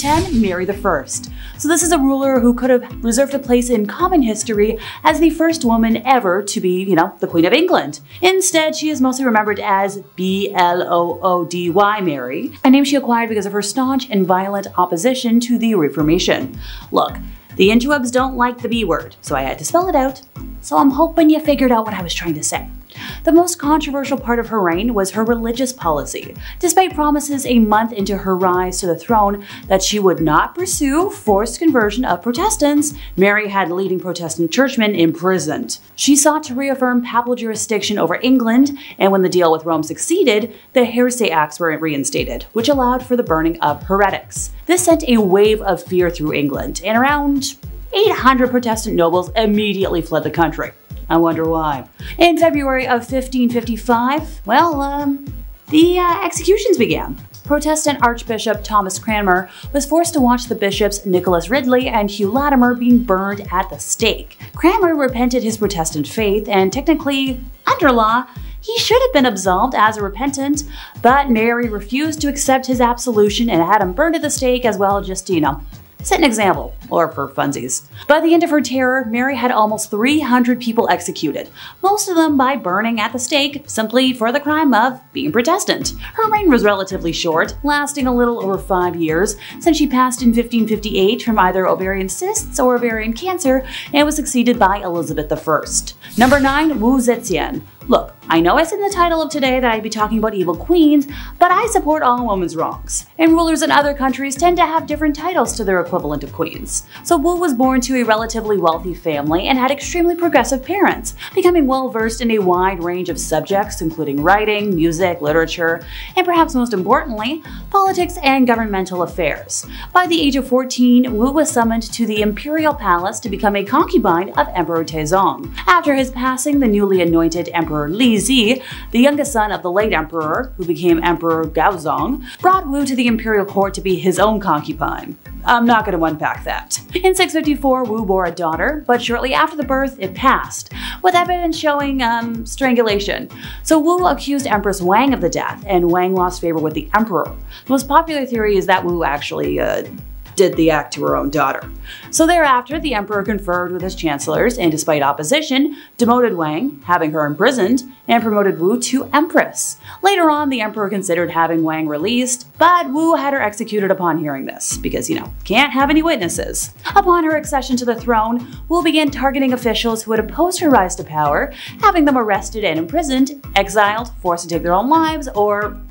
10, Mary I. So this is a ruler who could have reserved a place in common history as the first woman ever to be, the Queen of England. Instead, she is mostly remembered as Bloody Mary, a name she acquired because of her staunch and violent opposition to the Reformation. Look, the interwebs don't like the B word, so I had to spell it out. So I'm hoping you figured out what I was trying to say. The most controversial part of her reign was her religious policy. Despite promises a month into her rise to the throne that she would not pursue forced conversion of Protestants, Mary had leading Protestant churchmen imprisoned. She sought to reaffirm papal jurisdiction over England, and when the deal with Rome succeeded, the Heresy Acts were reinstated, which allowed for the burning of heretics. This sent a wave of fear through England, and around 800 Protestant nobles immediately fled the country. I wonder why. In February of 1555, the executions began. Protestant Archbishop Thomas Cranmer was forced to watch the bishops Nicholas Ridley and Hugh Latimer being burned at the stake. Cranmer repented his Protestant faith, and technically, under law, he should have been absolved as a repentant, but Mary refused to accept his absolution and had him burned at the stake as well, just, set an example, or for funsies. By the end of her terror, Mary had almost 300 people executed, most of them by burning at the stake simply for the crime of being Protestant. Her reign was relatively short, lasting a little over 5 years, since she passed in 1558 from either ovarian cysts or ovarian cancer and was succeeded by Elizabeth I. Number 9, Wu Zetian. Look, I know it's in the title of today that I'd be talking about evil queens, but I support all women's wrongs. And rulers in other countries tend to have different titles to their equivalent of queens. So Wu was born to a relatively wealthy family and had extremely progressive parents, becoming well versed in a wide range of subjects including writing, music, literature, and perhaps most importantly, politics and governmental affairs. By the age of 14, Wu was summoned to the imperial palace to become a concubine of Emperor Taizong. After his passing, the newly anointed Emperor Li Zi, the youngest son of the late emperor, who became Emperor Gaozong, brought Wu to the imperial court to be his own concubine. I'm not going to unpack that. In 654, Wu bore a daughter, but shortly after the birth, it passed, with evidence showing strangulation. So Wu accused Empress Wang of the death, and Wang lost favor with the emperor. The most popular theory is that Wu actually did the act to her own daughter. So thereafter, the emperor conferred with his chancellors and, despite opposition, demoted Wang, having her imprisoned, and promoted Wu to empress. Later on, the emperor considered having Wang released, but Wu had her executed upon hearing this, because, can't have any witnesses. Upon her accession to the throne, Wu began targeting officials who had opposed her rise to power, having them arrested and imprisoned, exiled, forced to take their own lives, or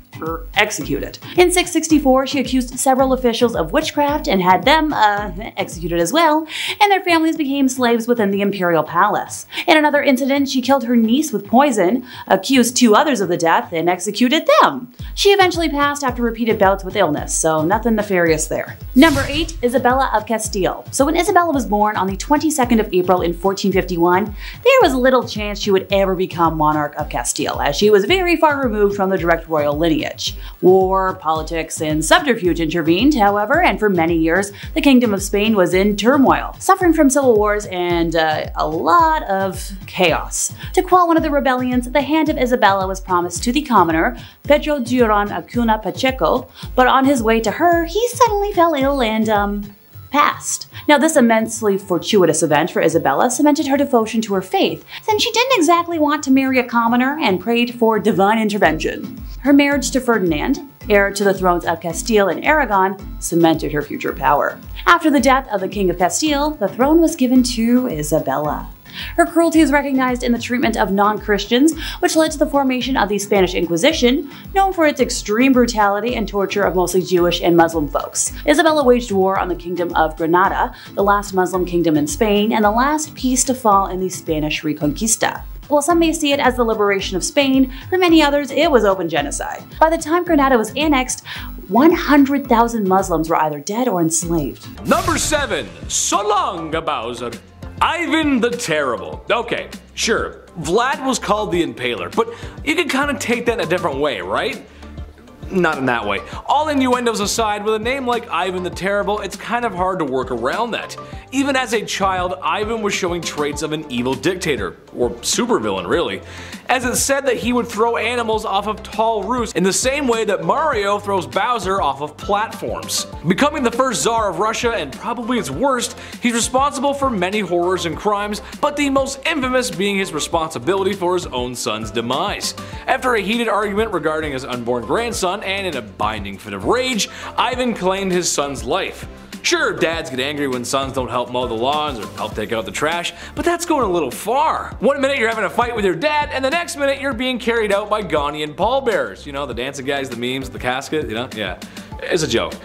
executed. In 664, she accused several officials of witchcraft and had them executed as well, and their families became slaves within the imperial palace. In another incident, she killed her niece with poison, accused 2 others of the death, and executed them. She eventually passed after repeated bouts with illness, so nothing nefarious there. Number 8, Isabella of Castile. So when Isabella was born on the 22nd of April in 1451, there was little chance she would ever become monarch of Castile, as she was very far removed from the direct royal lineage. War, politics, and subterfuge intervened, however, and for many years, the Kingdom of Spain was in turmoil, suffering from civil wars and a lot of chaos. To quell one of the rebellions, the hand of Isabella was promised to the commoner, Pedro Duran Acuna Pacheco, but on his way to her, he suddenly fell ill and, passed. Now, this immensely fortuitous event for Isabella cemented her devotion to her faith, since she didn't exactly want to marry a commoner and prayed for divine intervention. Her marriage to Ferdinand, heir to the thrones of Castile and Aragon, cemented her future power. After the death of the King of Castile, the throne was given to Isabella. Her cruelty is recognized in the treatment of non-Christians, which led to the formation of the Spanish Inquisition, known for its extreme brutality and torture of mostly Jewish and Muslim folks. Isabella waged war on the Kingdom of Granada, the last Muslim kingdom in Spain, and the last piece to fall in the Spanish Reconquista. While some may see it as the liberation of Spain, for many others it was open genocide. By the time Granada was annexed, 100,000 Muslims were either dead or enslaved. Number 7. So long, Bowser. Ivan the Terrible. Okay, sure, Vlad was called the Impaler, but you can kind of take that in a different way, right? Not in that way. All innuendos aside, with a name like Ivan the Terrible, it's kind of hard to work around that. Even as a child, Ivan was showing traits of an evil dictator, or supervillain really. as it's said that he would throw animals off of tall roofs in the same way that Mario throws Bowser off of platforms. Becoming the first Tsar of Russia and probably its worst, he's responsible for many horrors and crimes, but the most infamous being his responsibility for his own son's demise. After a heated argument regarding his unborn grandson and in a binding fit of rage, Ivan claimed his son's life. Sure, dads get angry when sons don't help mow the lawns or help take out the trash, but that's going a little far. One minute you're having a fight with your dad, and the next minute you're being carried out by Ghanaian pallbearers. You know, the dancing guys, the memes, the casket, you know? Yeah, it's a joke.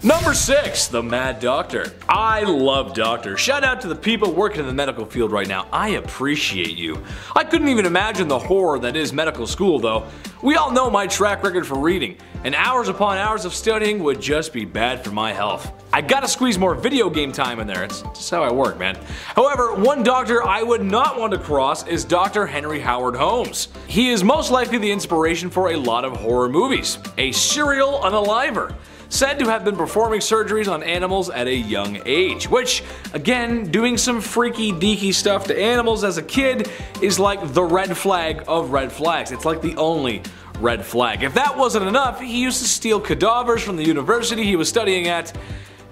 Number 6, the Mad Doctor. I love doctors. Shout out to the people working in the medical field right now. I appreciate you. I couldn't even imagine the horror that is medical school though. We all know my track record for reading, and hours upon hours of studying would just be bad for my health. I gotta squeeze more video game time in there, it's just how I work, man. However, one doctor I would not want to cross is Dr. Henry Howard Holmes. He is most likely the inspiration for a lot of horror movies. A serial unaliver, said to have been performing surgeries on animals at a young age, which, again, doing some freaky deaky stuff to animals as a kid is like the red flag of red flags. It's like the only red flag. If that wasn't enough, he used to steal cadavers from the university he was studying at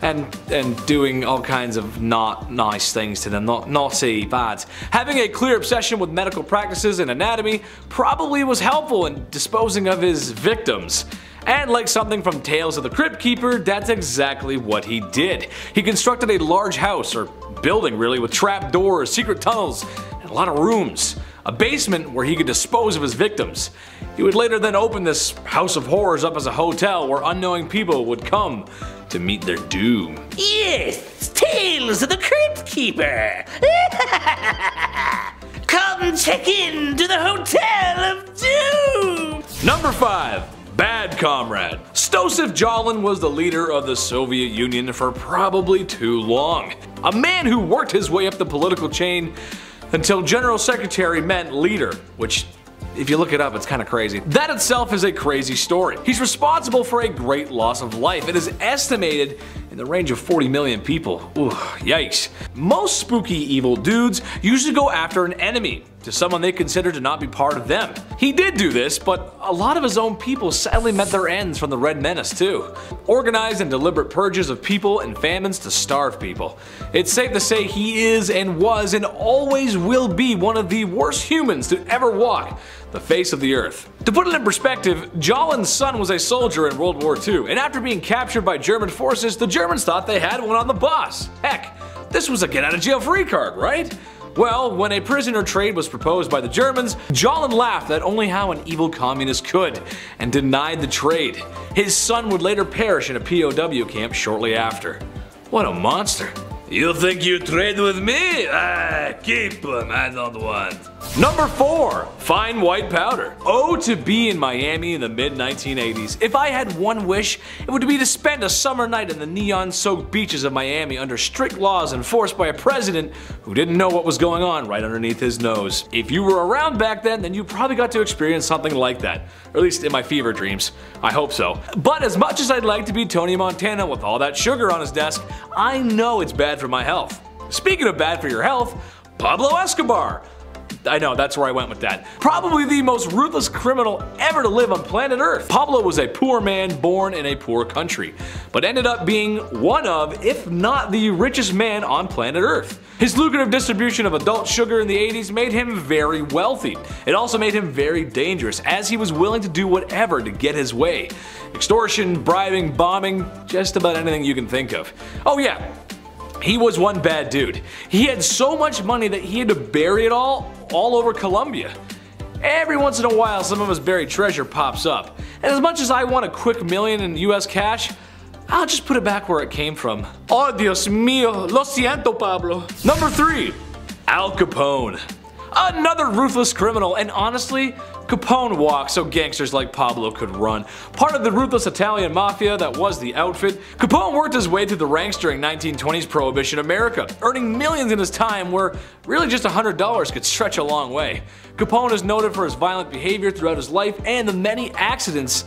and doing all kinds of not nice things to them, naughty, bad. Having a clear obsession with medical practices and anatomy probably was helpful in disposing of his victims. And like something from Tales of the Crypt Keeper, that's exactly what he did. He constructed a large house, or building really, with trap doors, secret tunnels, and a lot of rooms. A basement where he could dispose of his victims. He would later then open this house of horrors up as a hotel where unknowing people would come to meet their doom. Yes, Tales of the Crypt Keeper. Come check in to the Hotel of Doom. Number 5. Bad Comrade. Stosif Jalin was the leader of the Soviet Union for probably too long. A man who worked his way up the political chain until General Secretary meant leader, which, if you look it up, it's kind of crazy. That itself is a crazy story. He's responsible for a great loss of life. It is estimated in the range of 40 million people. Ooh, yikes. Most spooky evil dudes usually go after an enemy, to someone they consider to not be part of them. He did do this, but a lot of his own people sadly met their ends from the Red Menace too. Organized and deliberate purges of people and famines to starve people. It's safe to say he is and was and always will be one of the worst humans to ever walk the face of the earth. To put it in perspective, Jalin's son was a soldier in World War II, and after being captured by German forces, the Germans thought they had one on the boss. Heck, this was a get out of jail free card, right? Well, when a prisoner trade was proposed by the Germans, Jalin laughed at only how an evil communist could, and denied the trade. His son would later perish in a POW camp shortly after. What a monster. You think you trade with me? Keep him, I don't want. Number 4. Fine white powder. Oh, to be in Miami in the mid-1980s. If I had one wish, it would be to spend a summer night in the neon-soaked beaches of Miami under strict laws enforced by a president who didn't know what was going on right underneath his nose. If you were around back then you probably got to experience something like that. Or at least in my fever dreams. I hope so. But as much as I'd like to be Tony Montana with all that sugar on his desk, I know it's bad for my health. Speaking of bad for your health, Pablo Escobar. I know, that's where I went with that. Probably the most ruthless criminal ever to live on planet Earth. Pablo was a poor man born in a poor country, but ended up being one of, if not the richest man on planet Earth. His lucrative distribution of adult sugar in the 80s made him very wealthy. It also made him very dangerous, as he was willing to do whatever to get his way. Extortion, bribing, bombing, just about anything you can think of. Oh yeah, he was one bad dude. He had so much money that he had to bury it all over Colombia. Every once in a while some of his buried treasure pops up. And as much as I want a quick million in US cash, I'll just put it back where it came from. Oh Dios mío, lo siento Pablo. Number 3. Al Capone. Another ruthless criminal, and honestly, Capone walked so gangsters like Pablo could run. Part of the ruthless Italian mafia that was the outfit, Capone worked his way through the ranks during 1920s Prohibition America, earning millions in his time where really just $100 could stretch a long way. Capone is noted for his violent behavior throughout his life and the many accidents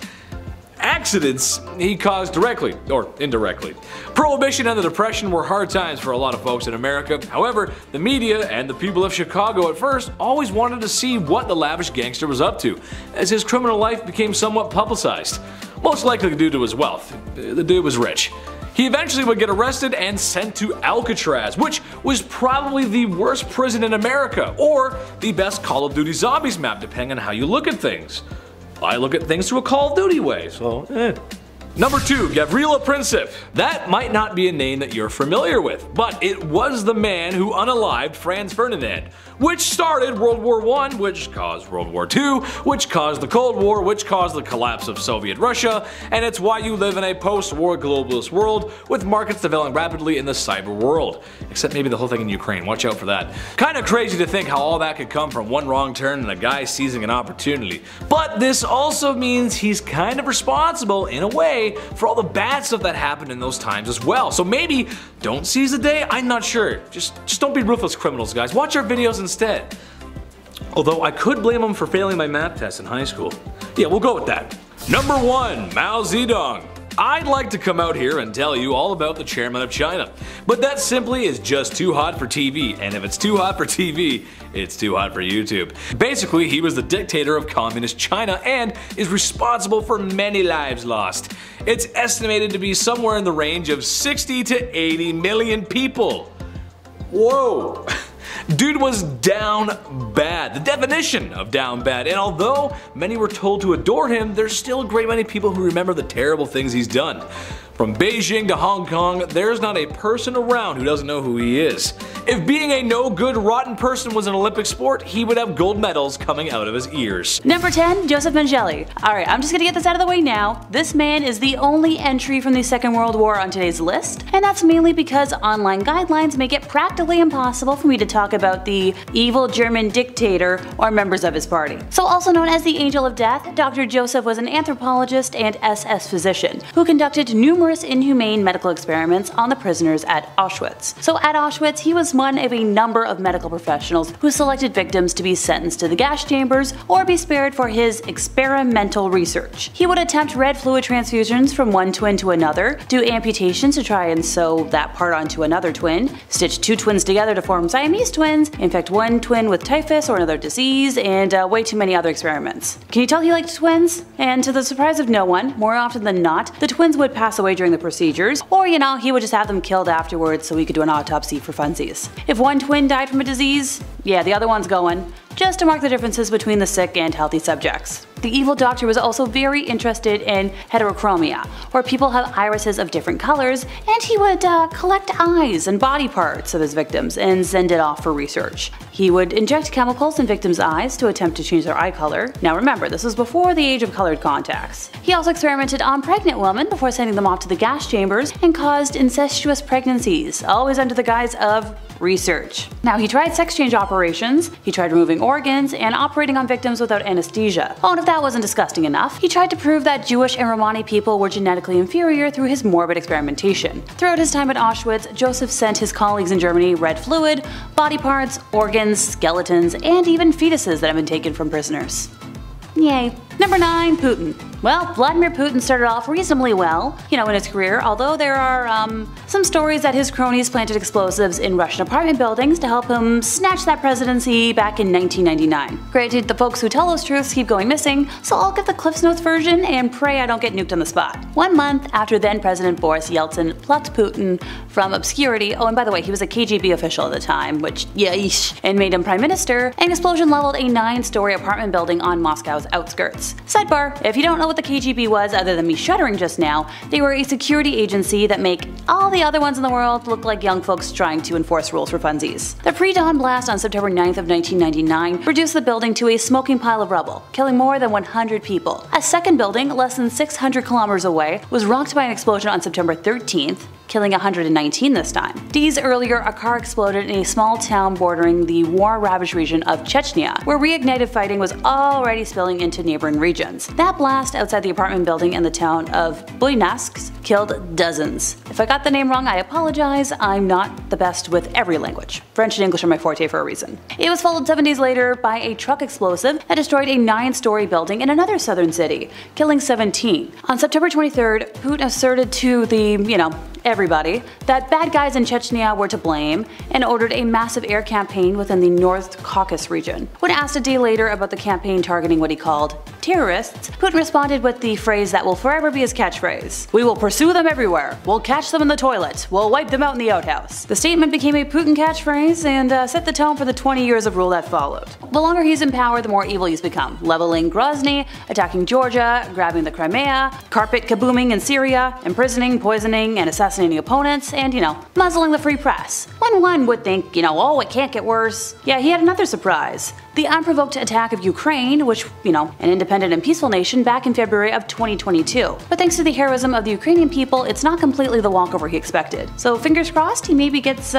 accidents he caused directly or indirectly. Prohibition and the Depression were hard times for a lot of folks in America. However, the media and the people of Chicago at first always wanted to see what the lavish gangster was up to, as his criminal life became somewhat publicized. Most likely due to his wealth. The dude was rich. He eventually would get arrested and sent to Alcatraz, which was probably the worst prison in America, or the best Call of Duty Zombies map, depending on how you look at things. I look at things through a Call of Duty way, so Number 2, Gabriele Pareto. That might not be a name that you're familiar with, but it was the man who unalived Franz Ferdinand, which started World War I, which caused World War II, which caused the Cold War, which caused the collapse of Soviet Russia, and it's why you live in a post-war globalist world with markets developing rapidly in the cyber world. Except maybe the whole thing in Ukraine, watch out for that. Kinda crazy to think how all that could come from one wrong turn and a guy seizing an opportunity. But this also means he's kind of responsible, in a way, for all the bad stuff that happened in those times as well. So maybe don't seize the day? I'm not sure. Just don't be ruthless criminals, guys. Watch our videos instead. Although I could blame them for failing my math test in high school. Yeah, we'll go with that. Number 1, Mao Zedong. I'd like to come out here and tell you all about the chairman of China, but that simply is just too hot for TV, and if it's too hot for TV, it's too hot for YouTube. Basically, he was the dictator of communist China and is responsible for many lives lost. It's estimated to be somewhere in the range of 60 to 80 million people. Whoa! Dude was down bad, the definition of down bad, and although many were told to adore him, there's still a great many people who remember the terrible things he's done. From Beijing to Hong Kong, there's not a person around who doesn't know who he is. If being a no-good, rotten person was an Olympic sport, he would have gold medals coming out of his ears. Number 10, Joseph Mengele. Alright, I'm just gonna get this out of the way now. This man is the only entry from the Second World War on today's list, and that's mainly because online guidelines make it practically impossible for me to talk about the evil German dictator or members of his party. So also known as the Angel of Death, Dr. Joseph was an anthropologist and SS physician who conducted numerous inhumane medical experiments on the prisoners at Auschwitz. So at Auschwitz, he was one of a number of medical professionals who selected victims to be sentenced to the gas chambers or be spared for his experimental research. He would attempt red fluid transfusions from one twin to another, do amputations to try and sew that part onto another twin, stitch 2 twins together to form Siamese twins, infect one twin with typhus or another disease, and way too many other experiments. Can you tell he liked twins? And to the surprise of no one, more often than not, the twins would pass away during the procedures, or he would just have them killed afterwards so he could do an autopsy for funsies. If one twin died from a disease, yeah, the other one's going, just to mark the differences between the sick and healthy subjects. The evil doctor was also very interested in heterochromia, where people have irises of different colors, and he would collect eyes and body parts of his victims and send it off for research. He would inject chemicals in victims' eyes to attempt to change their eye color. Now remember, this was before the age of colored contacts. He also experimented on pregnant women before sending them off to the gas chambers and caused incestuous pregnancies, always under the guise of research. Now he tried sex change operations, he tried removing organs, and operating on victims without anesthesia. Oh, and if that wasn't disgusting enough, he tried to prove that Jewish and Romani people were genetically inferior through his morbid experimentation. Throughout his time at Auschwitz, Joseph sent his colleagues in Germany red fluid, body parts, organs, skeletons, and even fetuses that have been taken from prisoners. Yay. Number 9, Putin. Well, Vladimir Putin started off reasonably well, in his career, although there are some stories that his cronies planted explosives in Russian apartment buildings to help him snatch that presidency back in 1999. Granted, the folks who tell those truths keep going missing, so I'll give the Cliff's Notes version and pray I don't get nuked on the spot. 1 month after then-President Boris Yeltsin plucked Putin from obscurity, oh and by the way, he was a KGB official at the time, which yeesh, and made him prime minister, an explosion leveled a 9-story apartment building on Moscow's outskirts. Sidebar, if you don't know what the KGB was other than me shuddering just now, they were a security agency that make all the other ones in the world look like young folks trying to enforce rules for funsies. The pre-dawn blast on September 9th of 1999 reduced the building to a smoking pile of rubble, killing more than 100 people. A second building, less than 600 kilometers away, was rocked by an explosion on September 13th, killing 119 this time. Days earlier, a car exploded in a small town bordering the war-ravaged region of Chechnya, where reignited fighting was already spilling into neighboring regions. That blast outside the apartment building in the town of Buyansk killed dozens. If If I got the name wrong, I apologize. I'm not the best with every language. French and English are my forte for a reason. It was followed 7 days later by a truck explosive that destroyed a 9-story building in another southern city, killing 17. On September 23rd, Putin asserted to the, everybody, that bad guys in Chechnya were to blame and ordered a massive air campaign within the North Caucasus region. When asked a day later about the campaign targeting what he called terrorists, Putin responded with the phrase that will forever be his catchphrase: "We will pursue them everywhere. We'll catch them in the toilet. We'll wipe them out in the outhouse." The statement became a Putin catchphrase and set the tone for the 20 years of rule that followed. The longer he's in power, the more evil he's become, leveling Grozny, attacking Georgia, grabbing the Crimea, carpet kabooming in Syria, imprisoning, poisoning, and assassinating opponents, and, muzzling the free press. When one would think, oh, it can't get worse. Yeah, he had another surprise. The unprovoked attack of Ukraine, which, an independent and peaceful nation, back in February of 2022. But thanks to the heroism of the Ukrainian people, it's not completely the walkover he expected. So fingers crossed he maybe gets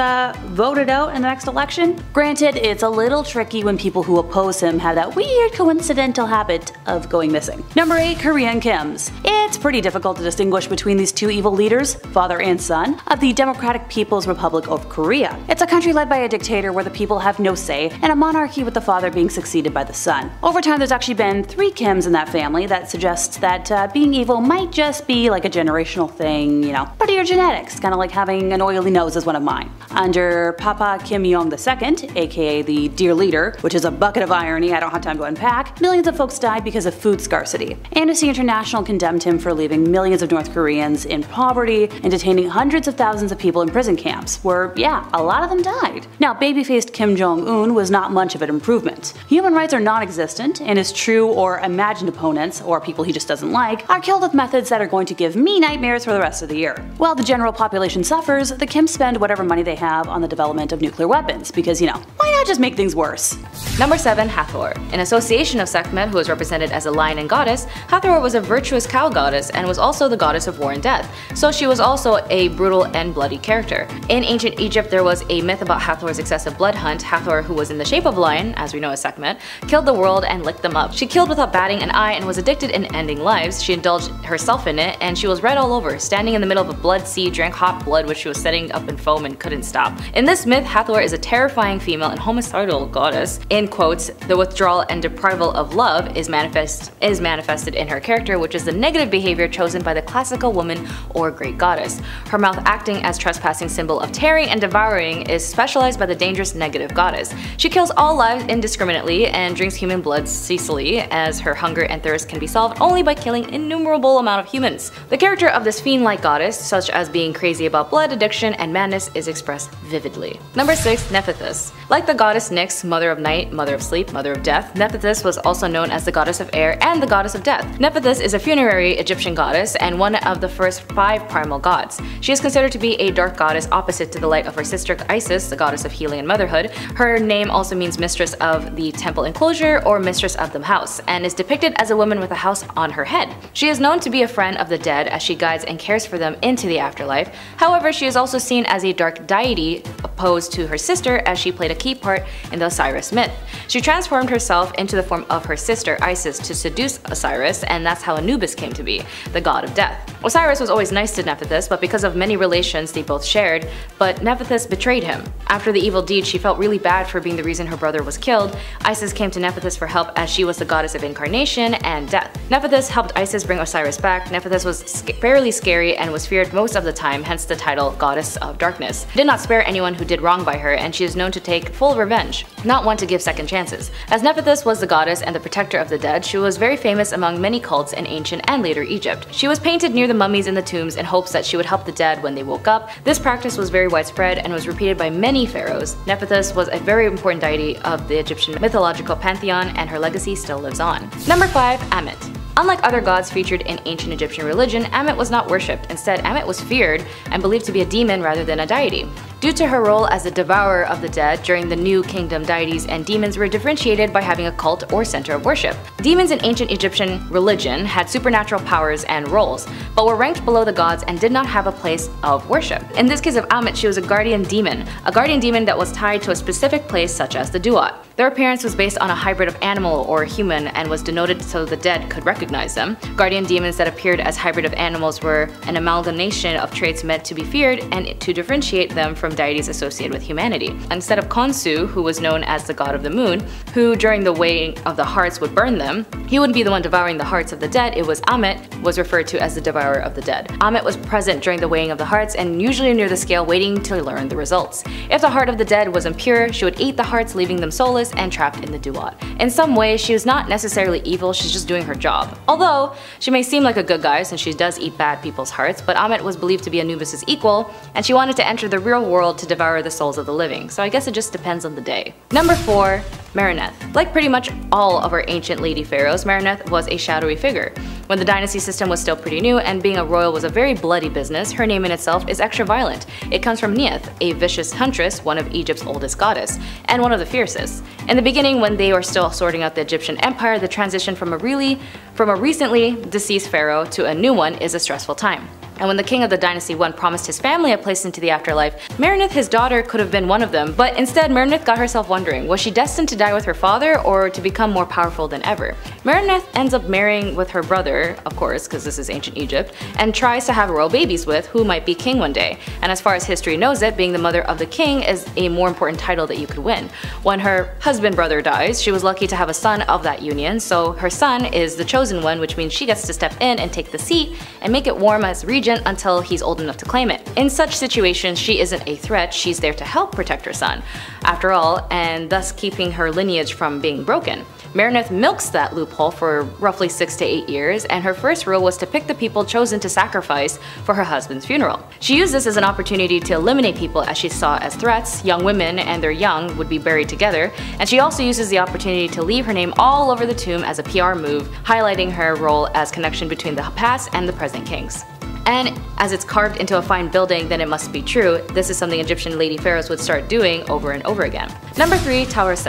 voted out in the next election. Granted, it's a little tricky when people who oppose him have that weird coincidental habit of going missing. Number 8. Korean Kims. It's pretty difficult to distinguish between these two evil leaders, father and son, of the Democratic People's Republic of Korea. It's a country led by a dictator where the people have no say, and a monarchy with the father being succeeded by the son. Over time, there's actually been 3 Kims in that family. That suggests that being evil might just be like a generational thing, part of your genetics, kind of like having an oily nose is one of mine. Under Papa Kim Jong II, aka the Dear Leader, which is a bucket of irony I don't have time to unpack, millions of folks died because of food scarcity. Amnesty International condemned him for leaving millions of North Koreans in poverty and detaining hundreds of thousands of people in prison camps, where, a lot of them died. Now, baby-faced Kim Jong-un was not much of an improvement. Human rights are non-existent, and his true or imagined opponents, or people he just doesn't like, are killed with methods that are going to give me nightmares for the rest of the year. While the general population suffers, the Kims spend whatever money they have on the development of nuclear weapons, because, why not just make things worse? Number 7. Hathor. In association of Sekhmet, who was represented as a lion and goddess, Hathor was a virtuous cow goddess and was also the goddess of war and death, so she was also a brutal and bloody character. In ancient Egypt, there was a myth about Hathor's excessive blood hunt. Hathor, who was in the shape of a lion, as we know as Sekhmet, killed the world and licked them up. She killed without batting an eye and was addicted in ending lives. She indulged herself in it, and she was red all over, standing in the middle of a blood sea, drank hot blood which she was setting up in foam and couldn't stop. In this myth, Hathor is a terrifying female and homicidal goddess. In quotes, the withdrawal and deprival of love is manifested in her character, which is the negative behavior chosen by the classical woman or great goddess. Her mouth, acting as trespassing symbol of tearing and devouring, is specialized by the dangerous negative goddess. She kills all lives indiscriminately and drinks human blood ceaselessly, as her hunger and thirst can be solved only by killing an innumerable amount of humans. The character of this fiend-like goddess, such as being crazy about blood, addiction, and madness, is expressed vividly. Number 6. Nephthys. Like the goddess Nyx, mother of night, mother of sleep, mother of death, Nephthys was also known as the goddess of air and the goddess of death. Nephthys is a funerary Egyptian goddess and one of the first 5 primal gods. She is considered to be a dark goddess opposite to the light of her sister Isis, the goddess of healing and motherhood. Her name also means mistress of the temple enclosure or mistress of the house, and is depicted as a woman with a house on her head. She is known to be a friend of the dead as she guides and cares for them into the afterlife. However, she is also seen as a dark deity opposed to her sister, as she played a key part in the Osiris myth. She transformed herself into the form of her sister Isis to seduce Osiris, and that's how Anubis came to be, the god of death. Osiris was always nice to Nephthys, but because of many relations they both shared, but Nephthys betrayed him. After the evil deed, she felt really bad for being the reason her brother was killed. Isis came to Nephthys for help, as she was the goddess of incarnation and death. Nephthys helped Isis bring Osiris back. Nephthys was fairly scary and was feared most of the time, hence the title Goddess of Darkness. She did not spare anyone who did wrong by her, and she is known to take full revenge, not one to give second chances. As Nephthys was the goddess and the protector of the dead, she was very famous among many cults in ancient and later Egypt. She was painted near the mummies in the tombs in hopes that she would help the dead when they woke up. This practice was very widespread and was repeated by many pharaohs. Nephthys was a very important deity of the Egyptian mythological pantheon, and her legacy still lives on. Number 5. Amit. Unlike other gods featured in ancient Egyptian religion, Amit was not worshipped. Instead, Amit was feared and believed to be a demon rather than a deity. Due to her role as the devourer of the dead during the New Kingdom, deities and demons were differentiated by having a cult or center of worship. Demons in ancient Egyptian religion had supernatural powers and roles, but were ranked below the gods and did not have a place of worship. In this case of Amit, she was a guardian demon that was tied to a specific place such as the Duat. Their appearance was based on a hybrid of animal or human and was denoted so the dead could recognize them. Guardian demons that appeared as hybrid of animals were an amalgamation of traits meant to be feared and to differentiate them from deities associated with humanity. Instead of Khonsu, who was known as the god of the moon, who during the weighing of the hearts would burn them, he wouldn't be the one devouring the hearts of the dead. It was Amit was referred to as the devourer of the dead. Amit was present during the weighing of the hearts and usually near the scale waiting to learn the results. If the heart of the dead was impure, she would eat the hearts, leaving them soulless and trapped in the Duat. In some way, she was not necessarily evil, she's just doing her job. Although, she may seem like a good guy since she does eat bad people's hearts, but Amit was believed to be Anubis' equal, and she wanted to enter the real world to devour the souls of the living, so I guess it just depends on the day. Number 4. Marineth. Like pretty much all of our ancient lady pharaohs, Marineth was a shadowy figure. When the dynasty system was still pretty new and being a royal was a very bloody business, her name in itself is extra violent. It comes from Neith, a vicious huntress, one of Egypt's oldest goddess, and one of the fiercest. In the beginning, when they were still sorting out the Egyptian empire, the transition from a recently deceased pharaoh to a new one is a stressful time. And when the king of the dynasty 1 promised his family a place into the afterlife, Marineth, his daughter, could have been one of them, but instead Marineth got herself wondering, was she destined to die with her father or to become more powerful than ever? Marineth ends up marrying with her brother, of course, because this is ancient Egypt, and tries to have royal babies with who might be king one day. And as far as history knows it, being the mother of the king is a more important title that you could win. When her husband brother dies, she was lucky to have a son of that union, so her son is the chosen one, which means she gets to step in and take the seat and make it warm as regent until he's old enough to claim it. In such situations, she isn't a threat, she's there to help protect her son, after all, and thus keeping her lineage from being broken. Marineth milks that loophole for roughly 6 to 8 years, and her first rule was to pick the people chosen to sacrifice for her husband's funeral. She used this as an opportunity to eliminate people as she saw as threats. Young women and their young would be buried together, and she also uses the opportunity to leave her name all over the tomb as a PR move, highlighting her role as connection between the past and the present kings. And as it's carved into a fine building, then it must be true. This is something Egyptian lady pharaohs would start doing over and over again. Number 3. Taurus.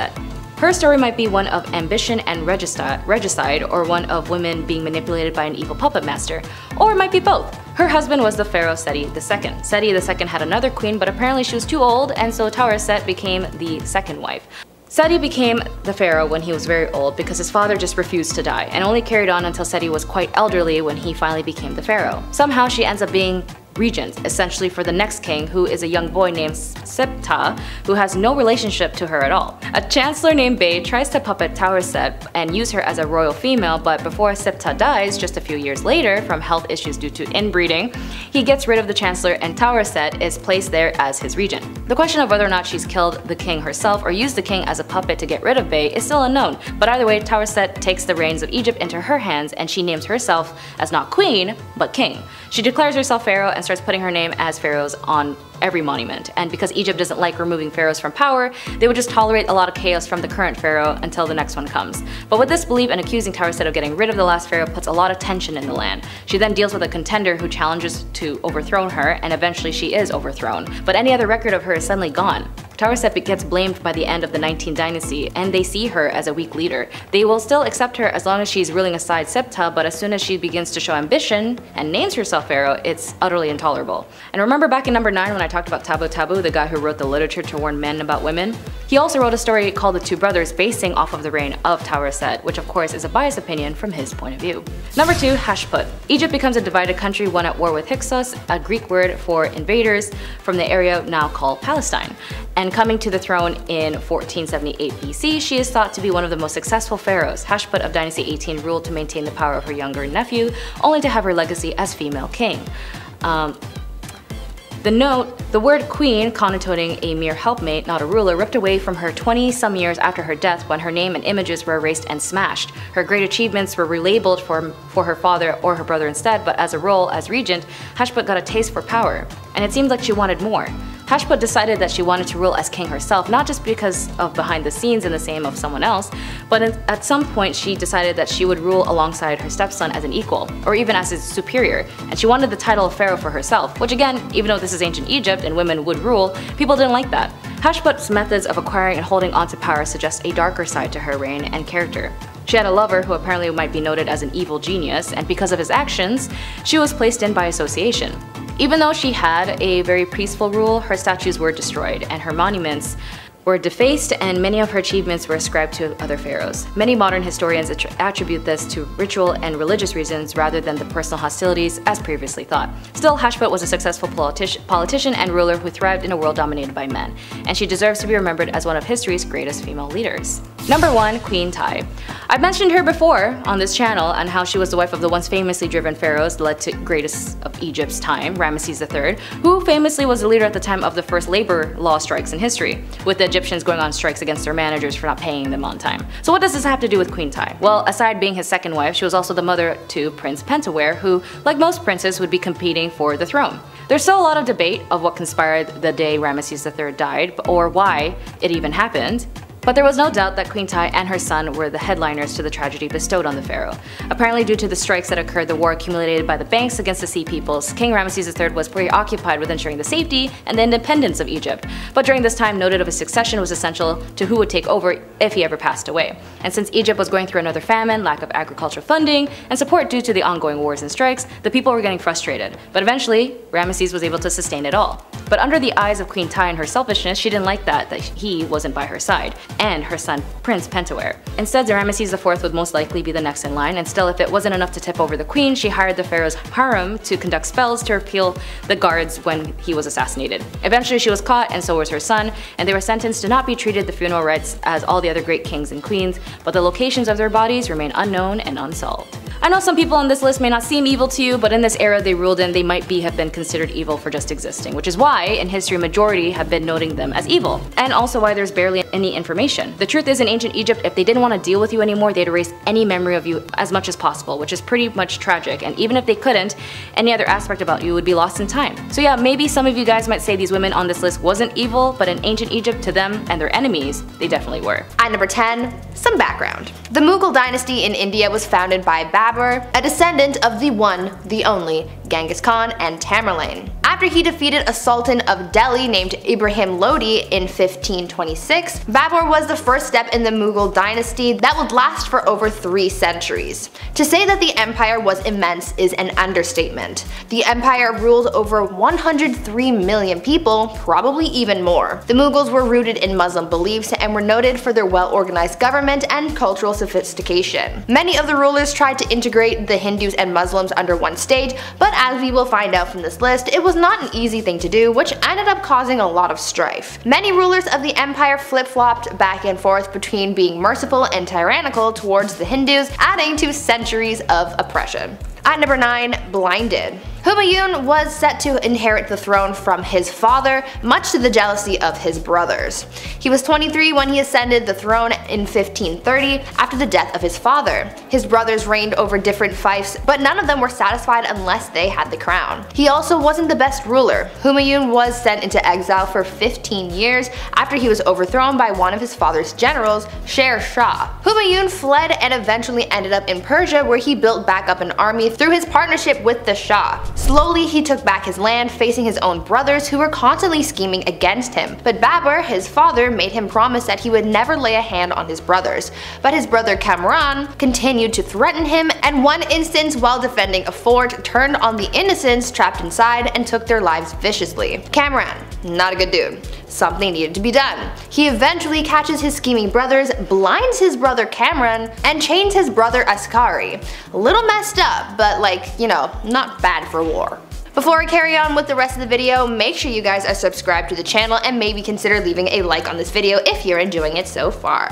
Her story might be one of ambition and regicide, or one of women being manipulated by an evil puppet master, or it might be both. Her husband was the pharaoh Seti II. Seti II had another queen, but apparently she was too old, and so Taurus became the second wife. Seti became the pharaoh when he was very old because his father just refused to die, and only carried on until Seti was quite elderly when he finally became the pharaoh. Somehow she ends up being regent, essentially for the next king, who is a young boy named Septa, who has no relationship to her at all. A chancellor named Bey tries to puppet Taurus and use her as a royal female, but before Septa dies, just a few years later, from health issues due to inbreeding, he gets rid of the chancellor and Taurus is placed there as his regent. The question of whether or not she's killed the king herself or used the king as a puppet to get rid of Bey is still unknown, but either way, Taurus takes the reins of Egypt into her hands, and she names herself as not queen, but king. She declares herself pharaoh and starts putting her name as pharaohs on every monument, and because Egypt doesn't like removing pharaohs from power, they would just tolerate a lot of chaos from the current pharaoh until the next one comes. But with this belief and accusing Taurus of getting rid of the last pharaoh puts a lot of tension in the land. She then deals with a contender who challenges to overthrow her, and eventually she is overthrown, but any other record of her is suddenly gone. Taurus gets blamed by the end of the 19th dynasty, and they see her as a weak leader. They will still accept her as long as she's ruling aside Septa, but as soon as she begins to show ambition and names herself pharaoh, it's utterly intolerable. And remember back in number 9 when I talked about Tabu, the guy who wrote the literature to warn men about women? He also wrote a story called The Two Brothers, basing off of the reign of Taurus, which of course is a biased opinion from his point of view. Number 2. Hashasht. Egypt becomes a divided country, one at war with Hyksos, a Greek word for invaders from the area now called Palestine. And coming to the throne in 1478 BC, she is thought to be one of the most successful pharaohs. Hashasht of Dynasty 18 ruled to maintain the power of her younger nephew, only to have her legacy as female king. The word queen, connotating a mere helpmate, not a ruler, ripped away from her 20-some years after her death when her name and images were erased and smashed. Her great achievements were relabeled for her father or her brother instead, but as a role as regent, Hashasht got a taste for power, and it seemed like she wanted more. Hashasht decided that she wanted to rule as king herself, not just because of behind the scenes in the name of someone else, but at some point she decided that she would rule alongside her stepson as an equal, or even as his superior, and she wanted the title of pharaoh for herself, which again, even though this is ancient Egypt and women would rule, people didn't like that. Hashasht's methods of acquiring and holding onto power suggest a darker side to her reign and character. She had a lover who apparently might be noted as an evil genius, and because of his actions, she was placed in by association. Even though she had a very peaceful rule, her statues were destroyed, and her monuments were defaced, and many of her achievements were ascribed to other pharaohs. Many modern historians attribute this to ritual and religious reasons rather than the personal hostilities as previously thought. Still, Hashasht was a successful politician and ruler who thrived in a world dominated by men, and she deserves to be remembered as one of history's greatest female leaders. Number 1. Queen Tiye. I've mentioned her before on this channel and how she was the wife of the once famously driven pharaohs led to greatest of Egypt's time, Ramesses III, who famously was the leader at the time of the first labor law strikes in history, with the Egyptians going on strikes against their managers for not paying them on time. So what does this have to do with Queen Tiye? Well, aside being his second wife, she was also the mother to Prince Pentawere, who, like most princes, would be competing for the throne. There's still a lot of debate of what conspired the day Ramesses III died, or why it even happened. But there was no doubt that Queen Tiye and her son were the headliners to the tragedy bestowed on the pharaoh. Apparently due to the strikes that occurred, the war accumulated by the banks against the sea peoples, King Ramesses III was preoccupied with ensuring the safety and the independence of Egypt. But during this time, noted of his succession was essential to who would take over if he ever passed away. And since Egypt was going through another famine, lack of agricultural funding, and support due to the ongoing wars and strikes, the people were getting frustrated. But eventually, Ramesses was able to sustain it all. But under the eyes of Queen Tiye and her selfishness, she didn't like that he wasn't by her side, and her son Prince Pentawere. Instead, Ramesses IV would most likely be the next in line, and still if it wasn't enough to tip over the queen, she hired the pharaoh's harem to conduct spells to repel the guards when he was assassinated. Eventually she was caught, and so was her son, and they were sentenced to not be treated the funeral rites as all the other great kings and queens, but the locations of their bodies remain unknown and unsolved. I know some people on this list may not seem evil to you, but in this era they ruled in, they might have been considered evil for just existing, which is why in history majority have been noting them as evil, and also why there's barely any information. The truth is, in ancient Egypt, if they didn't want to deal with you anymore, they'd erase any memory of you as much as possible, which is pretty much tragic, and even if they couldn't, any other aspect about you would be lost in time. So yeah, maybe some of you guys might say these women on this list wasn't evil, but in ancient Egypt, to them and their enemies, they definitely were. At number 10, some background. The Mughal Dynasty in India was founded by Babur, a descendant of the one, the only, Genghis Khan and Tamerlane. After he defeated a sultan of Delhi named Ibrahim Lodi in 1526, Babur was the first step in the Mughal dynasty that would last for over 3 centuries. To say that the empire was immense is an understatement. The empire ruled over 103 million people, probably even more. The Mughals were rooted in Muslim beliefs and were noted for their well-organized government and cultural sophistication. Many of the rulers tried to integrate the Hindus and Muslims under one state, but as we will find out from this list, it was not an easy thing to do, which ended up causing a lot of strife. Many rulers of the empire flip-flopped back and forth between being merciful and tyrannical towards the Hindus, adding to centuries of oppression. At number 9, blinded. Humayun was set to inherit the throne from his father, much to the jealousy of his brothers. He was 23 when he ascended the throne in 1530 after the death of his father. His brothers reigned over different fiefs, but none of them were satisfied unless they had the crown. He also wasn't the best ruler. Humayun was sent into exile for 15 years after he was overthrown by one of his father's generals, Sher Shah. Humayun fled and eventually ended up in Persia, where he built back up an army through his partnership with the Shah. Slowly he took back his land, facing his own brothers who were constantly scheming against him. But Babur, his father, made him promise that he would never lay a hand on his brothers. But his brother Kamran continued to threaten him, and one instance while defending a fort turned on the innocents trapped inside and took their lives viciously. Kamran, not a good dude. Something needed to be done. He eventually catches his scheming brothers, blinds his brother Kamran, and chains his brother Askari. A little messed up, but not bad for war. Before I carry on with the rest of the video, make sure you guys are subscribed to the channel and maybe consider leaving a like on this video if you're enjoying it so far.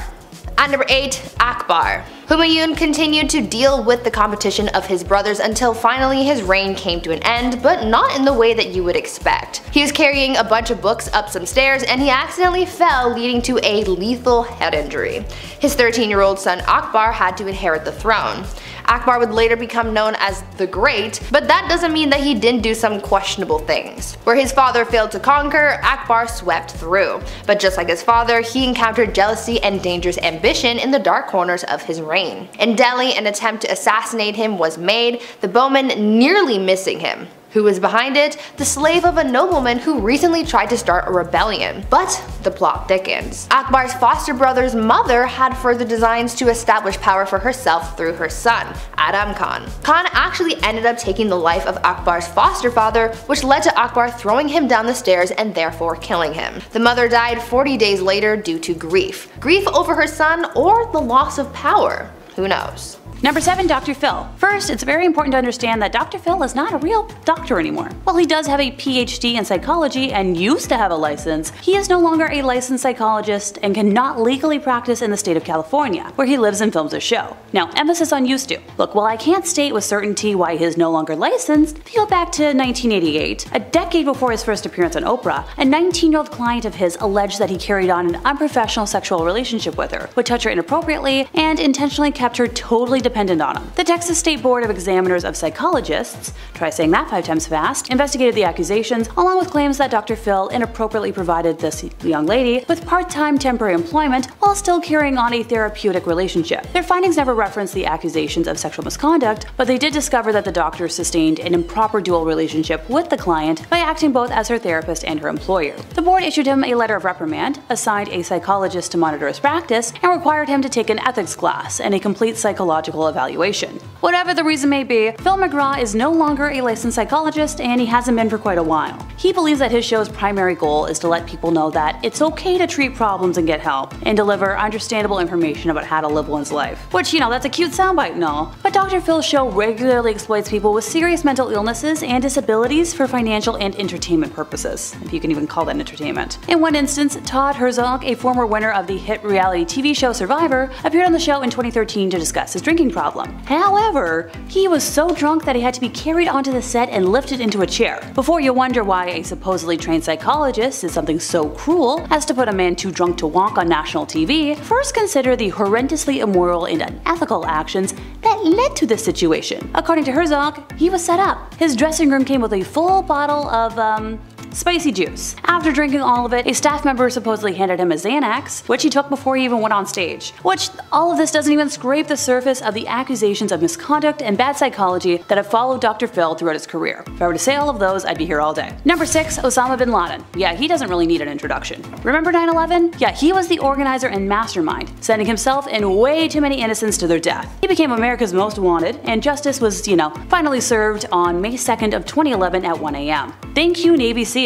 At number 8, Akbar. Humayun continued to deal with the competition of his brothers until finally his reign came to an end, but not in the way that you would expect. He was carrying a bunch of books up some stairs and he accidentally fell, leading to a lethal head injury. His 13-year-old son Akbar had to inherit the throne. Akbar would later become known as the Great, but that doesn't mean that he didn't do some questionable things. Where his father failed to conquer, Akbar swept through. But just like his father, he encountered jealousy and dangerous ambition in the dark corners of his reign. In Delhi, an attempt to assassinate him was made, the bowman nearly missing him. Who was behind it? The slave of a nobleman who recently tried to start a rebellion. But the plot thickens. Akbar's foster brother's mother had further designs to establish power for herself through her son, Adam Khan. Khan actually ended up taking the life of Akbar's foster father, which led to Akbar throwing him down the stairs and therefore killing him. The mother died 40 days later due to grief. Grief over her son or the loss of power? Who knows? Number 7. Dr. Phil. First, it's very important to understand that Dr. Phil is not a real doctor anymore. While he does have a PhD in psychology and used to have a license, he is no longer a licensed psychologist and cannot legally practice in the state of California, where he lives and films his show. Now, emphasis on used to. Look, while I can't state with certainty why he is no longer licensed, if you go back to 1988, a decade before his first appearance on Oprah, a 19-year-old client of his alleged that he carried on an unprofessional sexual relationship with her, would touch her inappropriately, and intentionally kept her totally dependent on him. The Texas State Board of Examiners of Psychologists, try saying that 5 times fast, investigated the accusations, along with claims that Dr. Phil inappropriately provided this young lady with part-time temporary employment while still carrying on a therapeutic relationship. Their findings never referenced the accusations of sexual misconduct, but they did discover that the doctor sustained an improper dual relationship with the client by acting both as her therapist and her employer. The board issued him a letter of reprimand, assigned a psychologist to monitor his practice, and required him to take an ethics class and a complete psychological evaluation. Whatever the reason may be, Phil McGraw is no longer a licensed psychologist and he hasn't been for quite a while. He believes that his show's primary goal is to let people know that it's okay to treat problems and get help, and deliver understandable information about how to live one's life. Which, that's a cute soundbite and all. But Dr. Phil's show regularly exploits people with serious mental illnesses and disabilities for financial and entertainment purposes, if you can even call that entertainment. In one instance, Todd Herzog, a former winner of the hit reality TV show Survivor, appeared on the show in 2013 to discuss his drinking problem. However, he was so drunk that he had to be carried onto the set and lifted into a chair. Before you wonder why a supposedly trained psychologist is something so cruel as to put a man too drunk to walk on national TV, first consider the horrendously immoral and unethical actions that led to this situation. According to Herzog, he was set up. His dressing room came with a full bottle of, spicy juice. After drinking all of it, a staff member supposedly handed him a Xanax, which he took before he even went on stage. Which, all of this doesn't even scrape the surface of the accusations of misconduct and bad psychology that have followed Dr. Phil throughout his career. If I were to say all of those, I'd be here all day. Number 6. Osama bin Laden. Yeah, he doesn't really need an introduction. Remember 9/11? Yeah, he was the organizer and mastermind, sending himself and way too many innocents to their death. He became America's most wanted, and justice was, finally served on May 2nd of 2011 at 1 a.m. Thank you, Navy SEALs.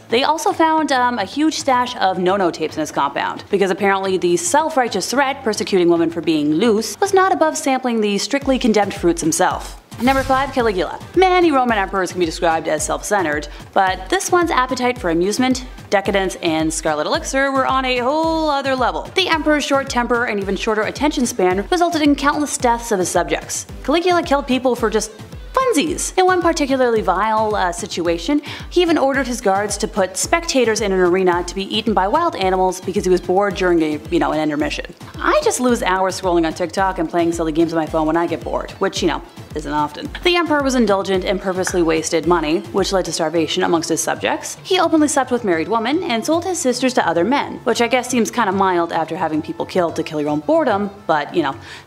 They also found a huge stash of no-no tapes in his compound, because apparently the self-righteous threat persecuting women for being loose was not above sampling the strictly condemned fruits himself. Number 5. Caligula. Many Roman emperors can be described as self-centered, but this one's appetite for amusement, decadence, and scarlet elixir were on a whole other level. The emperor's short temper and even shorter attention span resulted in countless deaths of his subjects. Caligula killed people for just funsies. In one particularly vile situation, he even ordered his guards to put spectators in an arena to be eaten by wild animals because he was bored during an intermission. I just lose hours scrolling on TikTok and playing silly games on my phone when I get bored, which, isn't often. The emperor was indulgent and purposely wasted money, which led to starvation amongst his subjects. He openly slept with married women and sold his sisters to other men, which I guess seems kinda mild after having people killed to kill your own boredom, but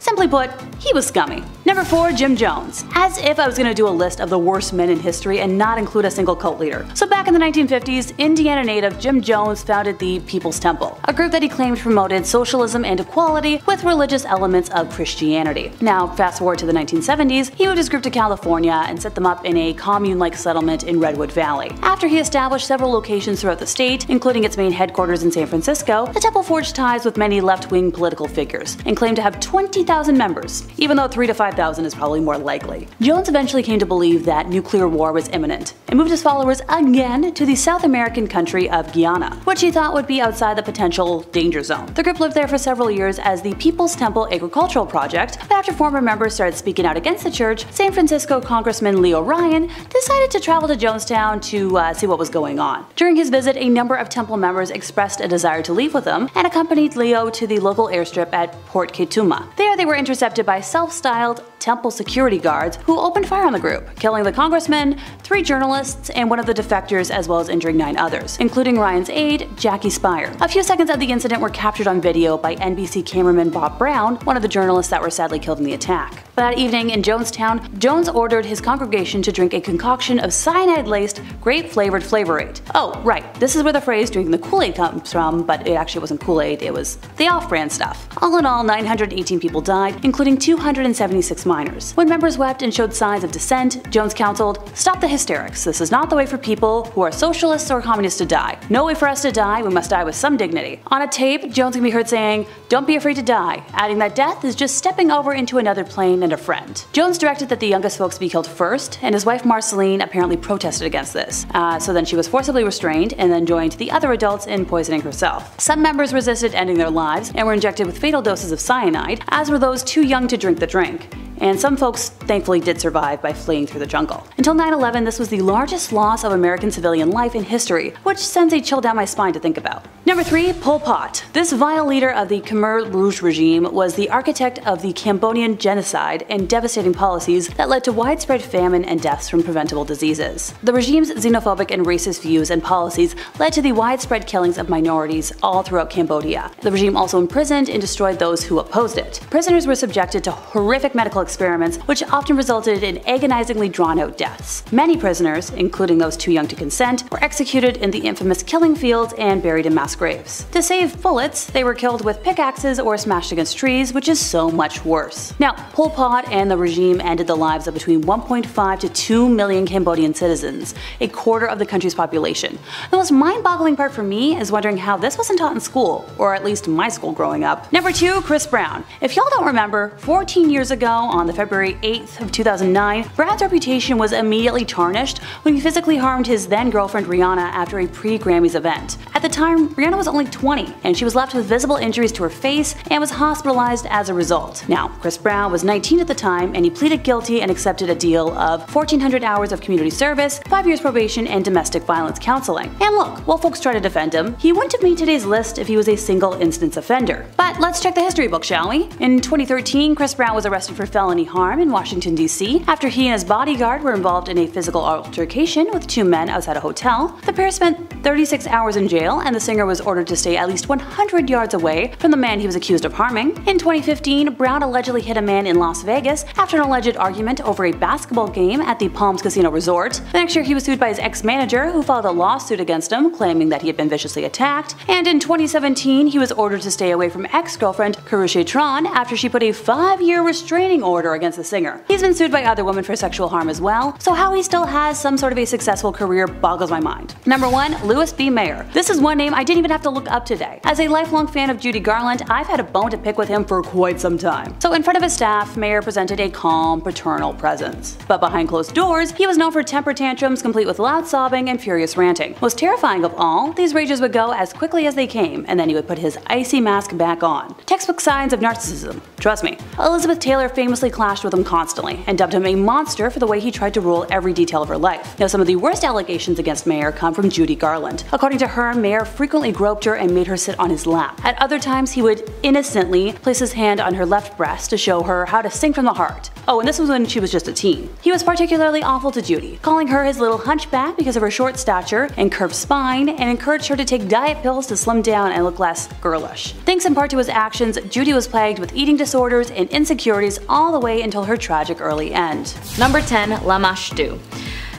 simply put, he was scummy. Number 4. Jim Jones. As if I was gonna do a list of the worst men in history and not include a single cult leader. So back in the 1950s, Indiana native Jim Jones founded the People's Temple, a group that he claimed promoted socialism and equality with religious elements of Christianity. Now, fast forward to the 1970s, he moved his group to California and set them up in a commune-like settlement in Redwood Valley. After he established several locations throughout the state, including its main headquarters in San Francisco, the temple forged ties with many left-wing political figures and claimed to have 20,000 members, even though 3,000 to 5,000 is probably more likely. Jones eventually came to believe that nuclear war was imminent and moved his followers again to the South American country of Guyana, which he thought would be outside the potential danger zone. The group lived there for several years as the People's Temple Agricultural Project, but after former members started speaking out against the church, San Francisco Congressman Leo Ryan decided to travel to Jonestown to see what was going on. During his visit, a number of temple members expressed a desire to leave with him and accompanied Leo to the local airstrip at Port Ketuma. There they were intercepted by self-styled temple security guards who opened fire on the group, killing the congressman, 3 journalists, and one of the defectors, as well as injuring 9 others, including Ryan's aide, Jackie Spire. A few seconds of the incident were captured on video by NBC cameraman Bob Brown, one of the journalists that were sadly killed in the attack. That evening in Jonestown, Jones ordered his congregation to drink a concoction of cyanide-laced, grape-flavored Flavor-Aid. Oh, right, this is where the phrase drinking the Kool-Aid comes from, but it actually wasn't Kool-Aid, it was the off-brand stuff. All in all, 918 people died, including 276 minors. When members wept and showed signs of dissent, Jones counseled, "Stop the hysterics. This is not the way for people who are socialists or communists to die. No way for us to die, we must die with some dignity." On a tape, Jones can be heard saying, "Don't be afraid to die," adding that death is just stepping over into another plane and a friend. Jones directed that the youngest folks be killed first, and his wife Marceline apparently protested against this. So then she was forcibly restrained and then joined the other adults in poisoning herself. Some members resisted ending their lives and were injected with fatal doses of cyanide, as were those too young to drink the drink. And some folks thankfully did survive by fleeing through the jungle. Until 9/11, this was the largest loss of American civilian life in history, which sends a chill down my spine to think about. Number 3, Pol Pot. This vile leader of the Khmer Rouge regime was the architect of the Cambodian genocide and devastating policies that led to widespread famine and deaths from preventable diseases. The regime's xenophobic and racist views and policies led to the widespread killings of minorities all throughout Cambodia. The regime also imprisoned and destroyed those who opposed it. Prisoners were subjected to horrific medical experiments, which often resulted in agonizingly drawn-out deaths. Many prisoners, including those too young to consent, were executed in the infamous killing fields and buried in mass graves. To save bullets, they were killed with pickaxes or smashed against trees, which is so much worse. Now, Pol Pot and the regime ended the lives of between 1.5 to 2 million Cambodian citizens, a quarter of the country's population. The most mind-boggling part for me is wondering how this wasn't taught in school, or at least my school growing up. Number 2, Chris Brown. If y'all don't remember, 14 years ago, on the February 8th of 2009, Brown's reputation was immediately tarnished when he physically harmed his then-girlfriend Rihanna after a pre-Grammys event. At the time, Rihanna was only 20, and she was left with visible injuries to her face and was hospitalized as a result. Now, Chris Brown was 19 at the time, and he pleaded guilty and accepted a deal of 1,400 hours of community service, 5 years probation, and domestic violence counseling. And look, while folks try to defend him, he wouldn't have made today's list if he was a single instance offender. But let's check the history book, shall we? In 2013, Chris Brown was arrested for felony harm in Washington, D.C. after he and his bodyguard were involved in a physical altercation with 2 men outside a hotel. The pair spent 36 hours in jail, and the singer was ordered to stay at least 100 yards away from the man he was accused of harming. In 2015, Brown allegedly hit a man in Las Vegas after an alleged argument over a basketball game at the Palms Casino Resort. The next year, he was sued by his ex-manager, who filed a lawsuit against him, claiming that he had been viciously attacked. And in 2017, he was ordered to stay away from ex-girlfriend Karusha Tron after she put a 5-year restraining order against the singer. He's been sued by other women for sexual harm as well, so how he still has some sort of a successful career boggles my mind. Number 1, Louis B. Mayer. This is one name I didn't even have to look up today. As a lifelong fan of Judy Garland, I've had a bone to pick with him for quite some time. So in front of his staff, Mayer presented a calm, paternal presence. But behind closed doors, he was known for temper tantrums complete with loud sobbing and furious ranting. Most terrifying of all, these rages would go as quickly as they came, and then he would put his icy mask back on. Textbook signs of narcissism. Trust me. Elizabeth Taylor famously clashed with him constantly, and dubbed him a monster for the way he tried to rule every detail of her life. Now, some of the worst allegations against Mayer come from Judy Garland. According to her, Mayer frequently groped her and made her sit on his lap. At other times, he would innocently place his hand on her left breast to show her how to sing from the heart. Oh, and this was when she was just a teen. He was particularly awful to Judy, calling her his little hunchback because of her short stature and curved spine, and encouraged her to take diet pills to slim down and look less girlish. Thanks in part to his actions, Judy was plagued with eating disorders and insecurities all the way until her tragic early end. Number 10, Lamashtu.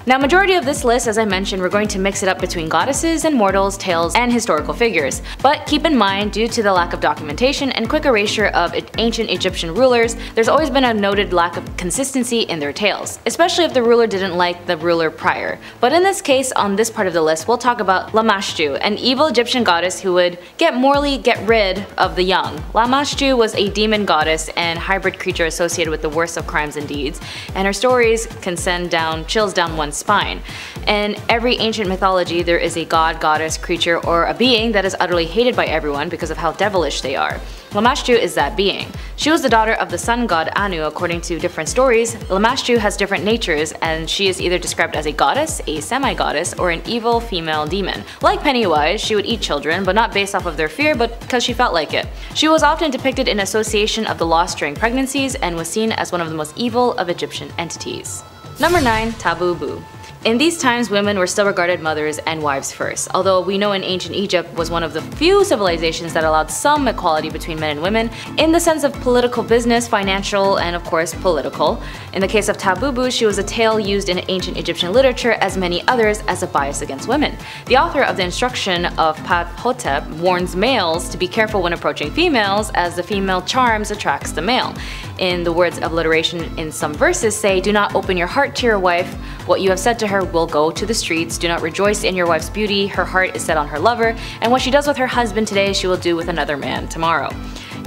Now, majority of this list, as I mentioned, we're going to mix it up between goddesses and mortals, tales, and historical figures. But keep in mind, due to the lack of documentation and quick erasure of ancient Egyptian rulers, there's always been a noted lack of consistency in their tales, especially if the ruler didn't like the ruler prior. But in this case, on this part of the list, we'll talk about Lamashtu, an evil Egyptian goddess who would morally get rid of the young. Lamashtu was a demon goddess and hybrid creature associated with the worst of crimes and deeds, and her stories can send chills down one's one's spine. In every ancient mythology, there is a god, goddess, creature, or a being that is utterly hated by everyone because of how devilish they are. Lamashtu is that being. She was the daughter of the sun god Anu. According to different stories, Lamashtu has different natures, and she is either described as a goddess, a semi-goddess, or an evil female demon. Like Pennywise, she would eat children, but not based off of their fear, but because she felt like it. She was often depicted in association of the lost during pregnancies, and was seen as one of the most evil of Egyptian entities. Number 9. Tabu. In these times, women were still regarded mothers and wives first, although we know in ancient Egypt was one of the few civilizations that allowed some equality between men and women in the sense of political, business, financial, and of course political. In the case of Tabu, she was a tale used in ancient Egyptian literature as many others as a bias against women. The author of the instruction of Ptahhotep warns males to be careful when approaching females, as the female charms attracts the male. In the words of alliteration in some verses say, "Do not open your heart to your wife. What you have said to her will go to the streets. Do not rejoice in your wife's beauty. Her heart is set on her lover. And what she does with her husband today, she will do with another man tomorrow."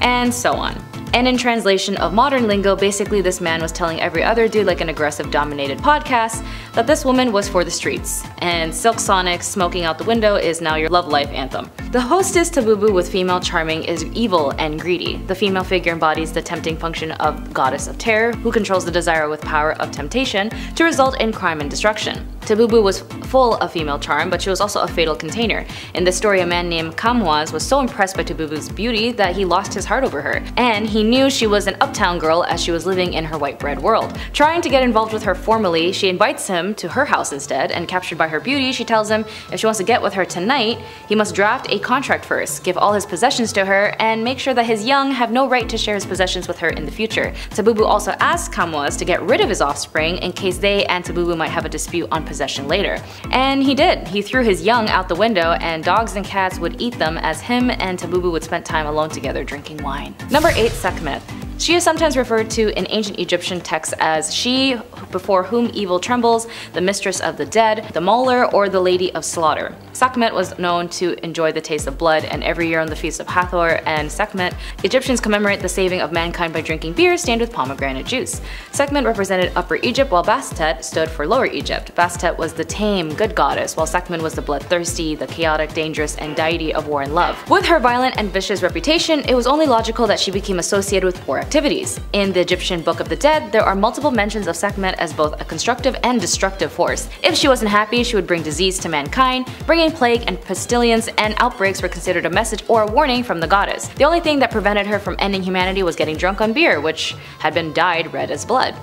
And so on. And in translation of modern lingo, basically this man was telling every other dude, like an aggressive dominated podcast, that this woman was for the streets. And Silk Sonic's "Smoking Out the Window" is now your love life anthem. The hostess Tabu with female charming is evil and greedy. The female figure embodies the tempting function of goddess of terror, who controls the desire with power of temptation to result in crime and destruction. Tabu was full of female charm, but she was also a fatal container. In this story, a man named Kamwaz was so impressed by Tabu's beauty that he lost his heart over her, and he knew she was an uptown girl as she was living in her white bread world. Trying to get involved with her formally, she invites him to her house instead, and captured by her beauty, she tells him if she wants to get with her tonight, he must draft a contract first, give all his possessions to her, and make sure that his young have no right to share his possessions with her in the future. Tabu also asks Kamwaz to get rid of his offspring in case they and Tabu might have a dispute on possession later. And he did. He threw his young out the window, and dogs and cats would eat them as him and Tabu would spend time alone together drinking wine. Number 8. Sekhmet. She is sometimes referred to in ancient Egyptian texts as she before whom evil trembles, the mistress of the dead, the mauler, or the lady of slaughter. Sekhmet was known to enjoy the taste of blood, and every year on the feast of Haor and Sekhmet, Egyptians commemorate the saving of mankind by drinking beer stained with pomegranate juice. Sekhmet represented Upper Egypt, while Bastet stood for Lower Egypt. Bastet was the tame, good goddess, while Sekhmet was the bloodthirsty, the chaotic, dangerous, and deity of war and love. With her violent and vicious reputation, it was only logical that she became associated with poor activities. In the Egyptian Book of the Dead, there are multiple mentions of Sekhmet as both a constructive and destructive force. If she wasn't happy, she would bring disease to mankind, bringing plague and pestilence, and outbreaks were considered a message or a warning from the goddess. The only thing that prevented her from ending humanity was getting drunk on beer, which had been dyed red as blood.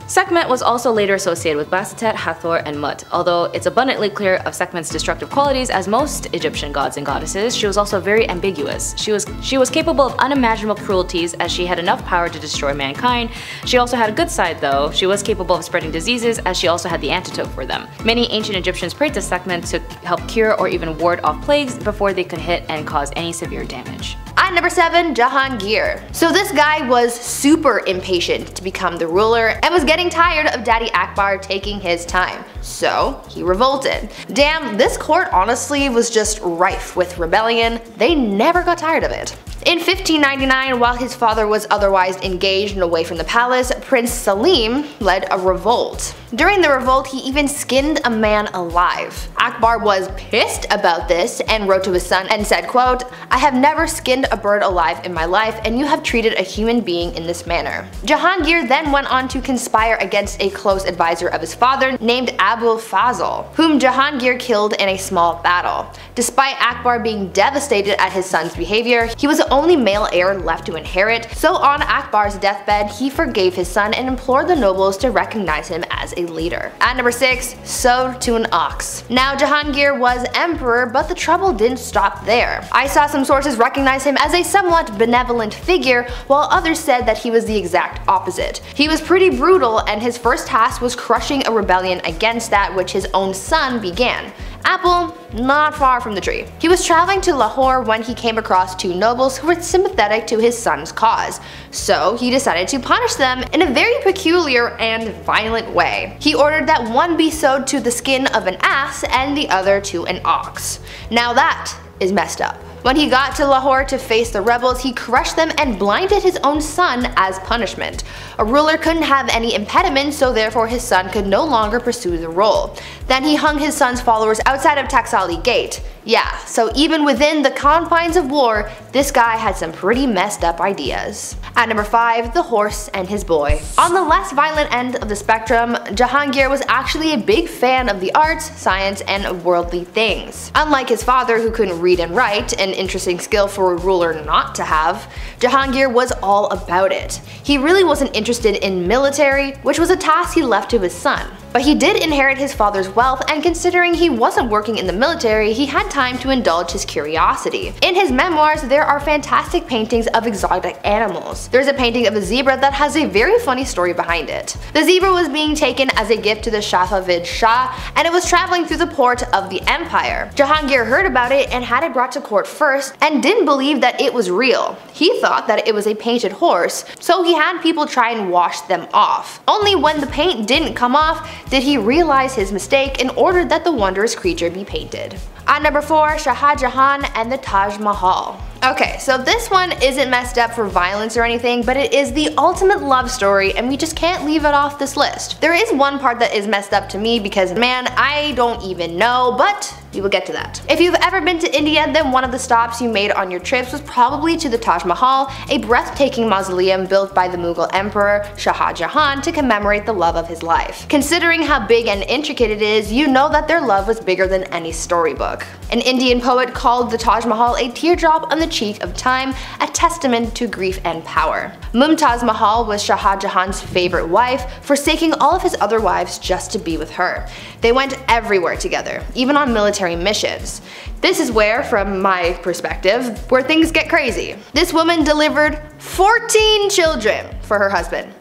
Sekhmet was also later associated with Bastet, Hathor, and Mut. Although it's abundantly clear of Sekhmet's destructive qualities as most Egyptian gods and goddesses, she was also very ambiguous. She was capable of unimaginable cruelties, as she had enough power to destroy mankind. She also had a good side though. She was capable of spreading diseases, as she also had the antidote for them. Many ancient Egyptians prayed to Sekhmet to help cure or even ward off plagues before they could hit and cause any severe damage. At number 7, Jahangir. So this guy was super impatient to become the ruler and was getting tired of Daddy Akbar taking his time. So he revolted. Damn, this court honestly was just rife with rebellion. They never got tired of it. In 1599, while his father was otherwise engaged and away from the palace, Prince Salim led a revolt. During the revolt, he even skinned a man alive. Akbar was pissed about this and wrote to his son and said, quote, "I have never skinned a bird alive in my life, and you have treated a human being in this manner." Jahangir then went on to conspire against a close advisor of his father named Abul Fazl, whom Jahangir killed in a small battle. Despite Akbar being devastated at his son's behavior, he was the only male heir left to inherit, so on Akbar's deathbed, he forgave his son and implored the nobles to recognize him as a leader. At number 6, sewed to an ox. Now Jahangir was emperor, but the trouble didn't stop there. I saw some sources recognize him as a somewhat benevolent figure, while others said that he was the exact opposite. He was pretty brutal, and his first task was crushing a rebellion against that which his own son began. Apple, not far from the tree. He was traveling to Lahore when he came across two nobles who were sympathetic to his son's cause, so he decided to punish them in a very peculiar and violent way. He ordered that one be sewed to the skin of an ass and the other to an ox. Now that is messed up. When he got to Lahore to face the rebels, he crushed them and blinded his own son as punishment. A ruler couldn't have any impediment, so therefore his son could no longer pursue the role. Then he hung his son's followers outside of Taxali Gate. Yeah, so even within the confines of war, this guy had some pretty messed up ideas. At number 5, the horse and his boy. On the less violent end of the spectrum, Jahangir was actually a big fan of the arts, science, and worldly things. Unlike his father, who couldn't read and write, an interesting skill for a ruler not to have, Jahangir was all about it. He really wasn't interested in military, which was a task he left to his son. But he did inherit his father's wealth, and considering he wasn't working in the military, he had time to indulge his curiosity. In his memoirs, there are fantastic paintings of exotic animals. There's a painting of a zebra that has a very funny story behind it. The zebra was being taken as a gift to the Safavid Shah, and it was traveling through the port of the empire. Jahangir heard about it and had it brought to court first, and didn't believe that it was real. He thought that it was a painted horse, so he had people try and wash them off. Only when the paint didn't come off did he realize his mistake and ordered that the wondrous creature be painted. At number 4, Shah Jahan and the Taj Mahal. Okay, so this one isn't messed up for violence or anything, but it is the ultimate love story, and we just can't leave it off this list. There is one part that is messed up to me because, man, I don't even know, but we will get to that. If you've ever been to India, then one of the stops you made on your trips was probably to the Taj Mahal, a breathtaking mausoleum built by the Mughal Emperor Shah Jahan to commemorate the love of his life. Considering how big and intricate it is, you know that their love was bigger than any storybook. An Indian poet called the Taj Mahal a teardrop on the cheek of time, a testament to grief and power. Mumtaz Mahal was Shah Jahan's favorite wife, forsaking all of his other wives just to be with her. They went everywhere together, even on military missions. This is where, from my perspective, where things get crazy. This woman delivered 14 children for her husband.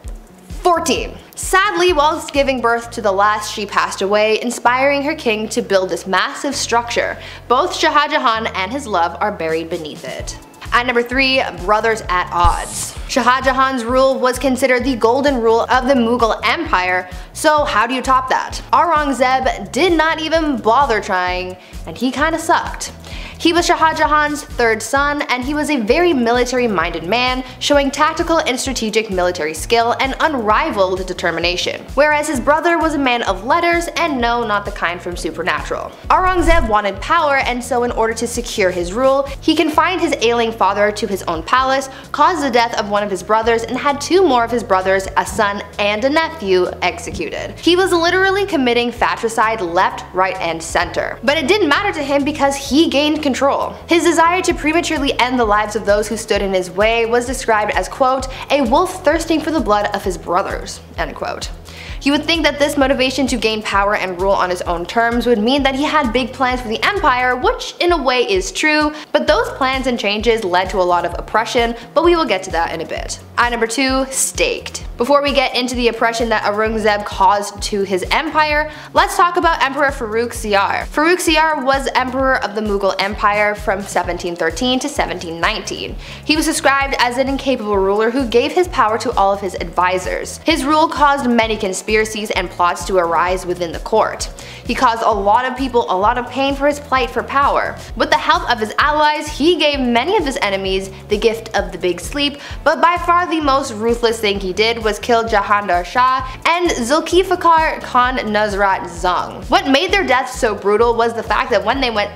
14. Sadly, whilst giving birth to the last, she passed away, inspiring her king to build this massive structure. Both Shah Jahan and his love are buried beneath it. At number 3, brothers at odds. Shah Jahan's rule was considered the golden rule of the Mughal Empire, so how do you top that? Arun Zeb did not even bother trying, and he kinda sucked. He was Shah Jahan's third son, and he was a very military-minded man, showing tactical and strategic military skill and unrivaled determination, whereas his brother was a man of letters, and no, not the kind from Supernatural. Aurangzeb wanted power, and so in order to secure his rule, he confined his ailing father to his own palace, caused the death of one of his brothers, and had 2 more of his brothers, a son and a nephew, executed. He was literally committing fratricide left, right, and center. But it didn't matter to him because he gained control. His desire to prematurely end the lives of those who stood in his way was described as, quote, a wolf thirsting for the blood of his brothers, end quote. You would think that this motivation to gain power and rule on his own terms would mean that he had big plans for the empire, which in a way is true, but those plans and changes led to a lot of oppression, but we will get to that in a bit. At number 2, staked. Before we get into the oppression that Aurangzeb caused to his empire, let's talk about Emperor Faruk Ziyar. Faruk Ziyar was emperor of the Mughal Empire from 1713 to 1719. He was described as an incapable ruler who gave his power to all of his advisors. His rule caused many conspiracies and plots to arise within the court. He caused a lot of people a lot of pain for his plight for power. With the help of his allies, he gave many of his enemies the gift of the big sleep, but by far the most ruthless thing he did was kill Jahandar Shah and Zulfikar Khan Nusrat Zung. What made their deaths so brutal was the fact that when they went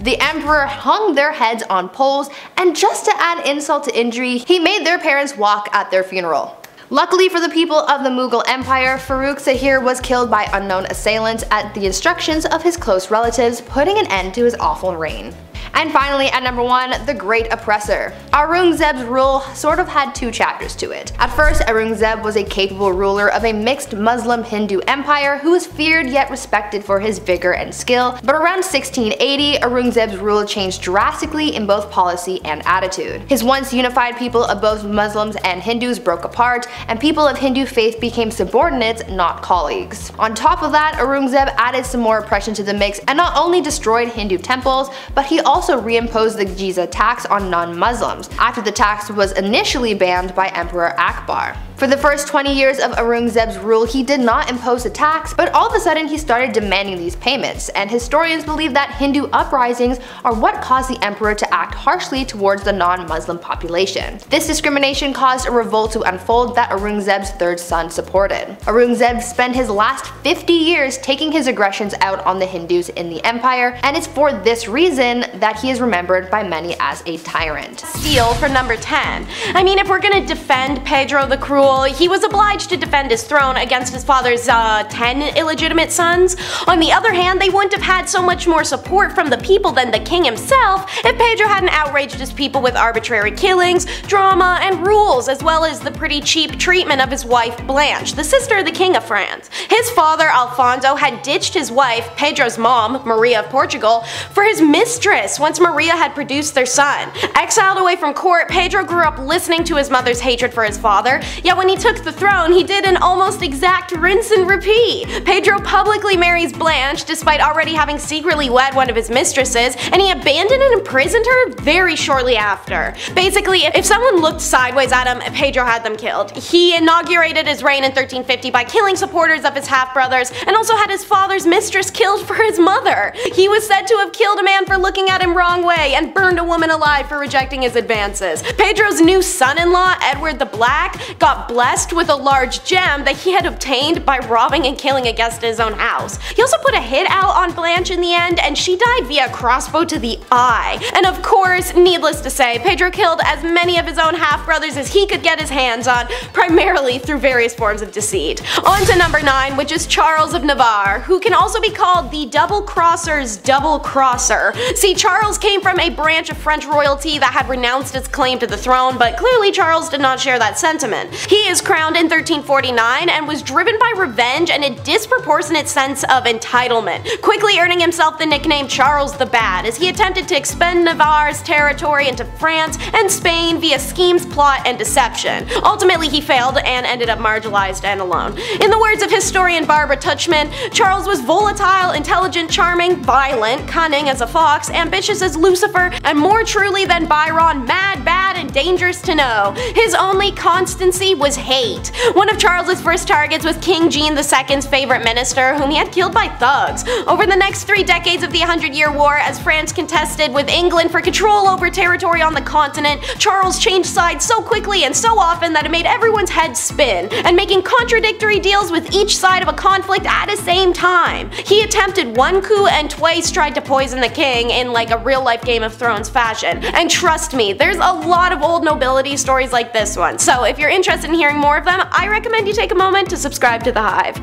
the emperor hung their heads on poles, and just to add insult to injury, he made their parents walk at their funeral. Luckily for the people of the Mughal Empire, Faruk Zahir was killed by unknown assailants at the instructions of his close relatives, putting an end to his awful reign. And finally, at number 1, the Great Oppressor. Aurangzeb's rule sort of had 2 chapters to it. At first, Aurangzeb was a capable ruler of a mixed Muslim-Hindu empire who was feared yet respected for his vigor and skill, but around 1680, Aurangzeb's rule changed drastically in both policy and attitude. His once unified people of both Muslims and Hindus broke apart, and people of Hindu faith became subordinates, not colleagues. On top of that, Aurangzeb added some more oppression to the mix and not only destroyed Hindu temples, but he also also reimposed the Jizya tax on non-Muslims, after the tax was initially banned by Emperor Akbar. For the first 20 years of Arun Zeb's rule, he did not impose a tax, but all of a sudden he started demanding these payments, and historians believe that Hindu uprisings are what caused the emperor to act harshly towards the non-Muslim population. This discrimination caused a revolt to unfold that Arun Zeb's third son supported. Arun Zeb spent his last 50 years taking his aggressions out on the Hindus in the empire, and it's for this reason that he is remembered by many as a tyrant. Steal for number 10. I mean, if we're gonna defend Pedro the Cruel, he was obliged to defend his throne against his father's 10 illegitimate sons. On the other hand, they wouldn't have had so much more support from the people than the king himself if Pedro hadn't outraged his people with arbitrary killings, drama, and rules, as well as the pretty cheap treatment of his wife Blanche, the sister of the king of France. His father Alfonso had ditched his wife, Pedro's mom, Maria of Portugal, for his mistress once Maria had produced their son. Exiled away from court, Pedro grew up listening to his mother's hatred for his father, yet when he took the throne, he did an almost exact rinse and repeat. Pedro publicly marries Blanche despite already having secretly wed one of his mistresses, and he abandoned and imprisoned her very shortly after. Basically, if someone looked sideways at him, Pedro had them killed. He inaugurated his reign in 1350 by killing supporters of his half-brothers, and also had his father's mistress killed for his mother. He was said to have killed a man for looking at him wrong way, and burned a woman alive for rejecting his advances. Pedro's new son-in-law, Edward the Black, got blessed with a large gem that he had obtained by robbing and killing a guest at his own house. He also put a hit out on Blanche in the end, and she died via crossbow to the eye. And of course, needless to say, Pedro killed as many of his own half-brothers as he could get his hands on, primarily through various forms of deceit. On to number 9, which is Charles of Navarre, who can also be called the double-crosser's double-crosser. See, Charles came from a branch of French royalty that had renounced its claim to the throne, but clearly Charles did not share that sentiment. He is crowned in 1349 and was driven by revenge and a disproportionate sense of entitlement, quickly earning himself the nickname Charles the Bad as he attempted to expand Navarre's territory into France and Spain via schemes, plot, and deception. Ultimately, he failed and ended up marginalized and alone. In the words of historian Barbara Tuchman, Charles was volatile, intelligent, charming, violent, cunning as a fox, ambitious as Lucifer, and more truly than Byron, mad, bad, and dangerous to know. His only constancy was hate. One of Charles's first targets was King Jean II's favorite minister, whom he had killed by thugs. Over the next 3 decades of the 100-Year War, as France contested with England for control over territory on the continent, Charles changed sides so quickly and so often that it made everyone's head spin, and making contradictory deals with each side of a conflict at the same time. He attempted one coup and twice tried to poison the king in like a real-life Game of Thrones fashion. And trust me, there's a lot of old nobility stories like this one, so if you're interested in hearing more of them, I recommend you take a moment to subscribe to The Hive.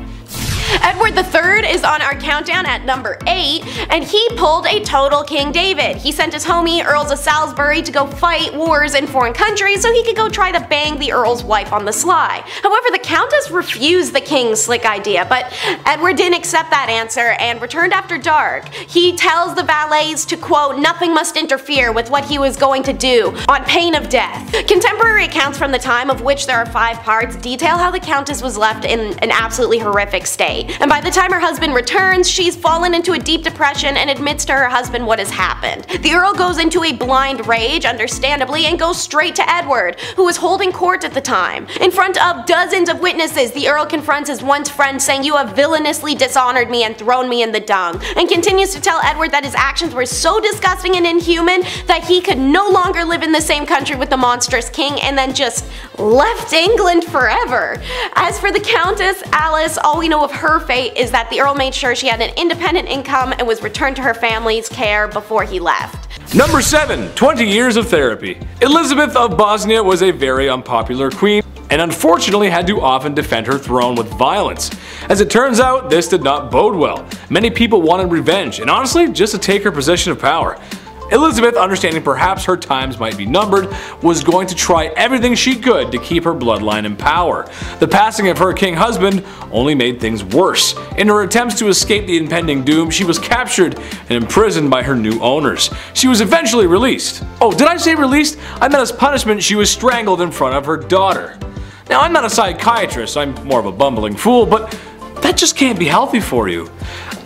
Edward III is on our countdown at number 8, and he pulled a total King David. He sent his homie, Earls of Salisbury, to go fight wars in foreign countries so he could go try to bang the Earl's wife on the sly. However, the Countess refused the king's slick idea, but Edward didn't accept that answer and returned after dark. He tells the valets to, quote, "nothing must interfere with what he was going to do, on pain of death." Contemporary accounts from the time, of which there are 5 parts, detail how the Countess was left in an absolutely horrific state. And by the time her husband returns, she's fallen into a deep depression and admits to her husband what has happened. The Earl goes into a blind rage, understandably, and goes straight to Edward, who was holding court at the time. In front of dozens of witnesses, the Earl confronts his once friend, saying, "You have villainously dishonored me and thrown me in the dung," and continues to tell Edward that his actions were so disgusting and inhuman that he could no longer live in the same country with the monstrous king, and then just left England forever. As for the Countess Alice, all we know of her fate is that the Earl made sure she had an independent income and was returned to her family's care before he left. Number 7. 20 years of therapy. Elizabeth of Bosnia was a very unpopular queen, and unfortunately had to often defend her throne with violence. As it turns out, this did not bode well. Many people wanted revenge, and honestly, just to take her position of power. Elizabeth, understanding perhaps her times might be numbered, was going to try everything she could to keep her bloodline in power. The passing of her king husband only made things worse. In her attempts to escape the impending doom, she was captured and imprisoned by her new owners. She was eventually released. Oh, did I say released? I meant as punishment she was strangled in front of her daughter. Now, I'm not a psychiatrist, I'm more of a bumbling fool, but that just can't be healthy for you.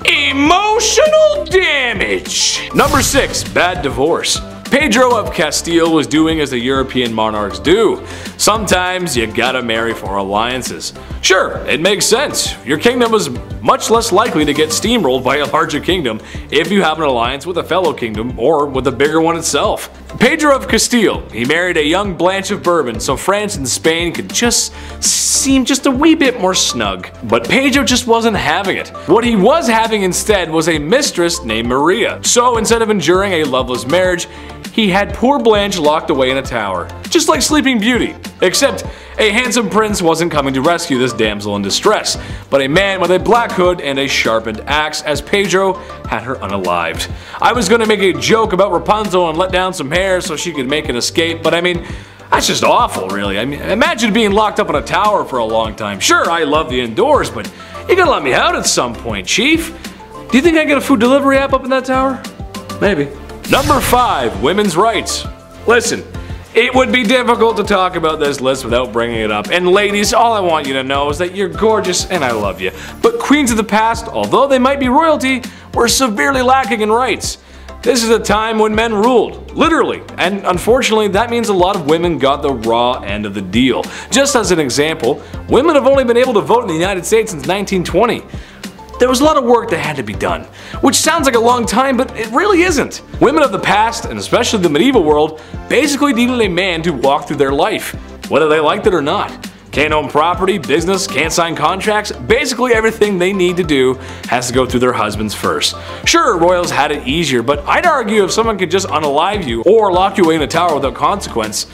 Emotional damage. Number 6, bad divorce. Pedro of Castile was doing as the European monarchs do. Sometimes you gotta marry for alliances. Sure, it makes sense. Your kingdom is much less likely to get steamrolled by a larger kingdom if you have an alliance with a fellow kingdom or with a bigger one itself. Pedro of Castile, he married a young Blanche of Bourbon so France and Spain could just seem just a wee bit more snug. But Pedro just wasn't having it. What he was having instead was a mistress named Maria. So instead of enduring a loveless marriage, he had poor Blanche locked away in a tower, just like Sleeping Beauty. Except a handsome prince wasn't coming to rescue this damsel in distress, but a man with a black hood and a sharpened axe, as Pedro had her unalived. I was gonna make a joke about Rapunzel and let down some hair so she could make an escape, but I mean, that's just awful, really. I mean, imagine being locked up in a tower for a long time. Sure, I love the indoors, but you gotta let me out at some point, Chief. Do you think I get a food delivery app up in that tower? Maybe. Number 5, women's rights. Listen, it would be difficult to talk about this list without bringing it up. And ladies, all I want you to know is that you're gorgeous and I love you. But queens of the past, although they might be royalty, were severely lacking in rights. This is a time when men ruled, literally, and unfortunately that means a lot of women got the raw end of the deal. Just as an example, women have only been able to vote in the United States since 1920. There was a lot of work that had to be done, which sounds like a long time, but it really isn't. Women of the past, and especially the medieval world, basically needed a man to walk through their life, whether they liked it or not. Can't own property, business, can't sign contracts, basically everything they need to do has to go through their husbands first. Sure, royals had it easier, but I'd argue if someone could just unalive you or lock you away in a tower without consequence,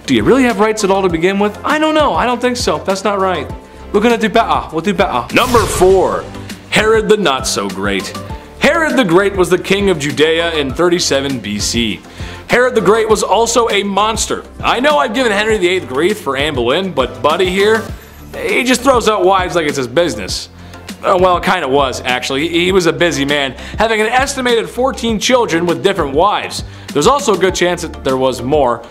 do you really have rights at all to begin with? I don't know, I don't think so, that's not right. We're gonna do better, we'll do better. Number 4. Herod the Not-So-Great. Herod the Great was the king of Judea in 37 BC. Herod the Great was also a monster. I know I've given Henry VIII grief for Anne Boleyn, but Buddy here, he just throws out wives like it's his business. Well, it kinda was, actually. He was a busy man, having an estimated 14 children with different wives. There's also a good chance that there was more,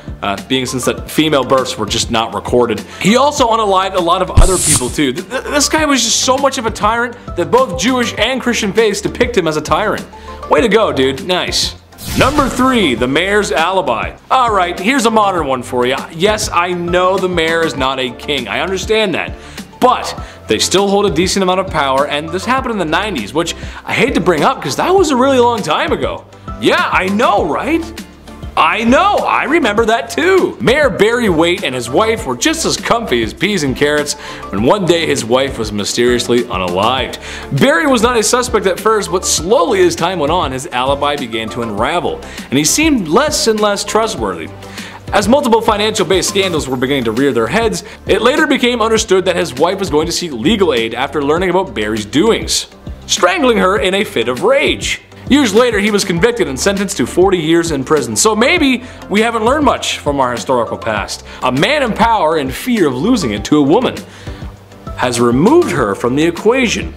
being since that female births were just not recorded. He also unalived a lot of other people too. This guy was just so much of a tyrant that both Jewish and Christian faiths depict him as a tyrant. Way to go, dude. Nice. Number 3, the mayor's alibi. Alright, here's a modern one for you. Yes, I know the mayor is not a king. I understand that. But they still hold a decent amount of power, and this happened in the 90s, which I hate to bring up because that was a really long time ago. Yeah, I know, right? I know, I remember that too. Mayor Barry Waite and his wife were just as comfy as peas and carrots when one day his wife was mysteriously unalived. Barry was not a suspect at first, but slowly as time went on, his alibi began to unravel, and he seemed less and less trustworthy. As multiple financial-based scandals were beginning to rear their heads, it later became understood that his wife was going to seek legal aid after learning about Barry's doings, strangling her in a fit of rage. Years later, he was convicted and sentenced to 40 years in prison, so maybe we haven't learned much from our historical past. A man in power in fear of losing it to a woman has removed her from the equation.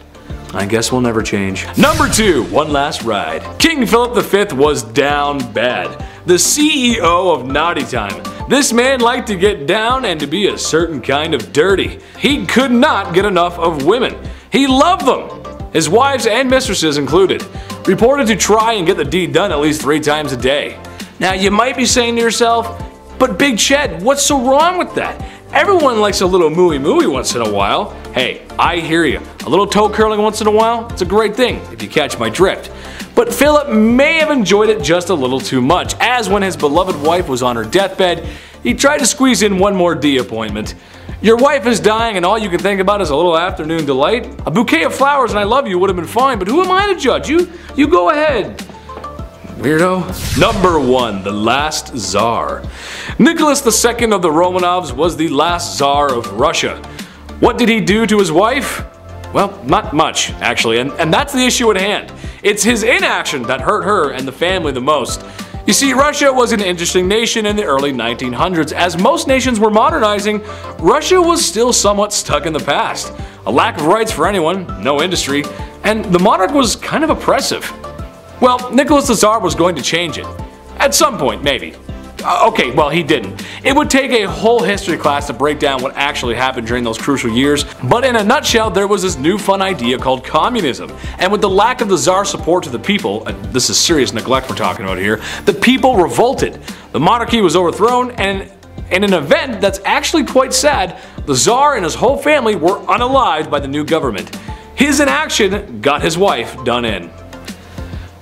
I guess we'll never change. Number 2, one last ride. King Philip V was down bad. The CEO of Naughty Time. This man liked to get down and to be a certain kind of dirty. He could not get enough of women. He loved them, his wives and mistresses included. Reported to try and get the deed done at least 3 times a day. Now you might be saying to yourself, but Big Ched, what's so wrong with that? Everyone likes a little mooey once in a while. Hey, I hear you. A little toe curling once in a while, it's a great thing if you catch my drift. But Philip may have enjoyed it just a little too much, as when his beloved wife was on her deathbed, he tried to squeeze in one more D appointment. Your wife is dying and all you can think about is a little afternoon delight? A bouquet of flowers and I love you would have been fine, but who am I to judge? You go ahead. Weirdo. Number 1, the Last Zar. Nicholas II of the Romanovs was the last Tsar of Russia. What did he do to his wife? Well, not much, actually, and that's the issue at hand. It's his inaction that hurt her and the family the most. You see, Russia was an interesting nation in the early 1900s. As most nations were modernizing, Russia was still somewhat stuck in the past. A lack of rights for anyone, no industry, and the monarch was kind of oppressive. Well, Nicholas the Tsar was going to change it. At some point, maybe. Okay, well, he didn't. It would take a whole history class to break down what actually happened during those crucial years, but in a nutshell, there was this new fun idea called communism. And with the lack of the Tsar's support to the people, this is serious neglect we're talking about here, the people revolted. The monarchy was overthrown, and in an event that's actually quite sad, the Tsar and his whole family were unalived by the new government. His inaction got his wife done in.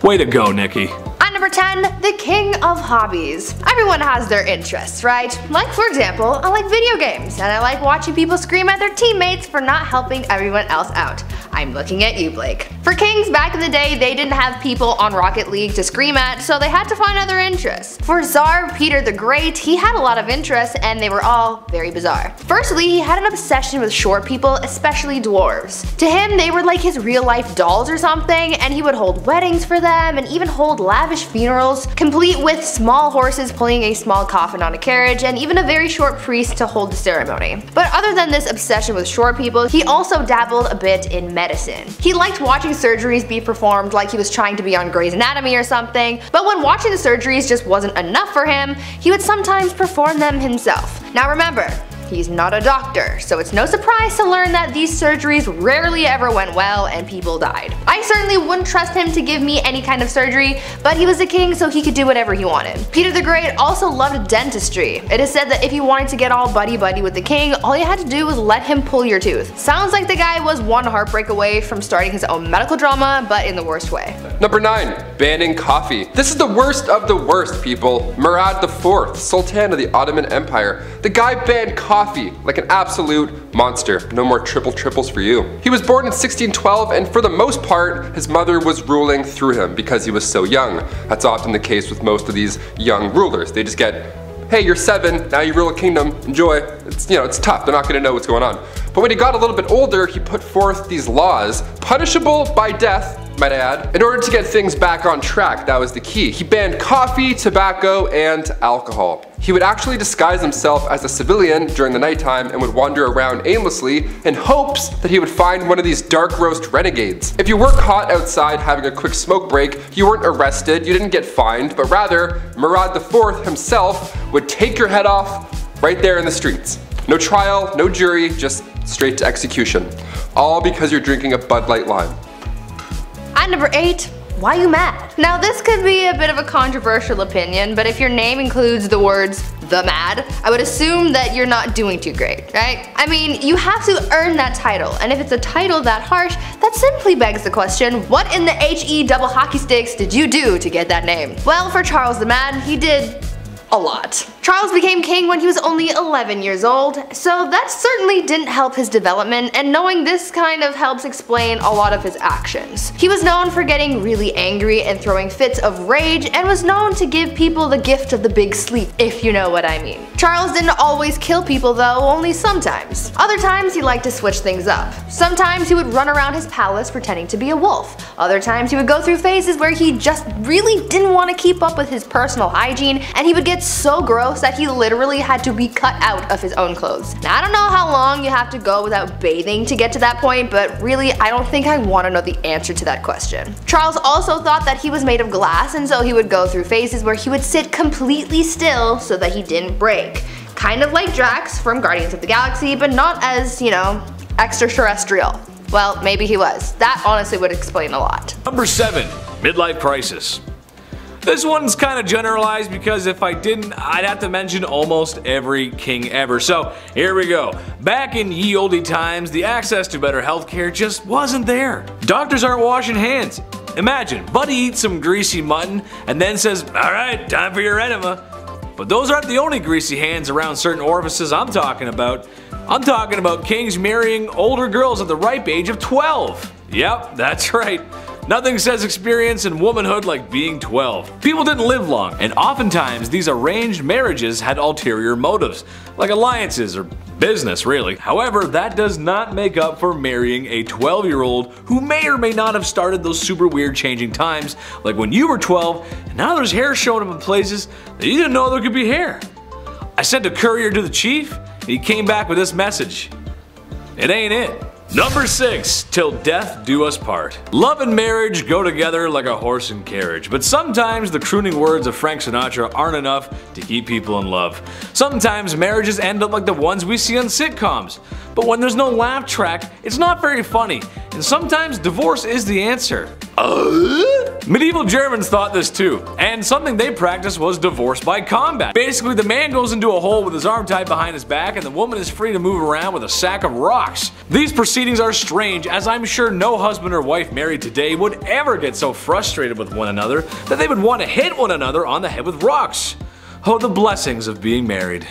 Way to go, Nikki. At number 10, the king of hobbies. Everyone has their interests, right? Like, for example, I like video games, and I like watching people scream at their teammates for not helping everyone else out. I'm looking at you, Blake. For kings back in the day, they didn't have people on Rocket League to scream at, so they had to find other interests. For Tsar Peter the Great, he had a lot of interests, and they were all very bizarre. Firstly, he had an obsession with short people, especially dwarves. To him, they were like his real-life dolls or something, and he would hold weddings for them, and even hold lavish funerals, complete with small horses pulling a small coffin on a carriage, and even a very short priest to hold the ceremony. But other than this obsession with short people, he also dabbled a bit in medicine. He liked watching surgeries be performed like he was trying to be on Grey's Anatomy or something, but when watching the surgeries just wasn't enough for him, he would sometimes perform them himself. Now remember, he's not a doctor, so it's no surprise to learn that these surgeries rarely ever went well and people died. I certainly wouldn't trust him to give me any kind of surgery, but he was a king so he could do whatever he wanted. Peter the Great also loved dentistry. It is said that if you wanted to get all buddy-buddy with the king, all you had to do was let him pull your tooth. Sounds like the guy was one heartbreak away from starting his own medical drama, but in the worst way. Number 9. Banning coffee. This is the worst of the worst, people. Murad IV, Sultan of the Ottoman Empire. The guy banned coffee like an absolute monster. No more triples for you. He was born in 1612, and for the most part, his mother was ruling through him because he was so young. That's often the case with most of these young rulers. They just get, hey, you're 7, now you rule a kingdom, enjoy. It's tough, they're not gonna know what's going on. But when he got a little bit older, he put forth these laws, punishable by death, might I add, in order to get things back on track. That was the key. He banned coffee, tobacco, and alcohol. He would actually disguise himself as a civilian during the nighttime and would wander around aimlessly in hopes that he would find one of these dark roast renegades. If you were caught outside having a quick smoke break, you weren't arrested, you didn't get fined, but rather, Murad IV himself would take your head off right there in the streets. No trial, no jury, just straight to execution. All because you're drinking a Bud Light Lime. At number 8, why you mad? Now this could be a bit of a controversial opinion, but if your name includes the words the mad, I would assume that you're not doing too great, right? I mean, you have to earn that title, and if it's a title that harsh, that simply begs the question, what in the HE double hockey sticks did you do to get that name? Well, for Charles the Mad, he did a lot. Charles became king when he was only 11 years old, so that certainly didn't help his development, and knowing this kind of helps explain a lot of his actions. He was known for getting really angry and throwing fits of rage, and was known to give people the gift of the big sleep, if you know what I mean. Charles didn't always kill people though, only sometimes. Other times he liked to switch things up. Sometimes he would run around his palace pretending to be a wolf. Other times he would go through phases where he just really didn't want to keep up with his personal hygiene, and he would get so gross that he literally had to be cut out of his own clothes. Now I don't know how long you have to go without bathing to get to that point, but really I don't think I want to know the answer to that question. Charles also thought that he was made of glass, and so he would go through phases where he would sit completely still so that he didn't break. Kind of like Drax from Guardians of the Galaxy, but not as, extraterrestrial. Well, maybe he was. That honestly would explain a lot. Number 7. Midlife crisis. This one's kind of generalized because if I didn't, I'd have to mention almost every king ever. So here we go. Back in ye olde times, the access to better healthcare just wasn't there. Doctors aren't washing hands. Imagine, Buddy eats some greasy mutton and then says, alright, time for your enema. But those aren't the only greasy hands around certain orifices I'm talking about. I'm talking about kings marrying older girls at the ripe age of 12. Yep, that's right. Nothing says experience in womanhood like being 12. People didn't live long, and oftentimes these arranged marriages had ulterior motives, like alliances or business really. However, that does not make up for marrying a 12-year-old who may or may not have started those super weird changing times, like when you were 12 and now there's hair showing up in places that you didn't know there could be hair. I sent a courier to the chief and he came back with this message. It ain't it. Number 6. Till death do us part. Love and marriage go together like a horse and carriage, but sometimes the crooning words of Frank Sinatra aren't enough to keep people in love. Sometimes marriages end up like the ones we see on sitcoms, but when there's no laugh track, it's not very funny, and sometimes divorce is the answer. Medieval Germans thought this too, and something they practiced was divorce by combat. Basically, the man goes into a hole with his arm tied behind his back, and the woman is free to move around with a sack of rocks. These proceedings are strange, as I'm sure no husband or wife married today would ever get so frustrated with one another that they would want to hit one another on the head with rocks. Oh, the blessings of being married.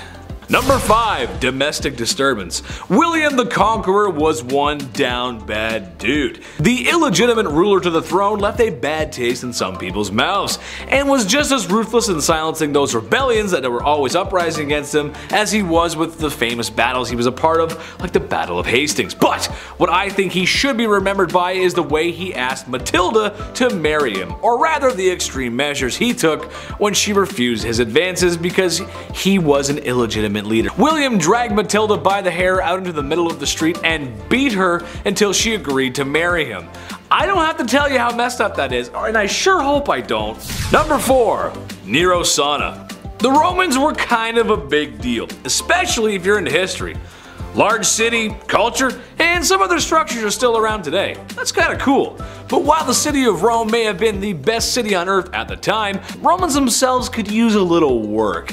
Number 5. Domestic disturbance. William the Conqueror was one down bad dude. The illegitimate ruler to the throne left a bad taste in some people's mouths, and was just as ruthless in silencing those rebellions that were always uprising against him as he was with the famous battles he was a part of, like the Battle of Hastings. But what I think he should be remembered by is the way he asked Matilda to marry him, or rather the extreme measures he took when she refused his advances because he was an illegitimate leader. William dragged Matilda by the hair out into the middle of the street and beat her until she agreed to marry him. I don't have to tell you how messed up that is, and I sure hope I don't. Number 4. Nero Sauna. The Romans were kind of a big deal, especially if you're into history. Large city, culture, and some other structures are still around today. That's kinda cool. But while the city of Rome may have been the best city on earth at the time, Romans themselves could use a little work.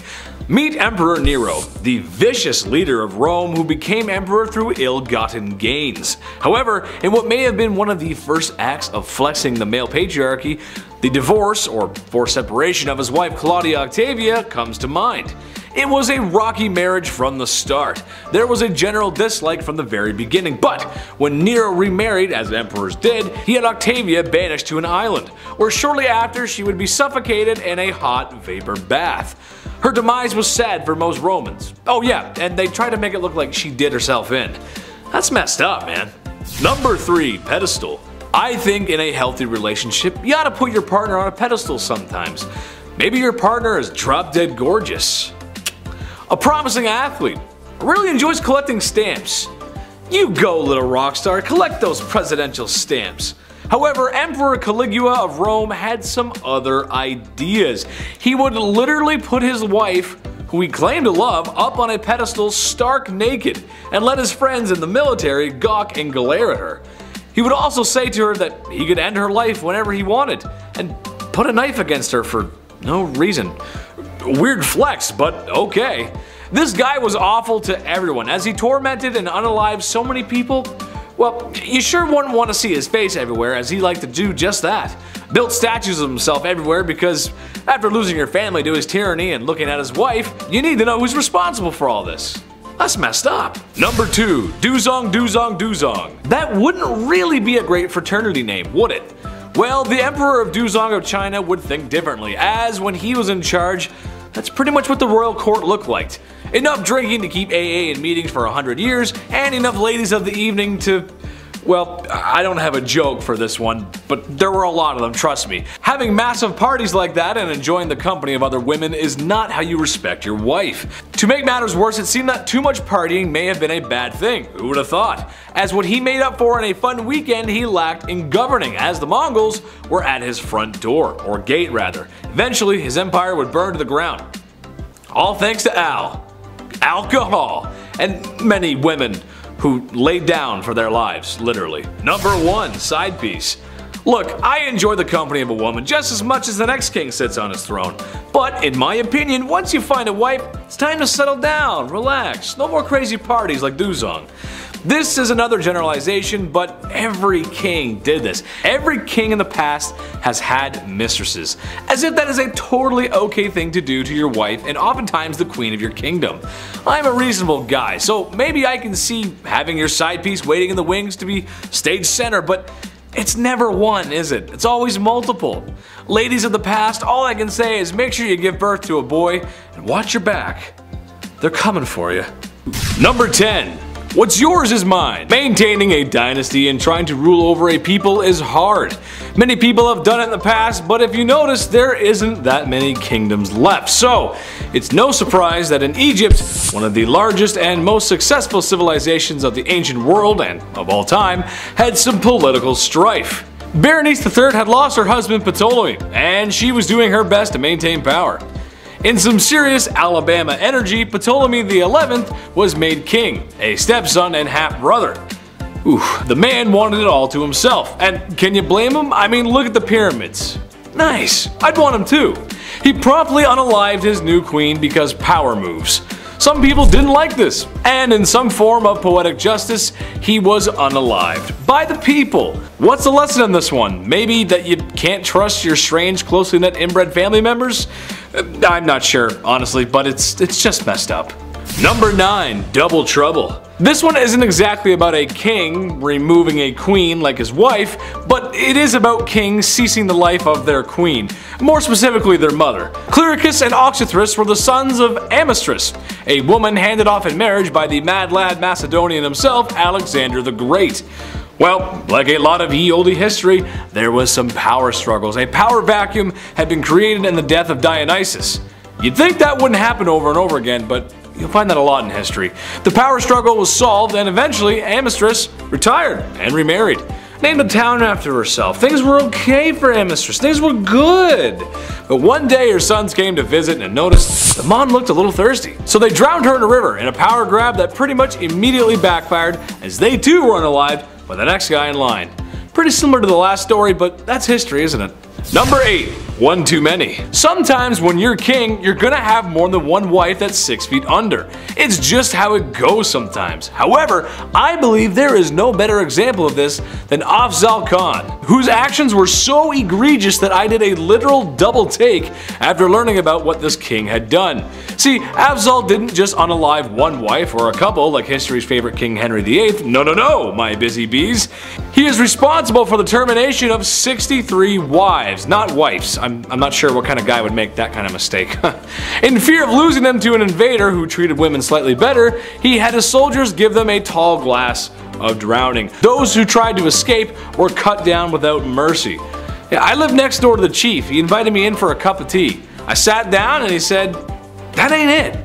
Meet Emperor Nero, the vicious leader of Rome who became emperor through ill-gotten gains. However, in what may have been one of the first acts of flexing the male patriarchy, the divorce or forced separation of his wife Claudia Octavia comes to mind. It was a rocky marriage from the start. There was a general dislike from the very beginning, but when Nero remarried, as emperors did, he had Octavia banished to an island, where shortly after she would be suffocated in a hot vapor bath. Her demise was sad for most Romans. Oh yeah, and they tried to make it look like she did herself in. That's messed up, man. Number 3. Pedestal. I think in a healthy relationship, you ought to put your partner on a pedestal sometimes. Maybe your partner is drop dead gorgeous. A promising athlete. Really enjoys collecting stamps. You go, little rock star, collect those presidential stamps. However, Emperor Caligula of Rome had some other ideas. He would literally put his wife, who he claimed to love, up on a pedestal stark naked and let his friends in the military gawk and glare at her. He would also say to her that he could end her life whenever he wanted and put a knife against her for no reason. Weird flex, but okay. This guy was awful to everyone as he tormented and unalived so many people. Well, you sure wouldn't want to see his face everywhere, as he liked to do just that. Built statues of himself everywhere because after losing your family to his tyranny and looking at his wife, you need to know who's responsible for all this. That's messed up. Number 2. Duzong Duzong Duzong. That wouldn't really be a great fraternity name, would it? Well, the Emperor of Duzong of China would think differently, as when he was in charge, that's pretty much what the royal court looked like. Enough drinking to keep AA in meetings for 100 years, and enough ladies of the evening to... Well, I don't have a joke for this one, but there were a lot of them, trust me. Having massive parties like that and enjoying the company of other women is not how you respect your wife. To make matters worse, it seemed that too much partying may have been a bad thing, who would have thought? As what he made up for in a fun weekend he lacked in governing, as the Mongols were at his front door, or gate rather. Eventually his empire would burn to the ground. All thanks to alcohol, and many women who laid down for their lives, literally. Number 1. Side piece. Look, I enjoy the company of a woman just as much as the next king sits on his throne. But in my opinion, once you find a wife, it's time to settle down, relax, no more crazy parties like Duzong. This is another generalization, but every king did this. Every king in the past has had mistresses, as if that is a totally okay thing to do to your wife and oftentimes the queen of your kingdom. I'm a reasonable guy, so maybe I can see having your side piece waiting in the wings to be stage center, but it's never one, is it? It's always multiple. Ladies of the past, all I can say is make sure you give birth to a boy and watch your back. They're coming for you. Number 10. What's yours is mine. Maintaining a dynasty and trying to rule over a people is hard. Many people have done it in the past, but if you notice, there isn't that many kingdoms left. So, it's no surprise that in Egypt, one of the largest and most successful civilizations of the ancient world and of all time, had some political strife. Berenice III had lost her husband Ptolemy, and she was doing her best to maintain power. In some serious Alabama energy, Ptolemy XI was made king, a stepson and half-brother. The man wanted it all to himself, and can you blame him? I mean, look at the pyramids. Nice, I'd want him too. He promptly unalived his new queen because power moves. Some people didn't like this, and in some form of poetic justice, he was unalived by the people. What's the lesson in this one? Maybe that you can't trust your strange, closely knit inbred family members? I'm not sure, honestly, but it's just messed up. Number 9. Double Trouble. This one isn't exactly about a king removing a queen like his wife, but it is about kings ceasing the life of their queen, more specifically their mother. Clyricus and Oxythris were the sons of Amistris, a woman handed off in marriage by the mad lad Macedonian himself, Alexander the Great. Well, like a lot of ye olde history, there was some power struggles. A power vacuum had been created in the death of Dionysus. You'd think that wouldn't happen over and over again, but you'll find that a lot in history. The power struggle was solved, and eventually Amistris retired and remarried. Named a town after herself. Things were okay for Amistris. Things were good. But one day her sons came to visit and noticed the mom looked a little thirsty. So they drowned her in a river in a power grab that pretty much immediately backfired, as they too were unalived by the next guy in line. Pretty similar to the last story, but that's history, isn't it? Number 8. One too many. Sometimes when you're king, you're gonna have more than one wife that's 6 feet under. It's just how it goes sometimes. However, I believe there is no better example of this than Afzal Khan, whose actions were so egregious that I did a literal double take after learning about what this king had done. See, Afzal didn't just unalive one wife or a couple like history's favorite King Henry VIII. No, my busy bees. He is responsible for the termination of 63 wives, not wives. I'm not sure what kind of guy would make that kind of mistake. In fear of losing them to an invader who treated women slightly better, he had his soldiers give them a tall glass of drowning. Those who tried to escape were cut down without mercy. Yeah, I lived next door to the chief. He invited me in for a cup of tea. I sat down and he said, "That ain't it."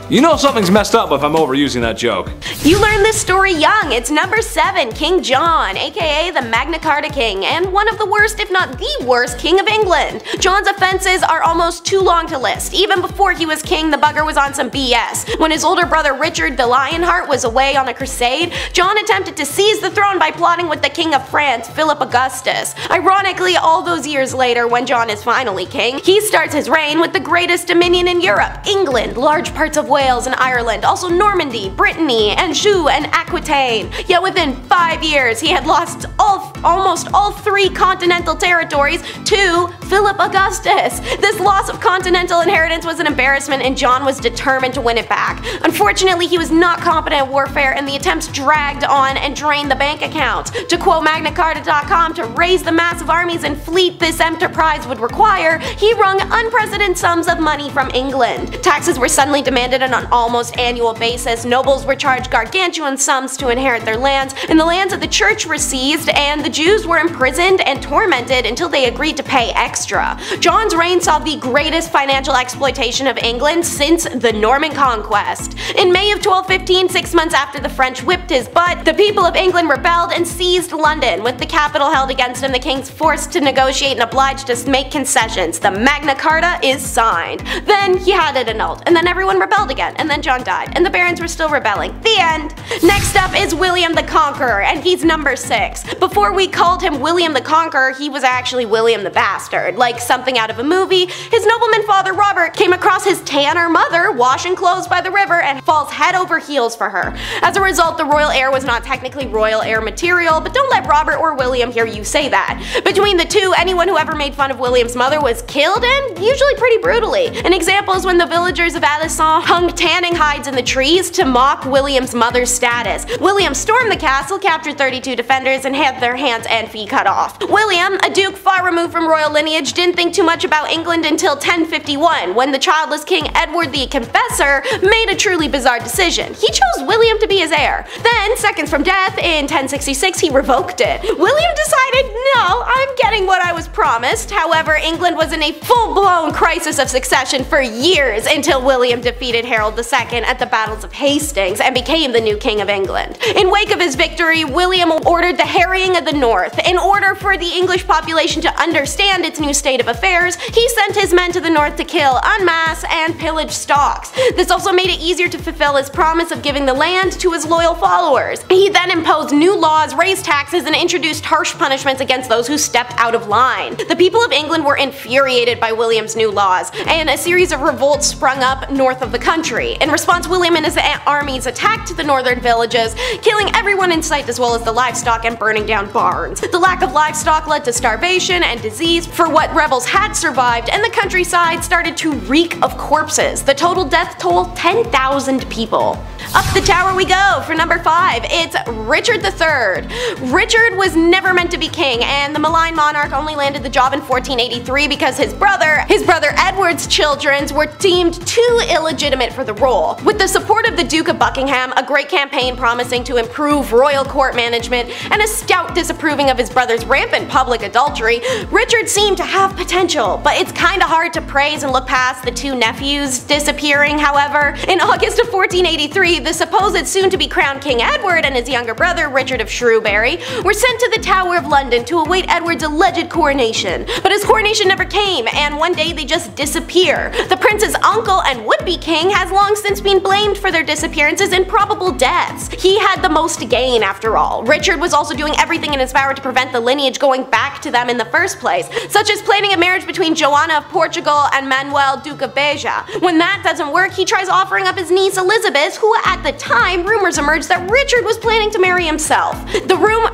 You know something's messed up if I'm overusing that joke. You learned this story young. It's number 7, King John, aka the Magna Carta King, and one of the worst, if not the worst, king of England. John's offenses are almost too long to list. Even before he was king, the bugger was on some BS. When his older brother Richard the Lionheart was away on a crusade, John attempted to seize the throne by plotting with the King of France, Philip Augustus. Ironically, all those years later, when John is finally king, he starts his reign with the greatest dominion in Europe, England, large parts of Wales and Ireland, also Normandy, Brittany, Anjou, and Aquitaine. Yet within 5 years, he had lost almost all 3 continental territories to Philip Augustus. This loss of continental inheritance was an embarrassment, and John was determined to win it back. Unfortunately, he was not competent at warfare, and the attempts dragged on and drained the bank accounts. To quote MagnaCarta.com, to raise the massive armies and fleet this enterprise would require, he wrung unprecedented sums of money from England. Taxes were suddenly demanded on an almost annual basis, nobles were charged gargantuan sums to inherit their lands, and the lands of the church were seized, and the Jews were imprisoned and tormented until they agreed to pay extra. John's reign saw the greatest financial exploitation of England since the Norman Conquest. In May of 1215, 6 months after the French whipped his butt, the people of England rebelled and seized London. With the capital held against him, the king's forced to negotiate and obliged to make concessions. The Magna Carta is signed. Then he had it annulled, and then everyone rebelled again, and then John died, and the barons were still rebelling. The end. Next up is William the Conqueror, and he's number 6. Before we called him William the Conqueror, he was actually William the Bastard, like something out of a movie. His nobleman father Robert came across his tanner mother washing clothes by the river and falls head over heels for her. As a result, the royal heir was not technically royal heir material, but don't let Robert or William hear you say that. Between the two, anyone who ever made fun of William's mother was killed, and usually pretty brutally. An example is when the villagers of Alençon hung tanning hides in the trees to mock William's mother's status. William stormed the castle, captured 32 defenders, and had their hands and feet cut off. William, a duke far removed from royal lineage, didn't think too much about England until 1051, when the child childless king Edward the Confessor made a truly bizarre decision. He chose William to be his heir. Then, seconds from death, in 1066, he revoked it. William decided, no, I'm getting what I was promised. However, England was in a full-blown crisis of succession for years until William defeated Harold II at the battles of Hastings and became the new king of England. In wake of his victory, William ordered the harrying of the north. In order for the English population to understand its new state of affairs, he sent his men to the north to kill, unmask, and pillage stocks. This also made it easier to fulfill his promise of giving the land to his loyal followers. He then imposed new laws, raised taxes, and introduced harsh punishments against those who stepped out of line. The people of England were infuriated by William's new laws, and a series of revolts sprung up north of the country. In response, William and his armies attacked the northern villages, killing everyone in sight as well as the livestock and burning down barns. The lack of livestock led to starvation and disease for what rebels had survived, and the countryside started to reek of corpses. The total death toll, 10,000 people. Up the tower we go for number 5. It's Richard III. Richard was never meant to be king, and the malign monarch only landed the job in 1483 because his brother Edward's children were deemed too illegitimate for the role. With the support of the Duke of Buckingham, a great campaign promising to improve royal court management, and a stout disapproving of his brother's rampant public adultery, Richard seemed to have potential, but it's kinda hard to praise and look past the two nephews disappearing. However, in August of 1483, the supposed soon-to-be crowned King Edward and his younger brother, Richard of Shrewsbury, were sent to the Tower of London to await Edward's alleged coronation. But his coronation never came, and one day they just disappear. The prince's uncle and would-be king has long since been blamed for their disappearances and probable deaths. He had the most to gain, after all. Richard was also doing everything in his power to prevent the lineage going back to them in the first place, such as planning a marriage between Joanna of Portugal and Manuel, Duke of Beja. When that doesn't work, he tries offering up his niece Elizabeth, who at the time, rumors emerged that Richard was planning to marry himself.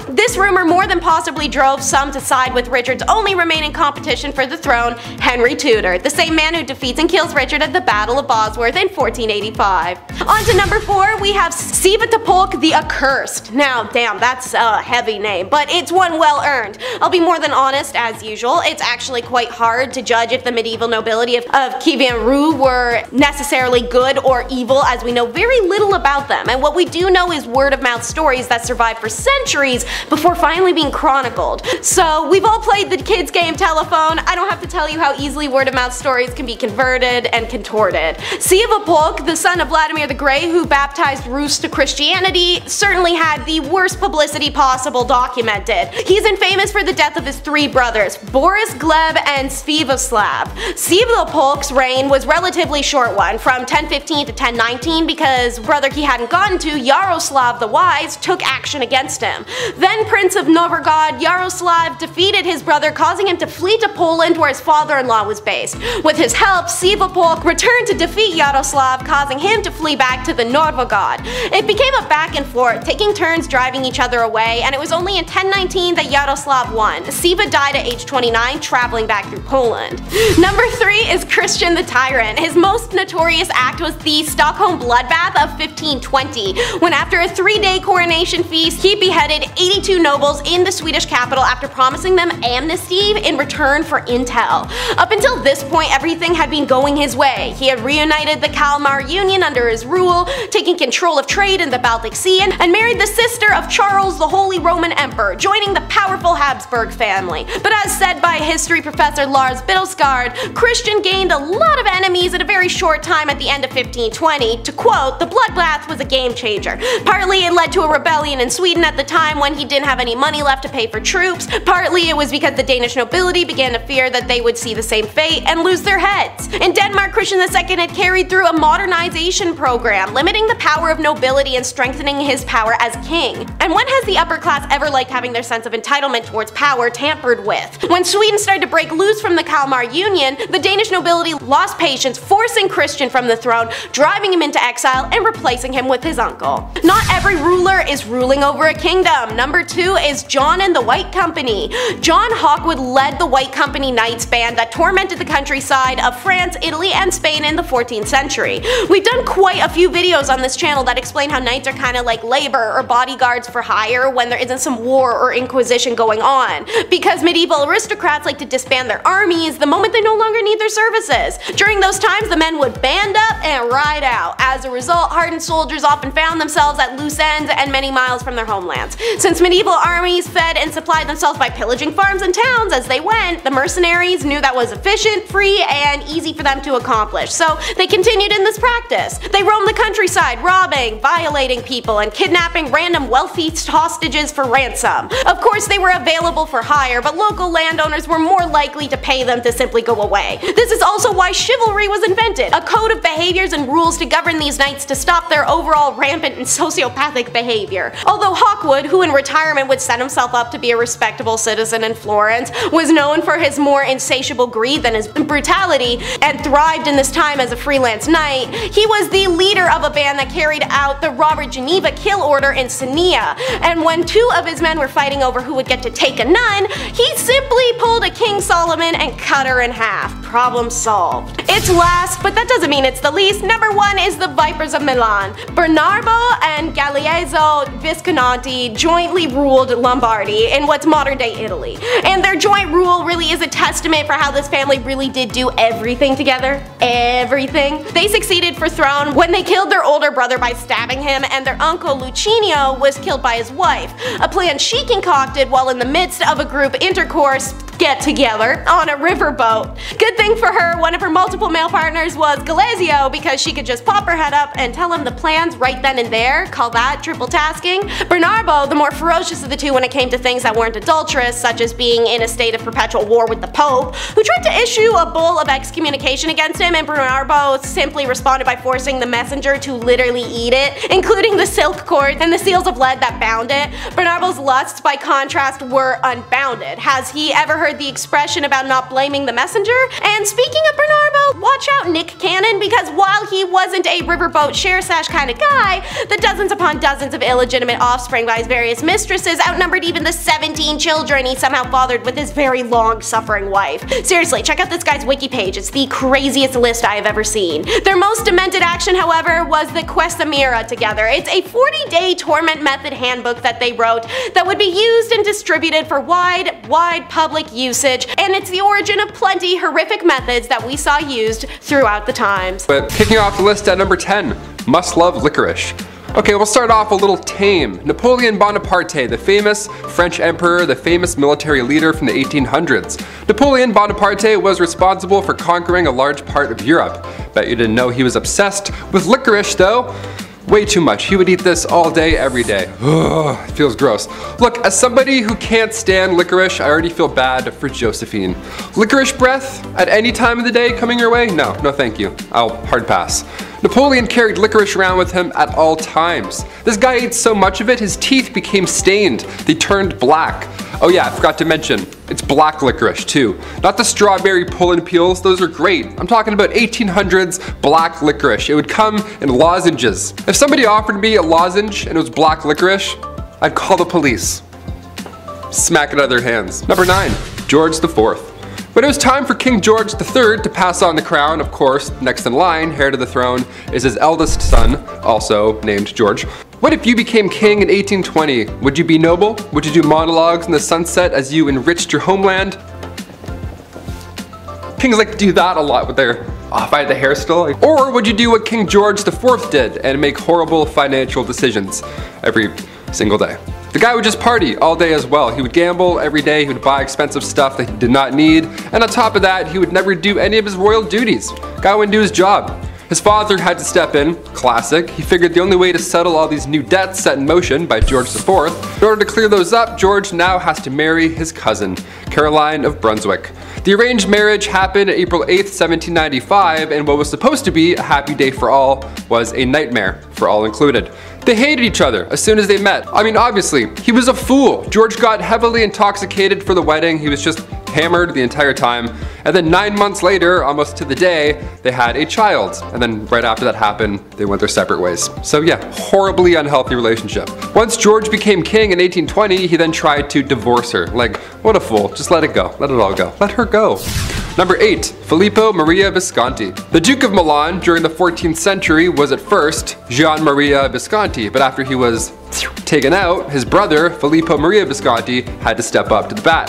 This rumor more than possibly drove some to side with Richard's only remaining competition for the throne, Henry Tudor, the same man who defeats and kills Richard at the Battle of Bosworth in 1485. On to number 4, we have Sviatopolk the Accursed. Now, damn, that's a heavy name, but it's one well earned. I'll be more than honest, as usual, it's actually quite hard to judge if the medieval nobility of Kievan Rus were necessarily good or evil, as we know very little about them, and what we do know is word-of-mouth stories that survived for centuries before finally being chronicled. So we've all played the kids game telephone. I don't have to tell you how easily word-of-mouth stories can be converted and contorted. Sviatopolk, the son of Vladimir the Great, who baptized Rus to Christianity, certainly had the worst publicity possible documented. He's infamous for the death of his 3 brothers, Boris, Gleb, and Sviatoslav. Sviatopolk's reign was relatively short one, from 1015 to 1019, because brother he hadn't gotten to, Yaroslav the Wise, took action against him. Then Prince of Novgorod, Yaroslav defeated his brother, causing him to flee to Poland where his father-in-law was based. With his help, Sviatopolk returned to defeat Yaroslav, causing him to flee back to the Novgorod. It became a back and forth, taking turns driving each other away, and it was only in 1019 that Yaroslav won. Siva died at age 29, traveling back through Poland. Number 3 is Christian the Tyrant. His most notorious act was the Stockholm bloodbath of 1520, when after a 3-day coronation feast, he beheaded 82 nobles in the Swedish capital after promising them amnesty in return for intel. Up until this point, everything had been going his way. He had reunited the Kalmar Union under his rule, taking control of trade in the Baltic Sea, and married the sister of Charles the Holy Roman Emperor, joining the powerful Habsburg family. But as said by history professor Lars Biddelsgaard, Christian gained a lot of enemies in a very short time at the end of 1520. To quote, "The bloodbath was a game changer. Partly it led to a rebellion in Sweden at the time when he didn't have any money left to pay for troops. Partly it was because the Danish nobility began to fear that they would see the same fate and lose their heads. In Denmark, Christian II had carried through a modernization program, limiting the power of nobility and strengthening his power as king. And when has the upper class ever liked having their sense of entitlement towards power tampered with? When Sweden started to break loose from the Kalmar Union, the Danish nobility lost patience, forcing Christian from the throne, driving him into exile, and replacing him with his uncle. Not every ruler is ruling over a kingdom. Number 2 is John and the White Company. John Hawkwood led the White Company Knights band that tormented the countryside of France, Italy, and and Spain in the 14th century. We've done quite a few videos on this channel that explain how knights are kind of like labor or bodyguards for hire when there isn't some war or inquisition going on. Because medieval aristocrats like to disband their armies the moment they no longer need their services. During those times, the men would band up and ride out. As a result, hardened soldiers often found themselves at loose ends and many miles from their homelands. Since medieval armies fed and supplied themselves by pillaging farms and towns as they went, the mercenaries knew that was efficient, free, and easy for them to accomplish, so they continued in this practice. They roamed the countryside, robbing, violating people, and kidnapping random wealthy hostages for ransom. Of course, they were available for hire, but local landowners were more likely to pay them to simply go away. This is also why chivalry was invented, a code of behaviors and rules to govern these knights to stop their overall rampant and sociopathic behavior. Although Hawkwood, who in retirement would set himself up to be a respectable citizen in Florence, was known for his more insatiable greed than his brutality, and thrived in this time as a freelance knight, he was the leader of a band that carried out the Robert Geneva kill order in Senia, and when two of his men were fighting over who would get to take a nun, he simply pulled a King Solomon and cut her in half. Problem solved. It's last, but that doesn't mean it's the least. Number 1 is the Vipers of Milan. Bernardo and Galeazzo Visconti jointly ruled Lombardy in what's modern day Italy, and their joint rule really is a testament for how this family really did do everything together. Everything. They succeeded for throne when they killed their older brother by stabbing him, and their uncle Lucinio was killed by his wife, a plan she concocted while in the midst of a group intercourse get together on a riverboat. Good thing for her, one of her multiple male partners was Galeazzo, because she could just pop her head up and tell him the plans right then and there. Call that triple tasking. Bernardo, the more ferocious of the two when it came to things that weren't adulterous, such as being in a state of perpetual war with the Pope, who tried to issue a bull of excommunication against him, and Bernardo simply responded by forcing the messenger to literally eat it, including the silk cord and the seals of lead that bound it. Bernardo's lusts, by contrast, were unbounded. Has he ever heard the expression about not blaming the messenger? And speaking of Bernardo, watch out Nick Cannon, because while he wasn't a riverboat share sash kind of guy, the dozens upon dozens of illegitimate offspring by his various mistresses outnumbered even the 17 children he somehow fathered with his very long-suffering wife. Seriously, check out this guy's wiki page, it's the craziest list I have ever seen. Their most demented action, however, was the Questamira together. It's a 40-day torment method handbook that they wrote that would be used and distributed for wide public usage, and it's the origin of plenty horrific methods that we saw used throughout the times. But kicking off the list at number 10, must love licorice. Okay, we'll start off a little tame. Napoleon Bonaparte, the famous French emperor, the famous military leader from the 1800s. Napoleon Bonaparte was responsible for conquering a large part of Europe. Bet you didn't know he was obsessed with licorice though. Way too much. He would eat this all day, every day. Ugh, it feels gross. Look, as somebody who can't stand licorice, I already feel bad for Josephine. Licorice breath at any time of the day coming your way? No thank you. I'll hard pass. Napoleon carried licorice around with him at all times. This guy ate so much of it, his teeth became stained. They turned black. Oh yeah, I forgot to mention, it's black licorice too. Not the strawberry pull-and peels, those are great. I'm talking about 1800s black licorice. It would come in lozenges. If somebody offered me a lozenge and it was black licorice, I'd call the police. Smack it out of their hands. Number 9, George IV. When it was time for King George III to pass on the crown, of course, next in line, heir to the throne, is his eldest son, also named George. What if you became king in 1820? Would you be noble? Would you do monologues in the sunset as you enriched your homeland? Kings like to do that a lot with their, if I had the hair still. Or would you do what King George IV did and make horrible financial decisions every single day? The guy would just party all day as well. He would gamble every day, he would buy expensive stuff that he did not need, and on top of that, he would never do any of his royal duties. Guy wouldn't do his job. His father had to step in, classic. He figured the only way to settle all these new debts set in motion by George IV, in order to clear those up, George now has to marry his cousin, Caroline of Brunswick. The arranged marriage happened April 8th, 1795, and what was supposed to be a happy day for all was a nightmare for all included. They hated each other as soon as they met. I mean, obviously, he was a fool. George got heavily intoxicated for the wedding. He was just hammered the entire time. And then 9 months later, almost to the day, they had a child. And then right after that happened, they went their separate ways. So yeah, horribly unhealthy relationship. Once George became king in 1820, he then tried to divorce her. Like, what a fool. Just let it go. Let it all go. Let her go. Number 8. Filippo Maria Visconti. The Duke of Milan during the 14th century was at first Gian Maria Visconti, but after he was taken out, his brother Filippo Maria Visconti had to step up to the bat.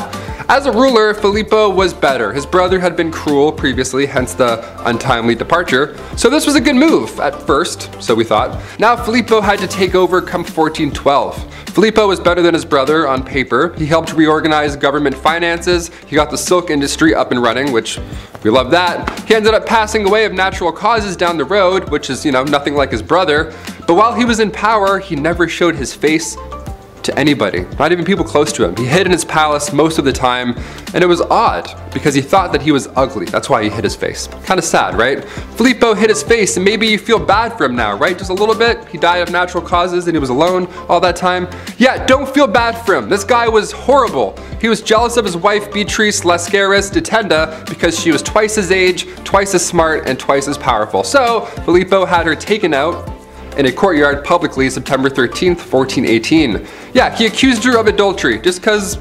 As a ruler, Filippo was better. His brother had been cruel previously, hence the untimely departure. So this was a good move at first, so we thought. Now Filippo had to take over come 1412. Filippo was better than his brother on paper. He helped reorganize government finances. He got the silk industry up and running, which we love that. He ended up passing away of natural causes down the road, which is, nothing like his brother. But while he was in power, he never showed his face to anybody, not even people close to him. He hid in his palace most of the time, and it was odd because he thought that he was ugly. That's why he hid his face. Kind of sad, right? Filippo hid his face, and maybe you feel bad for him now, right? Just a little bit. He died of natural causes and he was alone all that time. Yeah, don't feel bad for him. This guy was horrible. He was jealous of his wife Beatrice Lascaris de Tenda because she was twice his age, twice as smart, and twice as powerful. So Filippo had her taken out in a courtyard publicly September 13th, 1418. Yeah, he accused her of adultery just because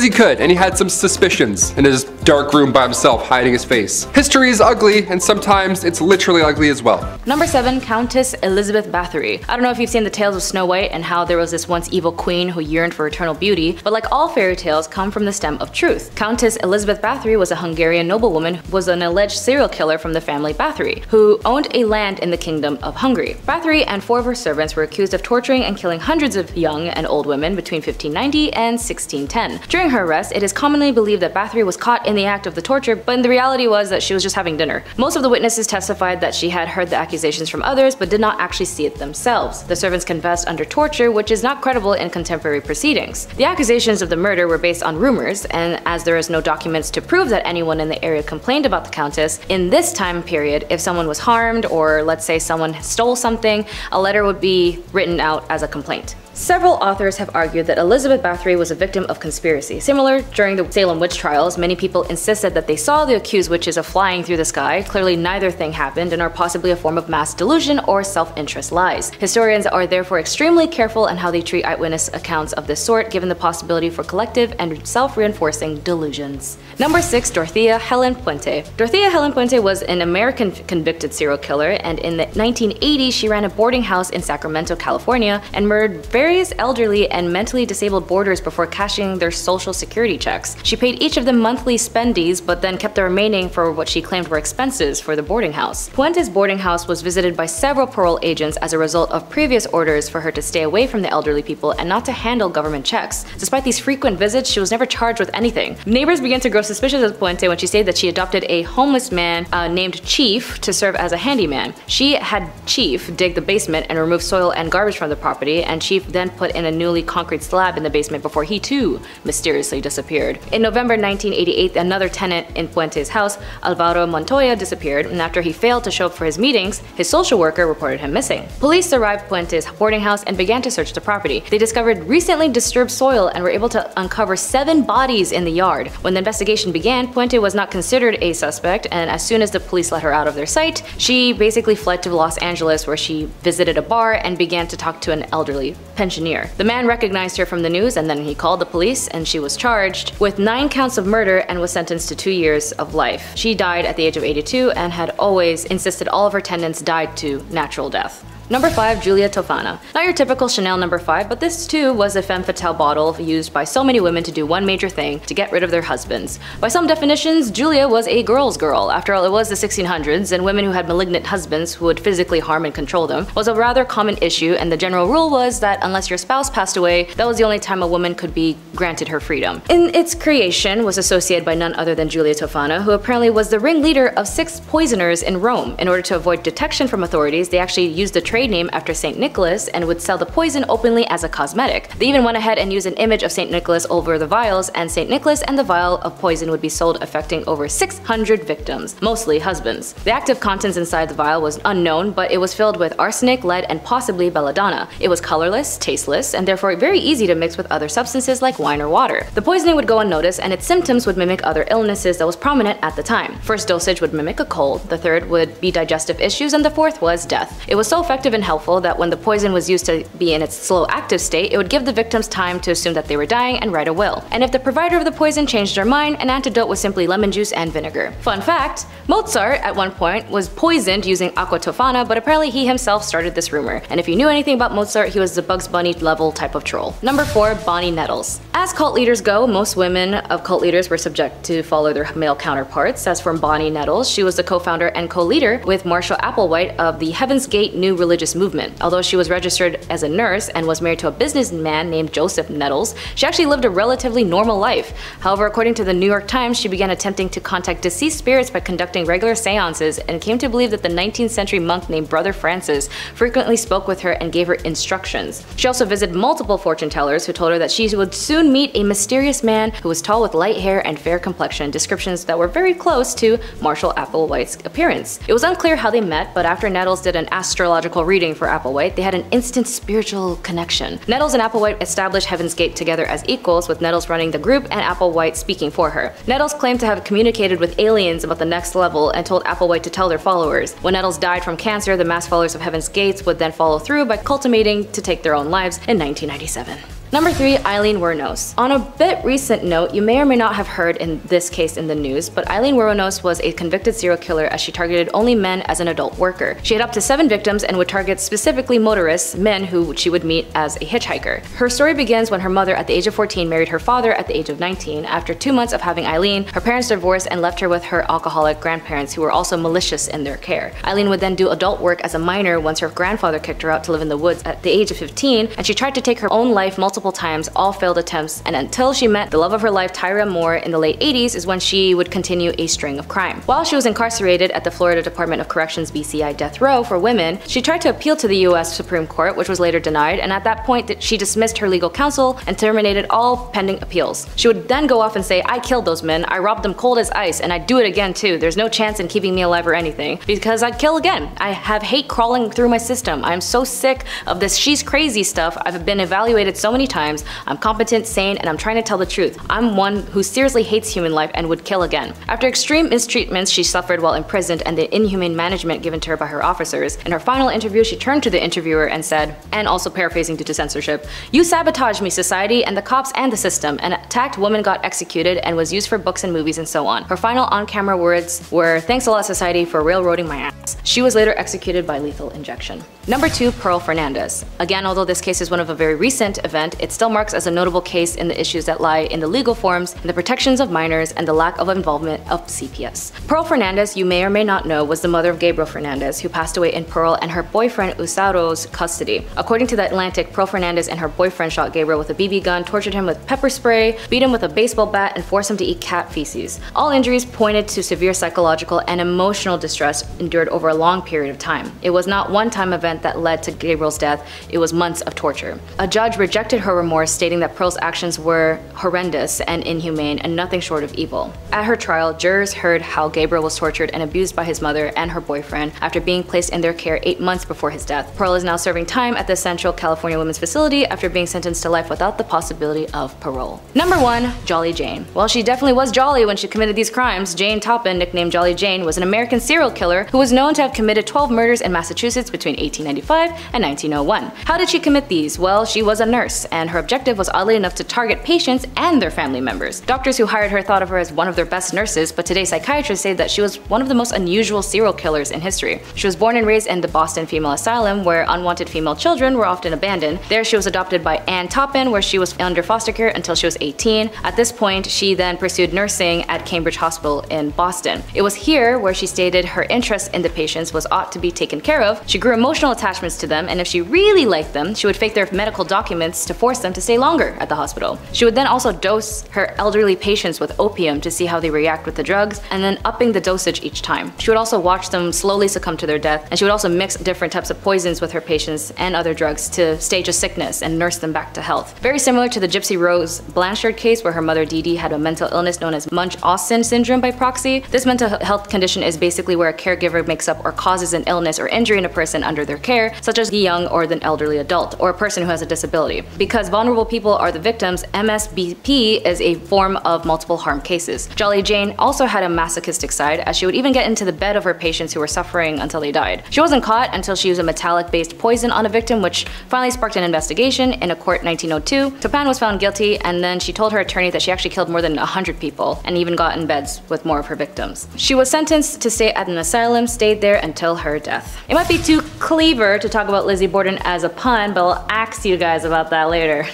he could, and he had some suspicions in his dark room by himself hiding his face. History is ugly, and sometimes it's literally ugly as well. Number 7. Countess Elizabeth Bathory. I don't know if you've seen the tales of Snow White and how there was this once evil queen who yearned for eternal beauty, but like all fairy tales come from the stem of truth. Countess Elizabeth Bathory was a Hungarian noblewoman who was an alleged serial killer from the family Bathory, who owned a land in the Kingdom of Hungary. Bathory and 4 of her servants were accused of torturing and killing hundreds of young and old women between 1590 and 1610. During her arrest, it is commonly believed that Bathory was caught in the act of the torture, but the reality was that she was just having dinner. Most of the witnesses testified that she had heard the accusations from others, but did not actually see it themselves. The servants confessed under torture, which is not credible in contemporary proceedings. The accusations of the murder were based on rumors, and as there is no documents to prove that anyone in the area complained about the Countess, in this time period, if someone was harmed, or let's say someone stole something, a letter would be written out as a complaint. Several authors have argued that Elizabeth Bathory was a victim of conspiracy. Similar, during the Salem witch trials, many people insisted that they saw the accused witches flying through the sky. Clearly neither thing happened and are possibly a form of mass delusion or self-interest lies. Historians are therefore extremely careful in how they treat eyewitness accounts of this sort, given the possibility for collective and self-reinforcing delusions. Number 6. Dorothea Helen Puente. Dorothea Helen Puente was an American convicted serial killer, and in the 1980s she ran a boarding house in Sacramento, California, and murdered various elderly and mentally disabled boarders before cashing their social security checks. She paid each of them monthly spendies, but then kept the remaining for what she claimed were expenses for the boarding house. Puente's boarding house was visited by several parole agents as a result of previous orders for her to stay away from the elderly people and not to handle government checks. Despite these frequent visits, she was never charged with anything. Neighbors began to grow suspicious of Puente when she stated that she adopted a homeless man named Chief to serve as a handyman. She had Chief dig the basement and remove soil and garbage from the property, and Chief then put in a newly concrete slab in the basement before he too mysteriously disappeared. In November 1988, another tenant in Puente's house, Alvaro Montoya, disappeared, and after he failed to show up for his meetings, his social worker reported him missing. Police arrived at Puente's boarding house and began to search the property. They discovered recently disturbed soil and were able to uncover 7 bodies in the yard. When the investigation began, Puente was not considered a suspect, and as soon as the police let her out of their sight, she basically fled to Los Angeles, where she visited a bar and began to talk to an elderly pensioner. The man recognized her from the news, and then he called the police, and she was charged with 9 counts of murder and was sentenced to 2 years of life. She died at the age of 82 and had always insisted all of her tenants died to natural death. Number 5. Giulia Tofana. Not your typical Chanel number 5, but this too was a femme fatale bottle used by so many women to do one major thing: to get rid of their husbands. By some definitions, Giulia was a girl's girl. After all, it was the 1600s, and women who had malignant husbands who would physically harm and control them was a rather common issue, and the general rule was that unless your spouse passed away, that was the only time a woman could be granted her freedom. In its creation was associated by none other than Giulia Tofana, who apparently was the ringleader of 6 poisoners in Rome. In order to avoid detection from authorities, they actually used the trade name after St. Nicholas and would sell the poison openly as a cosmetic. They even went ahead and used an image of St. Nicholas over the vials, and St. Nicholas and the vial of poison would be sold, affecting over 600 victims, mostly husbands. The active contents inside the vial was unknown, but it was filled with arsenic, lead, and possibly belladonna. It was colorless, tasteless, and therefore very easy to mix with other substances like wine or water. The poisoning would go unnoticed, and its symptoms would mimic other illnesses that was prominent at the time. First dosage would mimic a cold, the third would be digestive issues, and the fourth was death. It was so effective effective and helpful that when the poison was used to be in its slow active state, it would give the victims time to assume that they were dying and write a will. And if the provider of the poison changed their mind, an antidote was simply lemon juice and vinegar. Fun fact, Mozart at one point was poisoned using aqua tofana, but apparently he himself started this rumor. And if you knew anything about Mozart, he was the Bugs Bunny level type of troll. Number 4, Bonnie Nettles. As cult leaders go, most women of cult leaders were subject to follow their male counterparts. As for Bonnie Nettles, she was the co-founder and co-leader with Marshall Applewhite of the Heaven's Gate New Religious Movement. Although she was registered as a nurse and was married to a businessman named Joseph Nettles, she actually lived a relatively normal life. However, according to the New York Times, she began attempting to contact deceased spirits by conducting regular seances and came to believe that the 19th century monk named Brother Francis frequently spoke with her and gave her instructions. She also visited multiple fortune tellers who told her that she would soon meet a mysterious man who was tall with light hair and fair complexion, descriptions that were very close to Marshall Applewhite's appearance. It was unclear how they met, but after Nettles did an astrological reading for Applewhite, they had an instant spiritual connection. Nettles and Applewhite established Heaven's Gate together as equals, with Nettles running the group and Applewhite speaking for her. Nettles claimed to have communicated with aliens about the next level and told Applewhite to tell their followers. When Nettles died from cancer, the mass followers of Heaven's Gates would then follow through by cultivating to take their own lives in 1997. Number 3, Eileen Wuornos. On a bit recent note, you may or may not have heard in this case in the news, but Eileen Wuornos was a convicted serial killer as she targeted only men as an adult worker. She had up to 7 victims and would target specifically motorists, men who she would meet as a hitchhiker. Her story begins when her mother at the age of 14 married her father at the age of 19. After 2 months of having Eileen, her parents divorced and left her with her alcoholic grandparents who were also malicious in their care. Eileen would then do adult work as a minor once her grandfather kicked her out to live in the woods at the age of 15, and she tried to take her own life multiple times, all failed attempts, and until she met the love of her life, Tyra Moore, in the late 80s is when she would continue a string of crime. While she was incarcerated at the Florida Department of Corrections BCI death row for women, she tried to appeal to the US Supreme Court, which was later denied, and at that point she dismissed her legal counsel and terminated all pending appeals. She would then go off and say, "I killed those men, I robbed them cold as ice, and I'd do it again too. There's no chance in keeping me alive or anything, because I'd kill again. I have hate crawling through my system. I'm so sick of this she's crazy stuff. I've been evaluated so many times. I'm competent, sane, and I'm trying to tell the truth. I'm one who seriously hates human life and would kill again." After extreme mistreatments she suffered while imprisoned and the inhumane management given to her by her officers, in her final interview she turned to the interviewer and said, and also paraphrasing due to censorship, "You sabotaged me, society, and the cops and the system. An attacked woman got executed and was used for books and movies and so on." Her final on-camera words were, "Thanks a lot, society, for railroading my ass." She was later executed by lethal injection. Number 2, Pearl Fernandez. Again, although this case is one of a very recent event, it still marks as a notable case in the issues that lie in the legal forms, and the protections of minors, and the lack of involvement of CPS. Pearl Fernandez, you may or may not know, was the mother of Gabriel Fernandez, who passed away in Pearl and her boyfriend Usaro's custody. According to The Atlantic, Pearl Fernandez and her boyfriend shot Gabriel with a BB gun, tortured him with pepper spray, beat him with a baseball bat, and forced him to eat cat feces. All injuries pointed to severe psychological and emotional distress endured over a long period of time. It was not one-time event that led to Gabriel's death, it was months of torture. A judge rejected her remorse, stating that Pearl's actions were horrendous and inhumane and nothing short of evil. At her trial, jurors heard how Gabriel was tortured and abused by his mother and her boyfriend after being placed in their care 8 months before his death. Pearl is now serving time at the Central California Women's Facility after being sentenced to life without the possibility of parole. Number 1, Jolly Jane. Well, she definitely was jolly when she committed these crimes. Jane Toppin, nicknamed Jolly Jane, was an American serial killer who was known to have committed 12 murders in Massachusetts between 1895 and 1901. How did she commit these? Well, she was a nurse, and her objective was oddly enough to target patients and their family members. Doctors who hired her thought of her as one of their best nurses, but today psychiatrists say that she was one of the most unusual serial killers in history. She was born and raised in the Boston Female Asylum, where unwanted female children were often abandoned. There she was adopted by Ann Toppin, where she was under foster care until she was 18. At this point, she then pursued nursing at Cambridge Hospital in Boston. It was here where she stated her interest in the patients was ought to be taken care of. She grew emotional attachments to them, and if she really liked them, she would fake their medical documents to force them to stay longer at the hospital. She would then also dose her elderly patients with opium to see how they react with the drugs, and then upping the dosage each time. She would also watch them slowly succumb to their death, and she would also mix different types of poisons with her patients and other drugs to stage a sickness and nurse them back to health. Very similar to the Gypsy Rose Blanchard case, where her mother Dee Dee had a mental illness known as Munch Austen syndrome by proxy. This mental health condition is basically where a caregiver makes up or causes an illness or injury in a person under their care, such as the young or the elderly adult, or a person who has a disability. Because vulnerable people are the victims, MSBP is a form of multiple harm cases. Jolly Jane also had a masochistic side, as she would even get into the bed of her patients who were suffering until they died. She wasn't caught until she used a metallic-based poison on a victim, which finally sparked an investigation in a court in 1902. Japan was found guilty, and then she told her attorney that she actually killed more than 100 people and even got in beds with more of her victims. She was sentenced to stay at an asylum, stayed there until her death. It might be too clever to talk about Lizzie Borden as a pun, but I'll ask you guys about that later.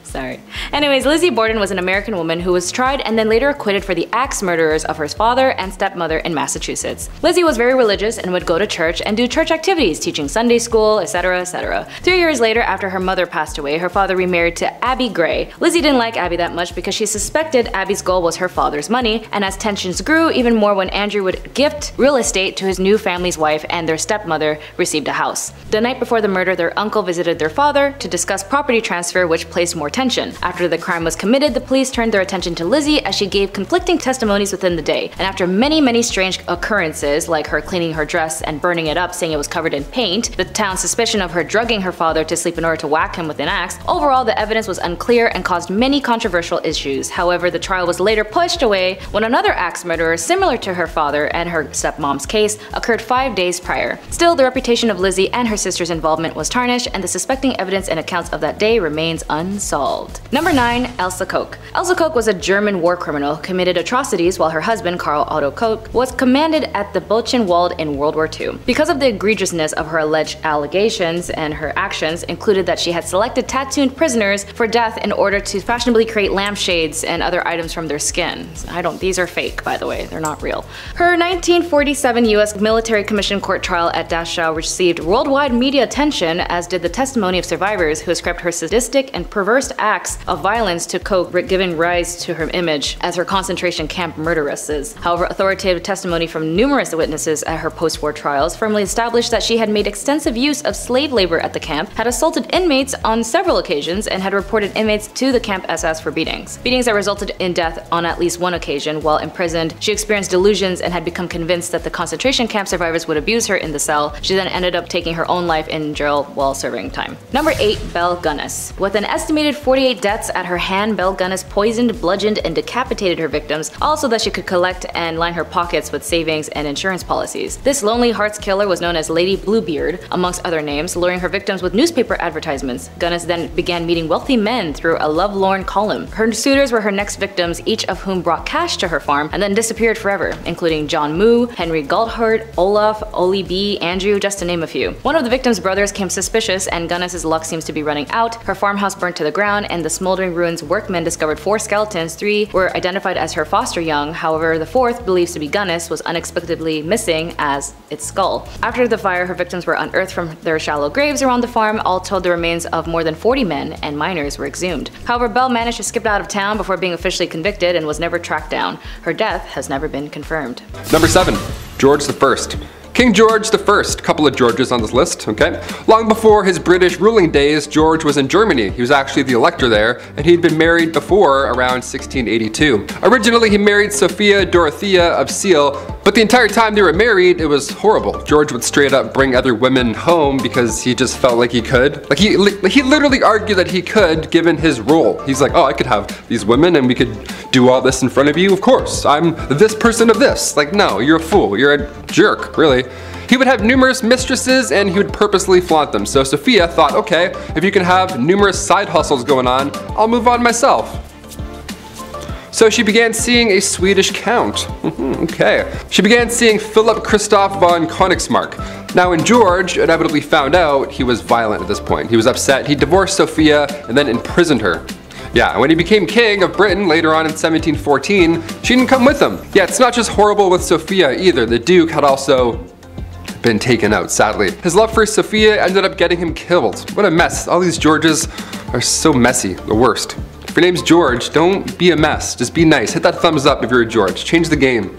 Sorry. Anyways, Lizzie Borden was an American woman who was tried and then later acquitted for the axe murderers of her father and stepmother in Massachusetts. Lizzie was very religious and would go to church and do church activities, teaching Sunday school, etc., etc. 3 years later, after her mother passed away, her father remarried to Abby Gray. Lizzie didn't like Abby that much because she suspected Abby's goal was her father's money, and as tensions grew, even more when Andrew would gift real estate to his new family's wife and their stepmother received a house. The night before the murder, their uncle visited their father to discuss property transfer, which placed more tension. After the crime was committed, the police turned their attention to Lizzie as she gave conflicting testimonies within the day, and after many strange occurrences like her cleaning her dress and burning it up saying it was covered in paint, the town's suspicion of her drugging her father to sleep in order to whack him with an axe, overall the evidence was unclear and caused many controversial issues. However, the trial was later pushed away when another axe murderer similar to her father and her stepmom's case occurred 5 days prior. Still, the reputation of Lizzie and her sister's involvement was tarnished, and the suspecting evidence and accounts of that day remains unsolved. Number 9. Elsa Koch. Elsa Koch was a German war criminal who committed atrocities while her husband, Karl Otto Koch, was commanded at the Buchenwald in World War II. Because of the egregiousness of her alleged allegations, and her actions included that she had selected tattooed prisoners for death in order to fashionably create lampshades and other items from their skin. These are fake, by the way, they're not real. Her 1947 US Military Commission Court trial at Dachau received worldwide media attention, as did the testimony of survivors who ascribed her sadistic and perverse acts of violence to Koch, giving rise to her image as her concentration camp murderesses. However, authoritative testimony from numerous witnesses at her post-war trials firmly established that she had made extensive use of slave labor at the camp, had assaulted inmates on several occasions, and had reported inmates to the camp SS for beatings. Beatings that resulted in death on at least one occasion. While imprisoned, she experienced delusions and had become convinced that the concentration camp survivors would abuse her in the cell. She then ended up taking her own life in jail while serving time. Number 8. Belle Gunness. With an estimated 48 deaths at her hand, Belle Gunness poisoned, bludgeoned, and decapitated her victims, all so that she could collect and line her pockets with savings and insurance policies. This lonely hearts killer was known as Lady Bluebeard, amongst other names, luring her victims with newspaper advertisements. Gunness then began meeting wealthy men through a lovelorn column. Her suitors were her next victims, each of whom brought cash to her farm and then disappeared forever, including John Moo, Henry Galthart, Olaf, Oli B, Andrew, just to name a few. One of the victims' brothers came suspicious, and Gunness's luck seems to be running out. Her farmhouse burnt to the ground, and the smoldering ruins workmen discovered 4 skeletons. 3 were identified as her foster young. However, the 4th, believed to be Gunness, was unexpectedly missing as its skull. After the fire, her victims were unearthed from their shallow graves around the farm. All told, the remains of more than 40 men and minors were exhumed. However, Belle managed to skip out of town before being officially convicted and was never tracked down. Her death has never been confirmed. Number 7. George I. King George I, couple of Georges on this list, okay? Long before his British ruling days, George was in Germany. He was actually the elector there, and he'd been married before around 1682. Originally, he married Sophia Dorothea of Seal, but the entire time they were married, it was horrible. George would straight up bring other women home because he just felt like he could. Like he literally argued that he could, given his role. He's like, oh, I could have these women and we could do all this in front of you. Of course, I'm this person of this. Like, no, you're a fool. You're a jerk, really. He would have numerous mistresses and he would purposely flaunt them. So Sophia thought, okay, if you can have numerous side hustles going on, I'll move on myself. So she began seeing a Swedish count. Okay. She began seeing Philip Christoph von Königsmark. Now when George inevitably found out, he was violent at this point. He was upset, he divorced Sophia and then imprisoned her. Yeah, when he became king of Britain later on in 1714, she didn't come with him. Yeah, it's not just horrible with Sophia either. The Duke had also been taken out, sadly. His love for Sophia ended up getting him killed. What a mess. All these Georges are so messy, the worst. If your name's George, don't be a mess. Just be nice. Hit that thumbs up if you're a George. Change the game.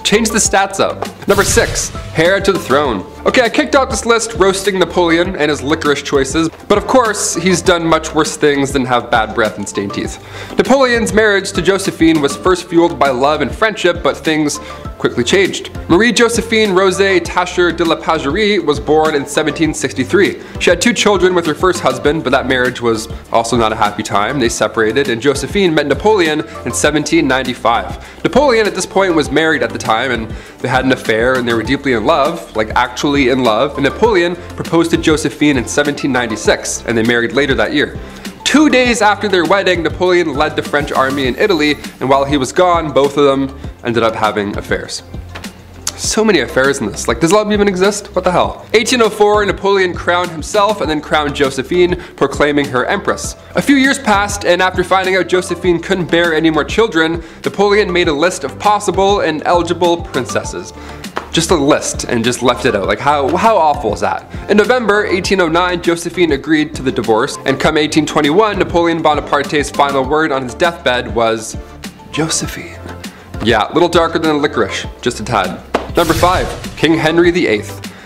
Change the stats up. Number 6. Heir to the throne. Okay, I kicked out this list roasting Napoleon and his licorice choices, but of course, he's done much worse things than have bad breath and stained teeth. Napoleon's marriage to Josephine was first fueled by love and friendship, but things quickly changed. Marie-Josephine Rosé Tacher de la Pagerie was born in 1763. She had 2 children with her first husband, but that marriage was also not a happy time. They separated, and Josephine met Napoleon in 1795. Napoleon at this point was married at the time, and they had an affair, and they were deeply in love, like actually in love, and Napoleon proposed to Josephine in 1796, and they married later that year. 2 days after their wedding, Napoleon led the French army in Italy, and while he was gone, both of them ended up having affairs. So many affairs in this. Like, does love even exist? What the hell? 1804, Napoleon crowned himself and then crowned Josephine, proclaiming her empress. A few years passed, and after finding out Josephine couldn't bear any more children, Napoleon made a list of possible and eligible princesses. Just a list, and just left it out. Like, how awful is that? In November 1809, Josephine agreed to the divorce, and come 1821, Napoleon Bonaparte's final word on his deathbed was Josephine. Yeah, a little darker than licorice, just a tad. Number 5. King Henry VIII.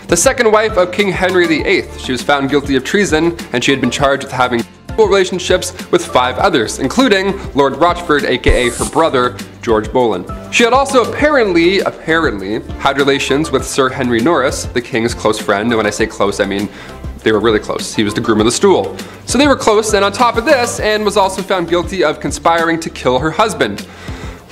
The second wife of King Henry VIII. She was found guilty of treason, and she had been charged with having relationships with 5 others, including Lord Rochford, aka her brother, George Boleyn. She had also apparently had relations with Sir Henry Norris, the king's close friend, and when I say close, I mean they were really close. He was the groom of the stool. So they were close, and on top of this, Anne was also found guilty of conspiring to kill her husband.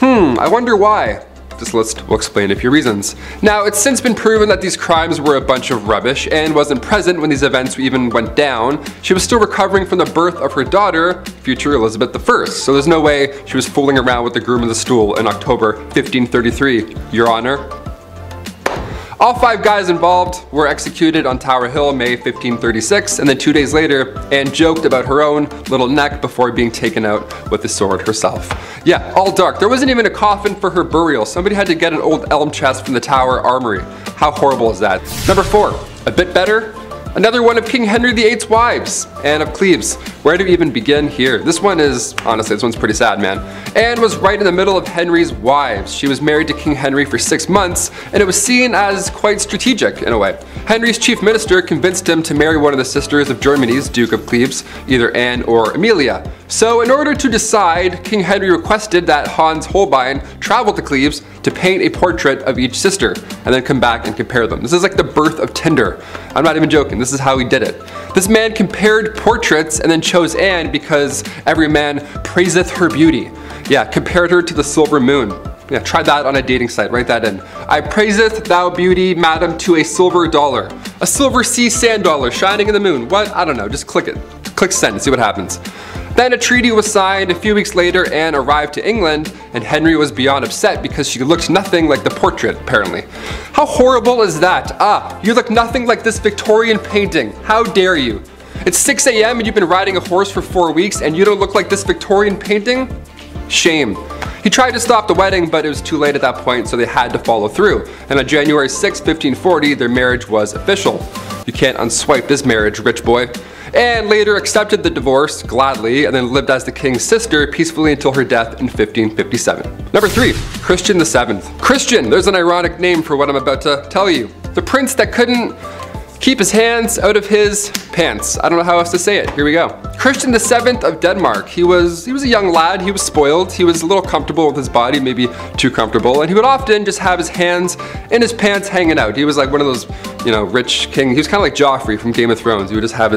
I wonder why. This list will explain a few reasons. Now, it's since been proven that these crimes were a bunch of rubbish. Anne wasn't present when these events even went down. She was still recovering from the birth of her daughter, future Elizabeth I, so there's no way she was fooling around with the groom of the stool in October 1533, Your Honor. All 5 guys involved were executed on Tower Hill May 1536, and then 2 days later, Anne joked about her own little neck before being taken out with the sword herself. Yeah, all dark. There wasn't even a coffin for her burial. Somebody had to get an old elm chest from the Tower Armory. How horrible is that? Number 4, a bit better. Another one of King Henry VIII's wives, Anne of Cleves. Where do we even begin here? This one is, honestly, this one's pretty sad, man. Anne was right in the middle of Henry's wives. She was married to King Henry for 6 months, and it was seen as quite strategic in a way. Henry's chief minister convinced him to marry one of the sisters of Germany's Duke of Cleves, either Anne or Amelia. So in order to decide, King Henry requested that Hans Holbein travel to Cleves to paint a portrait of each sister, and then come back and compare them. This is like the birth of Tinder. I'm not even joking, this is how he did it. This man compared portraits and then chose Anne because every man praiseth her beauty. Yeah, compared her to the silver moon. Yeah, try that on a dating site, write that in. I praiseth thou beauty, madam, to a silver dollar. A silver sea sand dollar shining in the moon. What? I don't know, just click it. Click send, see what happens. Then a treaty was signed. A few weeks later, Anne arrived to England, and Henry was beyond upset because she looked nothing like the portrait, apparently. How horrible is that? You look nothing like this Victorian painting. How dare you? It's 6 a.m. and you've been riding a horse for 4 weeks and you don't look like this Victorian painting? Shame. He tried to stop the wedding, but it was too late at that point, so they had to follow through. And on January 6, 1540, their marriage was official. You can't unswipe this marriage, rich boy. And later accepted the divorce gladly, and then lived as the king's sister peacefully until her death in 1557. Number 3, Christian VII. Christian, there's an ironic name for what I'm about to tell you. The prince that couldn't keep his hands out of his pants. I don't know how else to say it. Here we go. Christian VII of Denmark. He was a young lad. He was spoiled. He was a little comfortable with his body, maybe too comfortable, and he would often just have his hands in his pants hanging out. He was like one of those, rich king. He was kind of like Joffrey from Game of Thrones. He would just have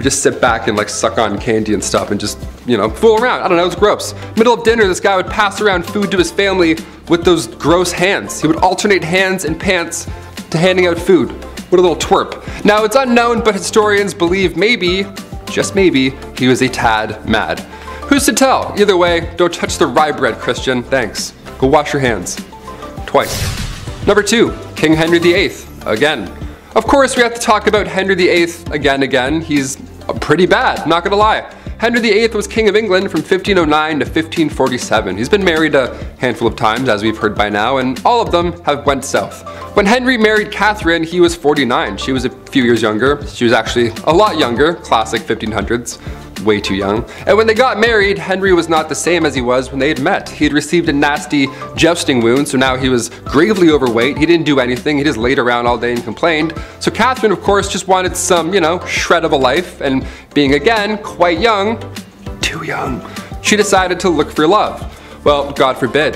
just sit back and like suck on candy and stuff and just, fool around. I don't know, it's gross. Middle of dinner, this guy would pass around food to his family with those gross hands. He would alternate hands and pants to handing out food. What a little twerp. Now, it's unknown, but historians believe maybe, just maybe, he was a tad mad. Who's to tell? Either way, don't touch the rye bread, Christian. Thanks. Go wash your hands. Twice. Number 2, King Henry VIII. Again. Of course, we have to talk about Henry VIII again. He's pretty bad, not gonna lie. Henry VIII was King of England from 1509 to 1547. He's been married a handful of times, as we've heard by now, and all of them have went south. When Henry married Catherine, he was 49. She was a few years younger. She was actually a lot younger, classic 1500s. way too young. And when they got married, Henry was not the same as he was when they had met. He had received a nasty jousting wound, so now he was gravely overweight. He didn't do anything, he just laid around all day and complained. So Catherine, of course, just wanted some, shred of a life, and being again quite young, too young, she decided to look for love. Well, God forbid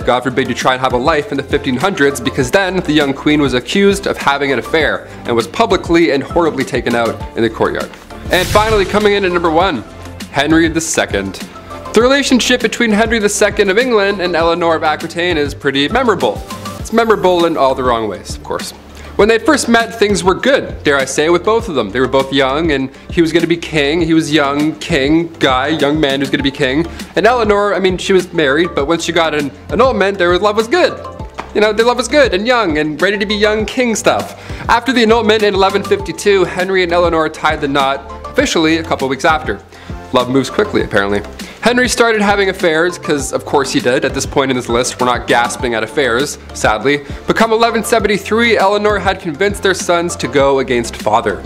you try and have a life in the 1500s, because then the young queen was accused of having an affair and was publicly and horribly taken out in the courtyard. And finally, coming in at number 1, Henry II. The relationship between Henry II of England and Eleanor of Aquitaine is pretty memorable. It's memorable in all the wrong ways, of course. When they first met, things were good, dare I say, with both of them. They were both young, and he was going to be king. He was young, king, guy, young man who's going to be king. And Eleanor, she was married, but once she got an annulment, their love was good. Their love was good and young and ready to be young king stuff. After the annulment in 1152, Henry and Eleanor tied the knot officially a couple weeks after. Love moves quickly, apparently. Henry started having affairs, because of course he did. At this point in this list, we're not gasping at affairs, sadly. But come 1173, Eleanor had convinced their sons to go against father.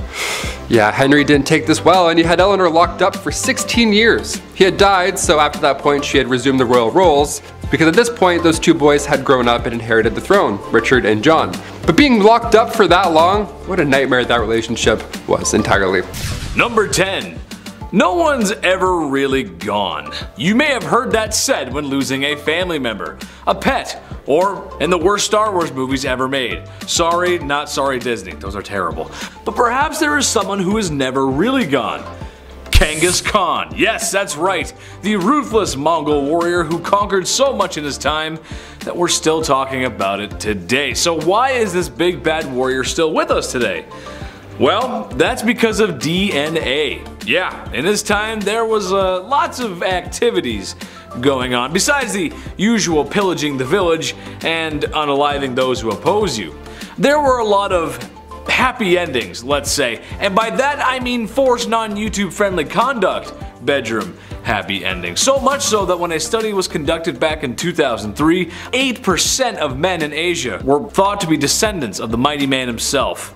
Yeah, Henry didn't take this well, and he had Eleanor locked up for 16 years. He had died, so after that point she had resumed the royal roles, because at this point those two boys had grown up and inherited the throne, Richard and John. But being locked up for that long, what a nightmare that relationship was entirely. Number 10. No one's ever really gone. You may have heard that said when losing a family member, a pet, or in the worst Star Wars movies ever made. Sorry, not sorry Disney, those are terrible. But perhaps there is someone who is never really gone. Genghis Khan. Yes, that's right. The ruthless Mongol warrior who conquered so much in his time that we're still talking about it today. So why is this big bad warrior still with us today? Well, that's because of DNA. Yeah, in his time there was lots of activities going on, besides the usual pillaging the village and unaliving those who oppose you. There were a lot of happy endings, let's say, and by that I mean forced non-YouTube friendly conduct bedroom happy endings. So much so that when a study was conducted back in 2003, 8% of men in Asia were thought to be descendants of the mighty man himself.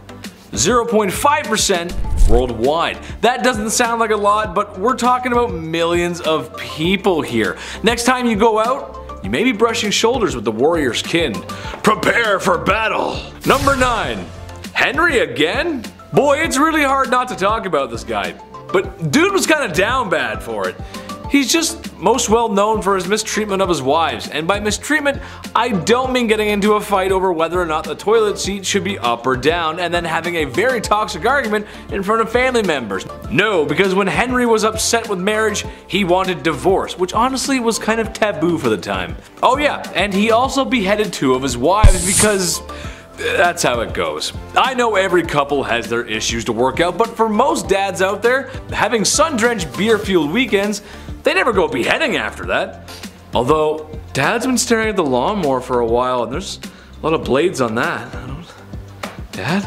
0.5% worldwide. That doesn't sound like a lot, but we're talking about millions of people here. Next time you go out, you may be brushing shoulders with the warrior's kin. Prepare for battle! Number 9. Henry again? Boy, it's really hard not to talk about this guy. But dude was kinda down bad for it. He's just most well known for his mistreatment of his wives, and by mistreatment, I don't mean getting into a fight over whether or not the toilet seat should be up or down and then having a very toxic argument in front of family members. No, because when Henry was upset with marriage, he wanted divorce, which honestly was kind of taboo for the time. Oh yeah, and he also beheaded 2 of his wives because that's how it goes. I know every couple has their issues to work out, but for most dads out there, having sun-drenched beer-fueled weekends, they never go beheading after that. Although, Dad's been staring at the lawnmower for a while and there's a lot of blades on that. Dad?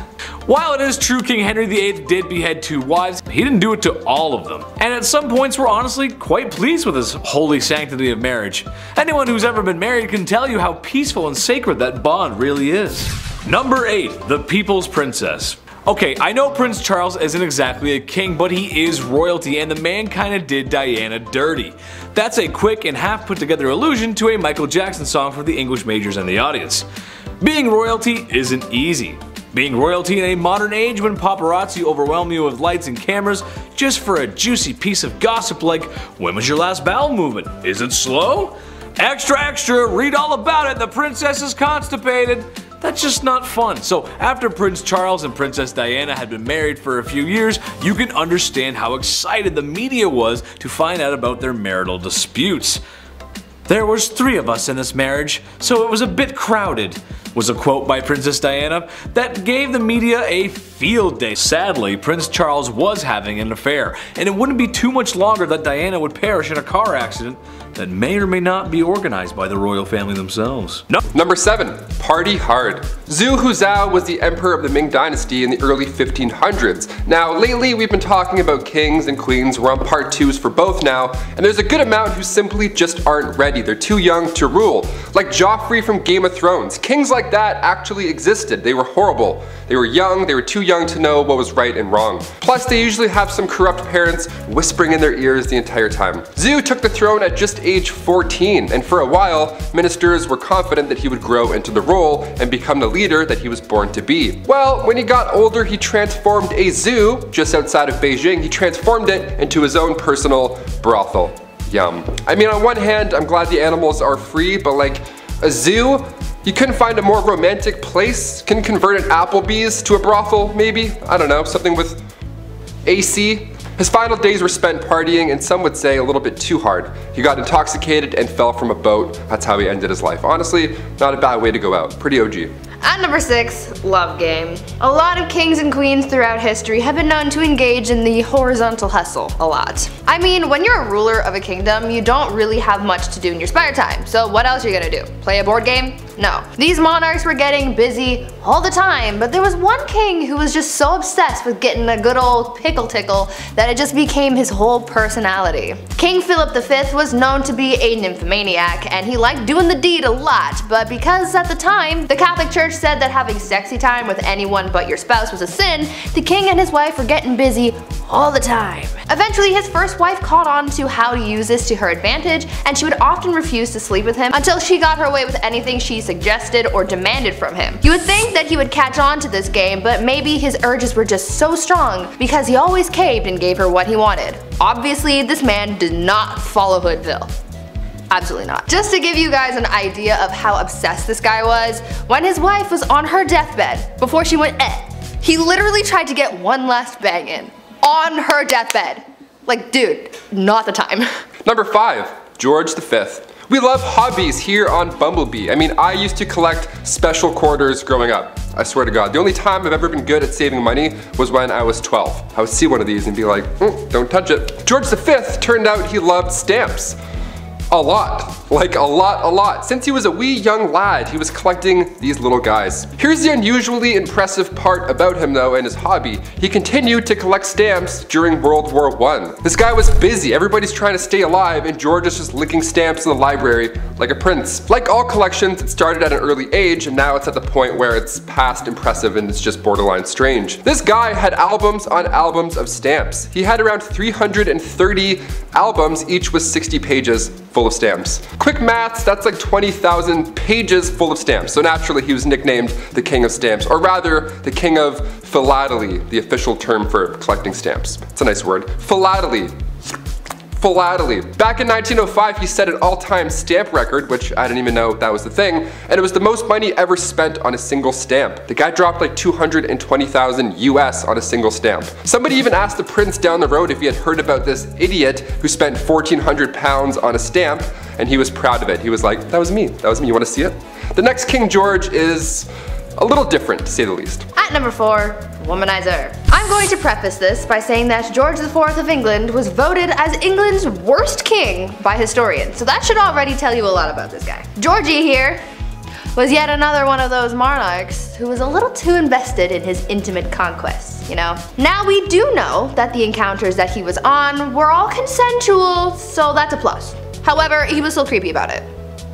While it is true King Henry VIII did behead 2 wives, he didn't do it to all of them. And at some points we're honestly quite pleased with his holy sanctity of marriage. Anyone who's ever been married can tell you how peaceful and sacred that bond really is. Number 8. The People's Princess. Okay, I know Prince Charles isn't exactly a king, but he is royalty, and the man kinda did Diana dirty. That's a quick and half put together allusion to a Michael Jackson song for the English majors and the audience. Being royalty isn't easy. Being royalty in a modern age when paparazzi overwhelm you with lights and cameras just for a juicy piece of gossip like, when was your last bowel movement? Is it slow? Extra extra, read all about it, the princess is constipated. That's just not fun. So after Prince Charles and Princess Diana had been married for a few years, you can understand how excited the media was to find out about their marital disputes. "There was 3 of us in this marriage, so it was a bit crowded," was a quote by Princess Diana that gave the media a field day. Sadly, Prince Charles was having an affair, and it wouldn't be too much longer that Diana would perish in a car accident that may or may not be organized by the royal family themselves. Number 7. Party hard. Zhu Huzhou was the emperor of the Ming Dynasty in the early 1500s. Now, lately we've been talking about kings and queens. We're on part 2s for both now, and there's a good amount who simply just aren't ready. They're too young to rule. Like Joffrey from Game of Thrones. Kings like that actually existed. They were horrible. They were young, they were too young to know what was right and wrong. Plus, they usually have some corrupt parents whispering in their ears the entire time. Zhu took the throne at just age 14, and for a while, ministers were confident that he would grow into the role and become the leader that he was born to be. Well, when he got older, he transformed a zoo just outside of Beijing. He transformed it into his own personal brothel. Yum. I mean, on one hand, I'm glad the animals are free, but like, a zoo? You couldn't find a more romantic place? Can convert an Applebee's to a brothel, maybe? I don't know, something with AC? His final days were spent partying, and some would say a little bit too hard. He got intoxicated and fell from a boat. That's how he ended his life. Honestly, not a bad way to go out. Pretty OG. At number 6, love game. A lot of kings and queens throughout history have been known to engage in the horizontal hustle a lot. I mean, when you're a ruler of a kingdom, you don't really have much to do in your spare time, so what else are you gonna do? Play a board game? No. These monarchs were getting busy all the time, but there was one king who was just so obsessed with getting a good old pickle tickle that it just became his whole personality. King Philip V was known to be a nymphomaniac, and he liked doing the deed a lot, but because at the time, the Catholic Church said that having sexy time with anyone but your spouse was a sin, the king and his wife were getting busy all the time. Eventually, his first wife caught on to how to use this to her advantage, and she would often refuse to sleep with him until she got her way with anything she suggested or demanded from him. You would think that he would catch on to this game, but maybe his urges were just so strong because he always caved and gave her what he wanted. Obviously, this man did not follow Hoodville. Absolutely not. Just to give you guys an idea of how obsessed this guy was, when his wife was on her deathbed, before she went he literally tried to get one last bang in. On her deathbed. Like, dude, not the time. Number 5. George V. We love hobbies here on Bumblebee. I mean, I used to collect special quarters growing up. I swear to God. The only time I've ever been good at saving money was when I was 12. I would see one of these and be like, don't touch it. George V turned out he loved stamps. A lot. Like a lot. Since he was a wee young lad, he was collecting these little guys. Here's the unusually impressive part about him though and his hobby. He continued to collect stamps during World War I. This guy was busy, everybody's trying to stay alive, and George is just licking stamps in the library like a prince. Like all collections, it started at an early age, and now it's at the point where it's past impressive and it's just borderline strange. This guy had albums on albums of stamps. He had around 330 albums, each with 60 pages full of stamps. Quick maths, that's like 20,000 pages full of stamps. So naturally he was nicknamed the King of Stamps, or rather the King of Philately, the official term for collecting stamps. It's a nice word. Philately. Back in 1905, he set an all-time stamp record, which I didn't even know that was the thing, and it was the most money ever spent on a single stamp. The guy dropped like 220,000 US on a single stamp. Somebody even asked the prince down the road if he had heard about this idiot who spent 1,400 pounds on a stamp, and he was proud of it. He was like, that was me, you wanna see it? The next King George is a little different, to say the least. At number 4, womanizer. I'm going to preface this by saying that George IV of England was voted as England's worst king by historians, so that should already tell you a lot about this guy. Georgie here was yet another one of those monarchs who was a little too invested in his intimate conquests, you know? Now we do know that the encounters that he was on were all consensual, so that's a plus. However, he was still creepy about it.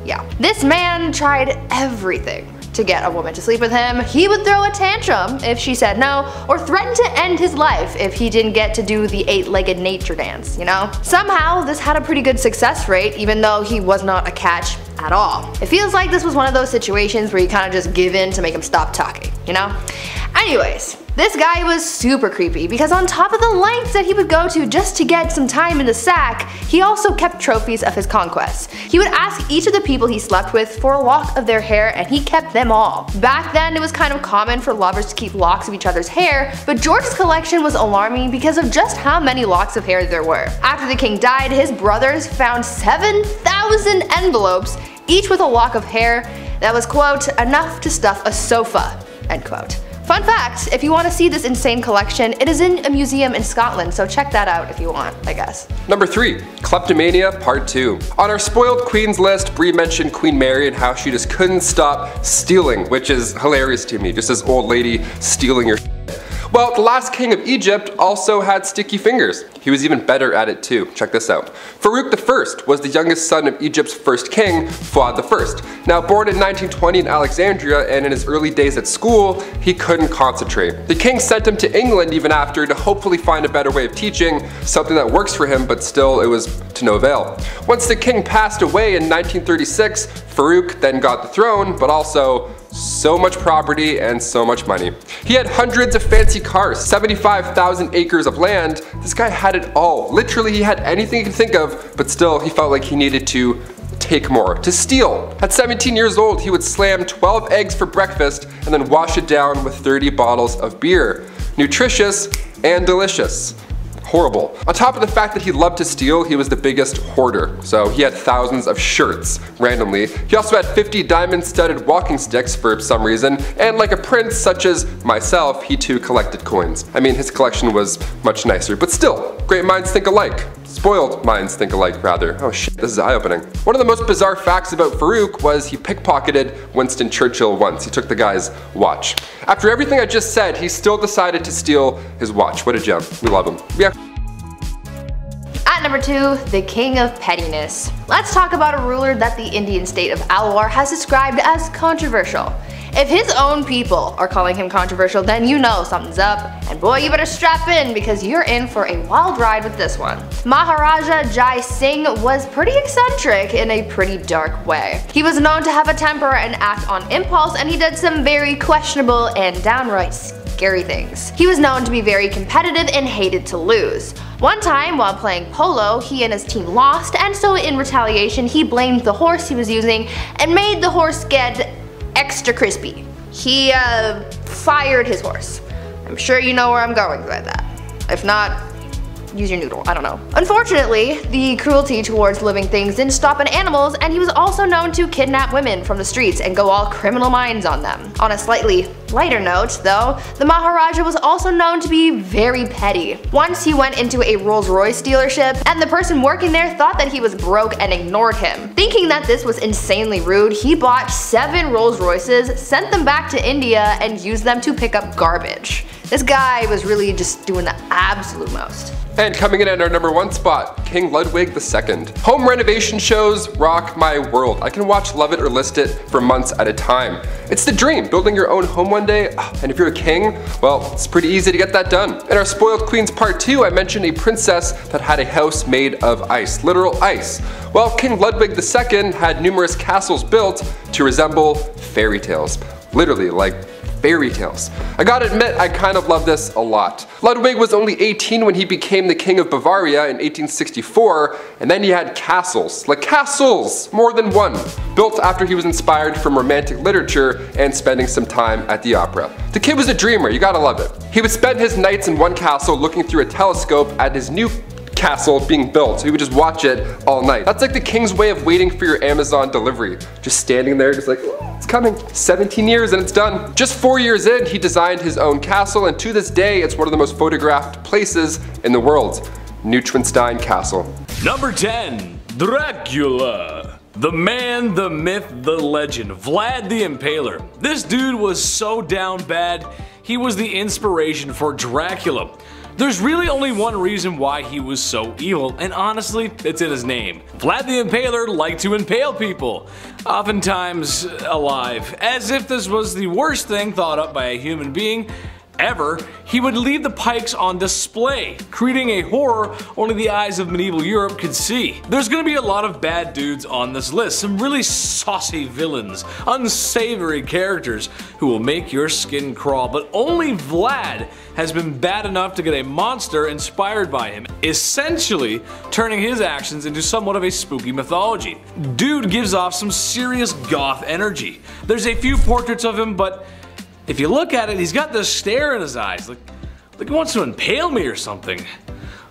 Yeah. This man tried everything to get a woman to sleep with him. He would throw a tantrum if she said no, or threaten to end his life if he didn't get to do the 8-legged nature dance, you know? Somehow, this had a pretty good success rate, even though he was not a catch at all. It feels like this was one of those situations where you kind of just give in to make him stop talking, you know? Anyways, this guy was super creepy because on top of the lengths that he would go to just to get some time in the sack, he also kept trophies of his conquests. He would ask each of the people he slept with for a lock of their hair, and he kept them all. Back then, it was kind of common for lovers to keep locks of each other's hair, but George's collection was alarming because of just how many locks of hair there were. After the king died, his brothers found 7,000 envelopes, each with a lock of hair that was, quote, enough to stuff a sofa, end quote. Fun fact, if you want to see this insane collection, it is in a museum in Scotland, so check that out if you want, I guess. Number 3. Kleptomania Part 2. On our spoiled queens list, Brie mentioned Queen Mary and how she just couldn't stop stealing, which is hilarious to me, just this old lady stealing your shit. Well, the last king of Egypt also had sticky fingers. He was even better at it too. Check this out. Faruk I was the youngest son of Egypt's first king, Fuad I. Now born in 1920 in Alexandria, and in his early days at school, he couldn't concentrate. The king sent him to England even after to hopefully find a better way of teaching, something that works for him, but still it was to no avail. Once the king passed away in 1936, Faruk then got the throne, but also so much property and so much money. He had hundreds of fancy cars, 75,000 acres of land. This guy had it all. Literally, he had anything he could think of, but still he felt like he needed to take more, to steal. At 17 years old, he would slam 12 eggs for breakfast and then wash it down with 30 bottles of beer. Nutritious and delicious. Horrible. On top of the fact that he loved to steal, he was the biggest hoarder. So he had thousands of shirts, randomly. He also had 50 diamond-studded walking sticks for some reason, and like a prince such as myself, he too collected coins. I mean, his collection was much nicer, but still, great minds think alike. Spoiled minds think alike, rather. Oh shit, this is eye-opening. One of the most bizarre facts about Faruk was he pickpocketed Winston Churchill once. He took the guy's watch. After everything I just said, he still decided to steal his watch. What a gem. We love him. Yeah. At number 2, the King of Pettiness. Let's talk about a ruler that the Indian state of Alwar has described as controversial. If his own people are calling him controversial, then you know something's up, and boy, you better strap in because you're in for a wild ride with this one. Maharaja Jai Singh was pretty eccentric in a pretty dark way. He was known to have a temper and act on impulse, and he did some very questionable and downright scary things. He was known to be very competitive and hated to lose. One time, while playing polo, he and his team lost, and so in retaliation, he blamed the horse he was using and made the horse get extra crispy. He fired his horse. I'm sure you know where I'm going with that. If not, use your noodle, I don't know. Unfortunately, the cruelty towards living things didn't stop at animals, and he was also known to kidnap women from the streets and go all criminal minds on them. On a slightly lighter note, though, the Maharaja was also known to be very petty. Once he went into a Rolls-Royce dealership, and the person working there thought that he was broke and ignored him. Thinking that this was insanely rude, he bought 7 Rolls-Royces, sent them back to India, and used them to pick up garbage. This guy was really just doing the absolute most. And coming in at our number 1 spot, King Ludwig II. Home renovation shows rock my world. I can watch Love It or List It for months at a time. It's the dream, building your own home one day, and if you're a king, well, it's pretty easy to get that done. In our Spoiled Queens Part 2, I mentioned a princess that had a house made of ice, literal ice. Well, King Ludwig II had numerous castles built to resemble fairy tales. Literally, like fairy tales. I gotta admit, I kind of love this a lot. Ludwig was only 18 when he became the King of Bavaria in 1864, and then he had castles, like castles, more than one, built after he was inspired from romantic literature and spending some time at the opera. The kid was a dreamer, you gotta love it. He would spend his nights in one castle looking through a telescope at his new castle being built, so he would just watch it all night. That's like the king's way of waiting for your Amazon delivery. Just standing there, just like, oh, it's coming. 17 years and it's done. Just 4 years in, he designed his own castle, and to this day, it's one of the most photographed places in the world. Neuschwanstein Castle. Number 10, Dracula. The man, the myth, the legend, Vlad the Impaler. This dude was so down bad, he was the inspiration for Dracula. There's really only one reason why he was so evil, and honestly, it's in his name. Vlad the Impaler liked to impale people, oftentimes alive. As if this was the worst thing thought up by a human being ever, he would leave the pikes on display, creating a horror only the eyes of medieval Europe could see. There's gonna be a lot of bad dudes on this list, some really saucy villains, unsavory characters who will make your skin crawl, but only Vlad has been bad enough to get a monster inspired by him, essentially turning his actions into somewhat of a spooky mythology. Dude gives off some serious goth energy. There's a few portraits of him, but if you look at it, he's got this stare in his eyes, like he wants to impale me or something.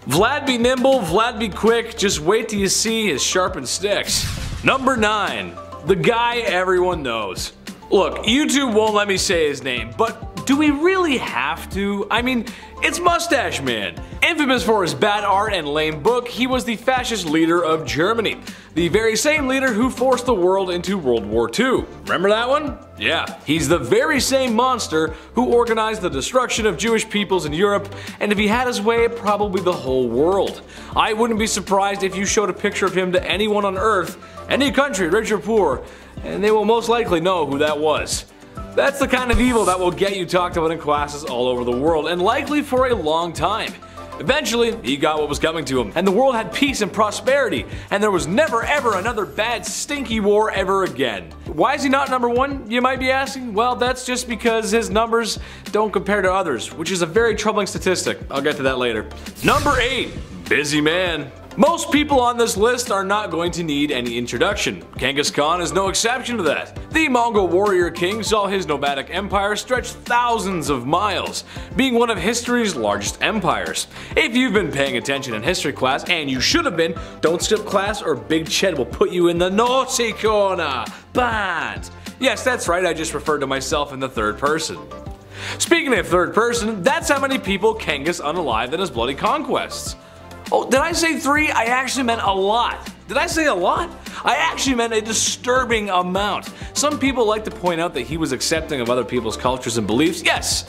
Vlad be nimble, Vlad be quick, just wait till you see his sharpened sticks. Number 9, the guy everyone knows. Look, YouTube won't let me say his name, but do we really have to? I mean, it's Mustache Man. Infamous for his bad art and lame book, he was the fascist leader of Germany. The very same leader who forced the world into World War II. Remember that one? Yeah, he's the very same monster who organized the destruction of Jewish peoples in Europe, and if he had his way, probably the whole world. I wouldn't be surprised if you showed a picture of him to anyone on Earth, any country, rich or poor, and they will most likely know who that was. That's the kind of evil that will get you talked about in classes all over the world, and likely for a long time. Eventually, he got what was coming to him, and the world had peace and prosperity, and there was never ever another bad stinky war ever again. Why is he not number one, you might be asking? Well, that's just because his numbers don't compare to others, which is a very troubling statistic. I'll get to that later. Number 8. Busy man. Most people on this list are not going to need any introduction. Genghis Khan is no exception to that. The Mongol warrior king saw his nomadic empire stretch thousands of miles, being one of history's largest empires. If you've been paying attention in history class, and you should have been, don't skip class or Big Ched will put you in the naughty corner. Bad. Yes, that's right, I just referred to myself in the third person. Speaking of third person, that's how many people Genghis unalived in his bloody conquests. Oh, did I say 3? I actually meant a lot. Did I say a lot? I actually meant a disturbing amount. Some people like to point out that he was accepting of other people's cultures and beliefs. Yes,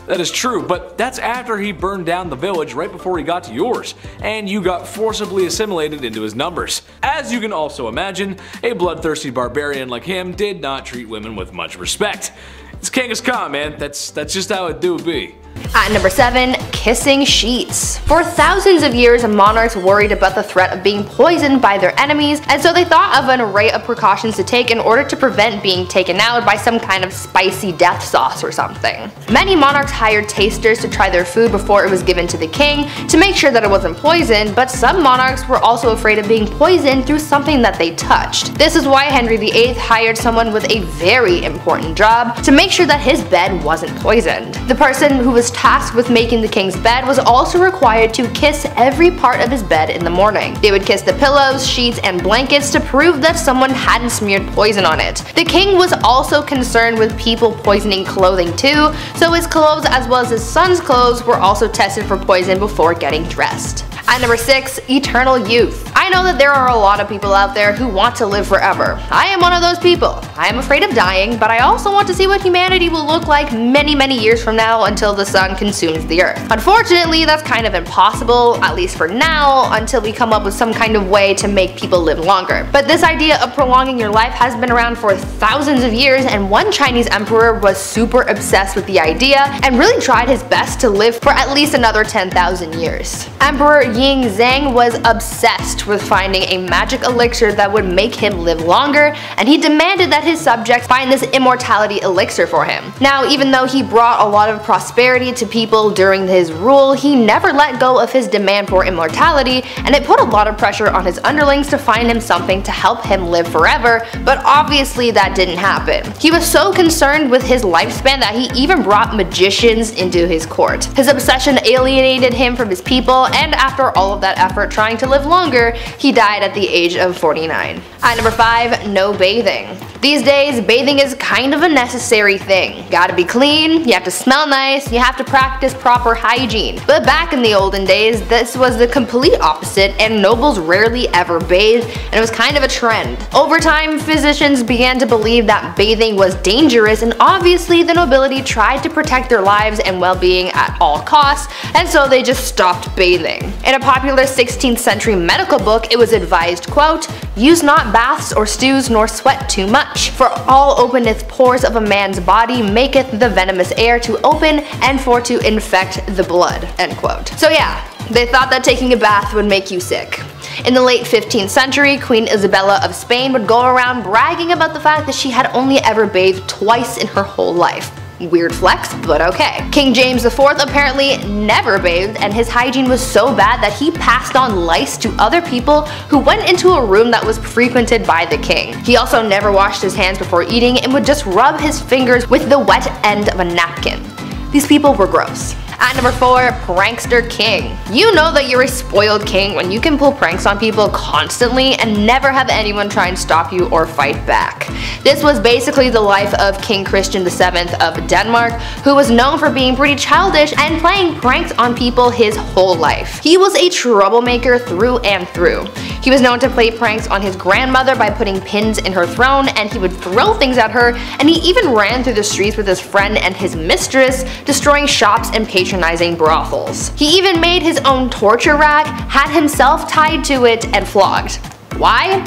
that is true, but that's after he burned down the village right before he got to yours, and you got forcibly assimilated into his numbers. As you can also imagine, a bloodthirsty barbarian like him did not treat women with much respect. It's Genghis Khan, man. That's just how it do be. At number 7, kissing sheets. For thousands of years, monarchs worried about the threat of being poisoned by their enemies, and so they thought of an array of precautions to take in order to prevent being taken out by some kind of spicy death sauce or something. Many monarchs hired tasters to try their food before it was given to the king to make sure that it wasn't poisoned, but some monarchs were also afraid of being poisoned through something that they touched. This is why Henry VIII hired someone with a very important job to make sure that his bed wasn't poisoned. The person who was tasked with making the king's bed was also required to kiss every part of his bed in the morning. They would kiss the pillows, sheets, and blankets to prove that someone hadn't smeared poison on it. The king was also concerned with people poisoning clothing too, so his clothes as well as his son's clothes were also tested for poison before getting dressed. At number 6, eternal youth. I know that there are a lot of people out there who want to live forever. I am one of those people. I am afraid of dying, but I also want to see what humanity will look like many years from now until the sun consumes the earth. Unfortunately, that's kind of impossible, at least for now, until we come up with some kind of way to make people live longer. But this idea of prolonging your life has been around for thousands of years, and one Chinese emperor was super obsessed with the idea and really tried his best to live for at least another 10,000 years. Emperor Ying Zhang was obsessed with finding a magic elixir that would make him live longer, and he demanded that his subjects find this immortality elixir for him. Now, even though he brought a lot of prosperity to people during his rule, he never let go of his demand for immortality, and it put a lot of pressure on his underlings to find him something to help him live forever, but obviously that didn't happen. He was so concerned with his lifespan that he even brought magicians into his court. His obsession alienated him from his people, and after all of that effort trying to live longer, he died at the age of 49. At number 5, no bathing. These days, bathing is kind of a necessary thing. Gotta be clean, you have to smell nice, you have to practice proper hygiene. But back in the olden days, this was the complete opposite, and nobles rarely ever bathed, and it was kind of a trend. Over time, physicians began to believe that bathing was dangerous, and obviously the nobility tried to protect their lives and well-being at all costs, and so they just stopped bathing. In a popular 16th century medical book, it was advised, quote, "Use not baths or stews nor sweat too much, for all openeth pores of a man's body maketh the venomous air to open and for to infect the blood," end quote. So yeah, they thought that taking a bath would make you sick. In the late 15th century, Queen Isabella of Spain would go around bragging about the fact that she had only ever bathed twice in her whole life. Weird flex, but okay. King James IV apparently never bathed, and his hygiene was so bad that he passed on lice to other people who went into a room that was frequented by the king. He also never washed his hands before eating and would just rub his fingers with the wet end of a napkin. These people were gross. At number 4, Prankster King. You know that you're a spoiled king when you can pull pranks on people constantly and never have anyone try and stop you or fight back. This was basically the life of King Christian VII of Denmark, who was known for being pretty childish and playing pranks on people his whole life. He was a troublemaker through and through. He was known to play pranks on his grandmother by putting pins in her throne, and he would throw things at her, and he even ran through the streets with his friend and his mistress, destroying shops and patronizing brothels. He even made his own torture rack, had himself tied to it, and flogged. Why?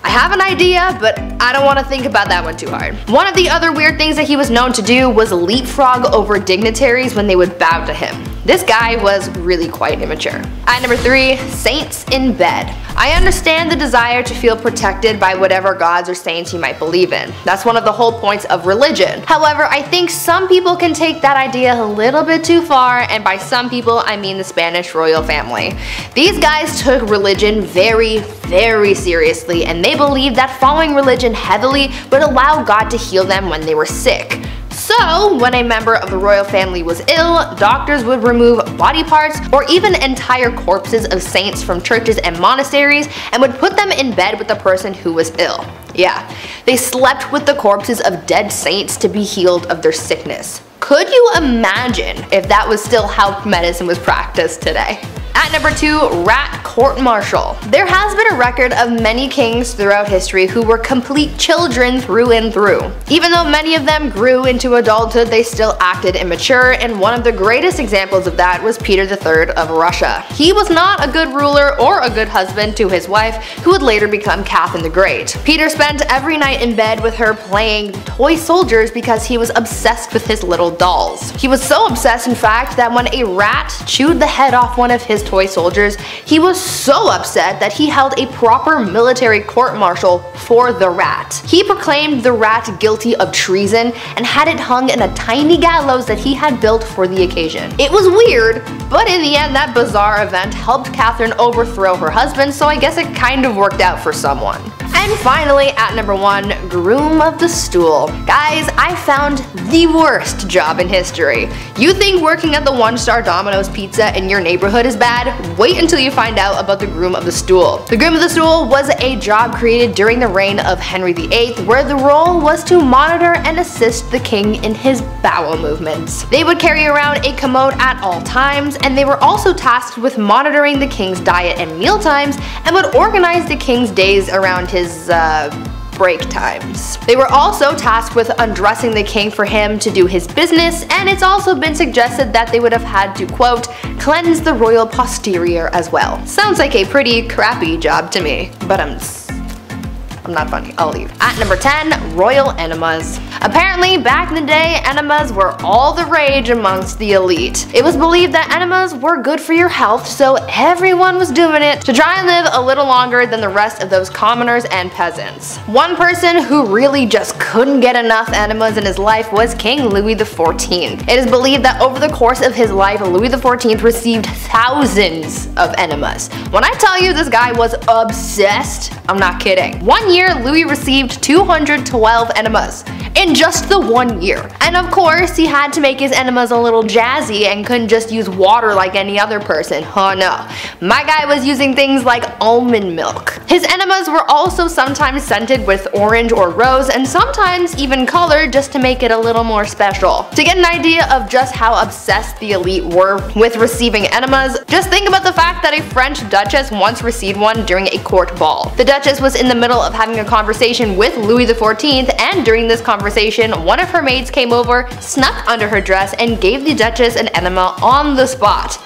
I have an idea, but I don't want to think about that one too hard. One of the other weird things that he was known to do was leapfrog over dignitaries when they would bow to him. This guy was really quite immature. At number 3, saints in bed. I understand the desire to feel protected by whatever gods or saints you might believe in. That's one of the whole points of religion. However, I think some people can take that idea a little bit too far, and by some people I mean the Spanish royal family. These guys took religion very, very seriously, and they believed that following religion heavily would allow God to heal them when they were sick. So, when a member of the royal family was ill, doctors would remove body parts or even entire corpses of saints from churches and monasteries and would put them in bed with the person who was ill. Yeah, they slept with the corpses of dead saints to be healed of their sickness. Could you imagine if that was still how medicine was practiced today? At number 2, rat court-martial. There has been a record of many kings throughout history who were complete children through and through. Even though many of them grew into adulthood, they still acted immature, and one of the greatest examples of that was Peter III of Russia. He was not a good ruler or a good husband to his wife, who would later become Catherine the Great. Peter spent every night in bed with her playing toy soldiers because he was obsessed with his little dolls. He was so obsessed, in fact, that when a rat chewed the head off one of his toy soldiers, he was so upset that he held a proper military court-martial for the rat. He proclaimed the rat guilty of treason and had it hung in a tiny gallows that he had built for the occasion. It was weird, but in the end that bizarre event helped Catherine overthrow her husband, so I guess it kind of worked out for someone. And finally, at number 1, groom of the stool. Guys, I found the worst job in history. You think working at the 1-star Domino's Pizza in your neighborhood is bad? Wait until you find out about the groom of the stool. The groom of the stool was a job created during the reign of Henry VIII, where the role was to monitor and assist the king in his bowel movements. They would carry around a commode at all times, and they were also tasked with monitoring the king's diet and meal times, and would organize the king's days around his break times. They were also tasked with undressing the king for him to do his business, and it's also been suggested that they would have had to, quote, cleanse the royal posterior as well. Sounds like a pretty crappy job to me, but I'm not funny, I'll leave. At number 10, royal enemas. Apparently, back in the day, enemas were all the rage amongst the elite. It was believed that enemas were good for your health, so everyone was doing it to try and live a little longer than the rest of those commoners and peasants. One person who really just couldn't get enough enemas in his life was King Louis XIV. It is believed that over the course of his life, Louis XIV received thousands of enemas. When I tell you this guy was obsessed, I'm not kidding. One year, Louis received 212 enemas in just the 1 year. And of course, he had to make his enemas a little jazzy and couldn't just use water like any other person. Oh no. My guy was using things like almond milk. His enemas were also sometimes scented with orange or rose, and sometimes even colored just to make it a little more special. To get an idea of just how obsessed the elite were with receiving enemas, just think about the fact that a French duchess once received one during a court ball. The duchess was in the middle of having a conversation with Louis XIV, and during this conversation, one of her maids came over, snuck under her dress, and gave the duchess an enema on the spot.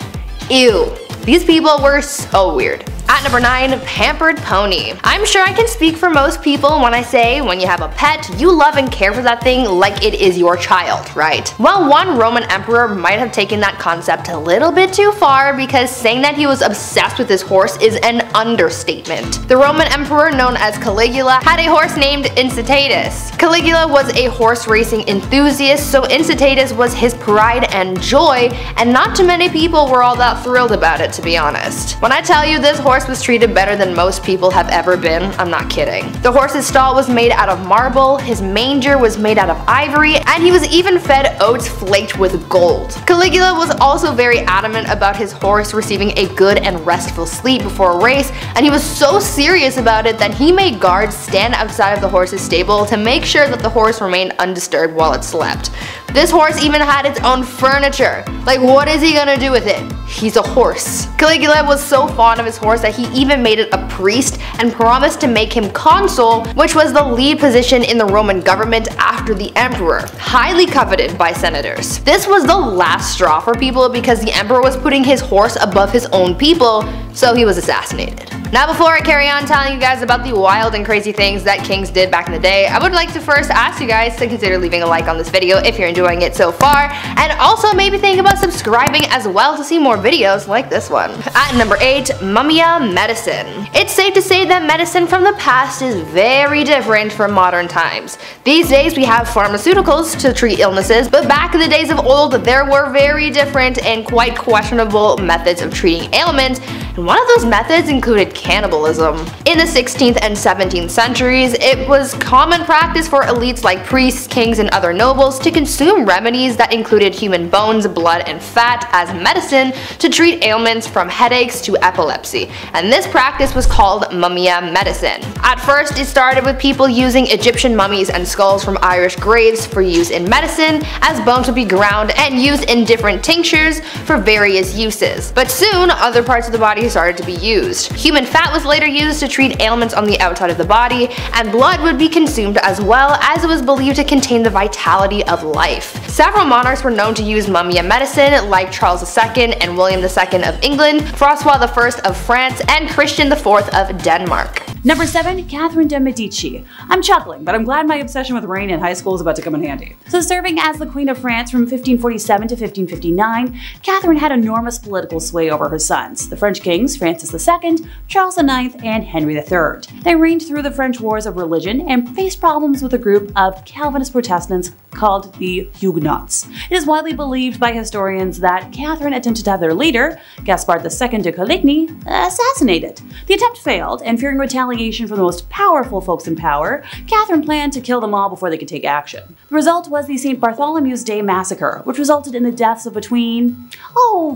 Ew. These people were so weird. At number 9, pampered pony. I'm sure I can speak for most people when I say when you have a pet, you love and care for that thing like it is your child, right? Well, one Roman emperor might have taken that concept a little bit too far, because saying that he was obsessed with his horse is an understatement. The Roman emperor known as Caligula had a horse named Incitatus. Caligula was a horse racing enthusiast, so Incitatus was his pride and joy, and not too many people were all that thrilled about it, to be honest. When I tell you this horse horse was treated better than most people have ever been. I'm not kidding. The horse's stall was made out of marble, his manger was made out of ivory, and he was even fed oats flaked with gold. Caligula was also very adamant about his horse receiving a good and restful sleep before a race, and he was so serious about it that he made guards stand outside of the horse's stable to make sure that the horse remained undisturbed while it slept. This horse even had its own furniture. Like, what is he gonna do with it? He's a horse. Caligula was so fond of his horse that he even made it a priest and promised to make him consul, which was the lead position in the Roman government after the emperor, highly coveted by senators. This was the last straw for people because the emperor was putting his horse above his own people, so he was assassinated. Now, before I carry on telling you guys about the wild and crazy things that kings did back in the day, I would like to first ask you guys to consider leaving a like on this video if you're enjoying it so far, and also maybe think about subscribing as well to see more videos like this one. At number 8, Mumia medicine. It's safe to say that medicine from the past is very different from modern times. These days we have pharmaceuticals to treat illnesses, but back in the days of old there were very different and quite questionable methods of treating ailments, and one of those methods included cannibalism. In the 16th and 17th centuries, it was common practice for elites like priests, kings, and other nobles to consume remedies that included human bones, blood, and fat as medicine to treat ailments from headaches to epilepsy, and this practice was called Mumia medicine. At first, it started with people using Egyptian mummies and skulls from Irish graves for use in medicine, as bones would be ground and used in different tinctures for various uses. But soon, other parts of the body started to be used. Human fat was later used to treat ailments on the outside of the body, and blood would be consumed as well, as it was believed to contain the vitality of life. Several monarchs were known to use Mumia medicine, like Charles II and William II of England, Francois I of France, and Christian IV of Denmark. Number 7, Catherine de Medici. I'm chuckling, but I'm glad my obsession with rain in high school is about to come in handy. So, serving as the Queen of France from 1547 to 1559, Catherine had enormous political sway over her sons, the French kings Francis II, Charles IX, and Henry III. They reigned through the French wars of religion and faced problems with a group of Calvinist Protestants called the Huguenots. It is widely believed by historians that Catherine attempted to have their leader, Gaspard II de Coligny, assassinated. The attempt failed, and fearing retaliation from the most powerful folks in power, Catherine planned to kill them all before they could take action. The result was the St. Bartholomew's Day massacre, which resulted in the deaths of between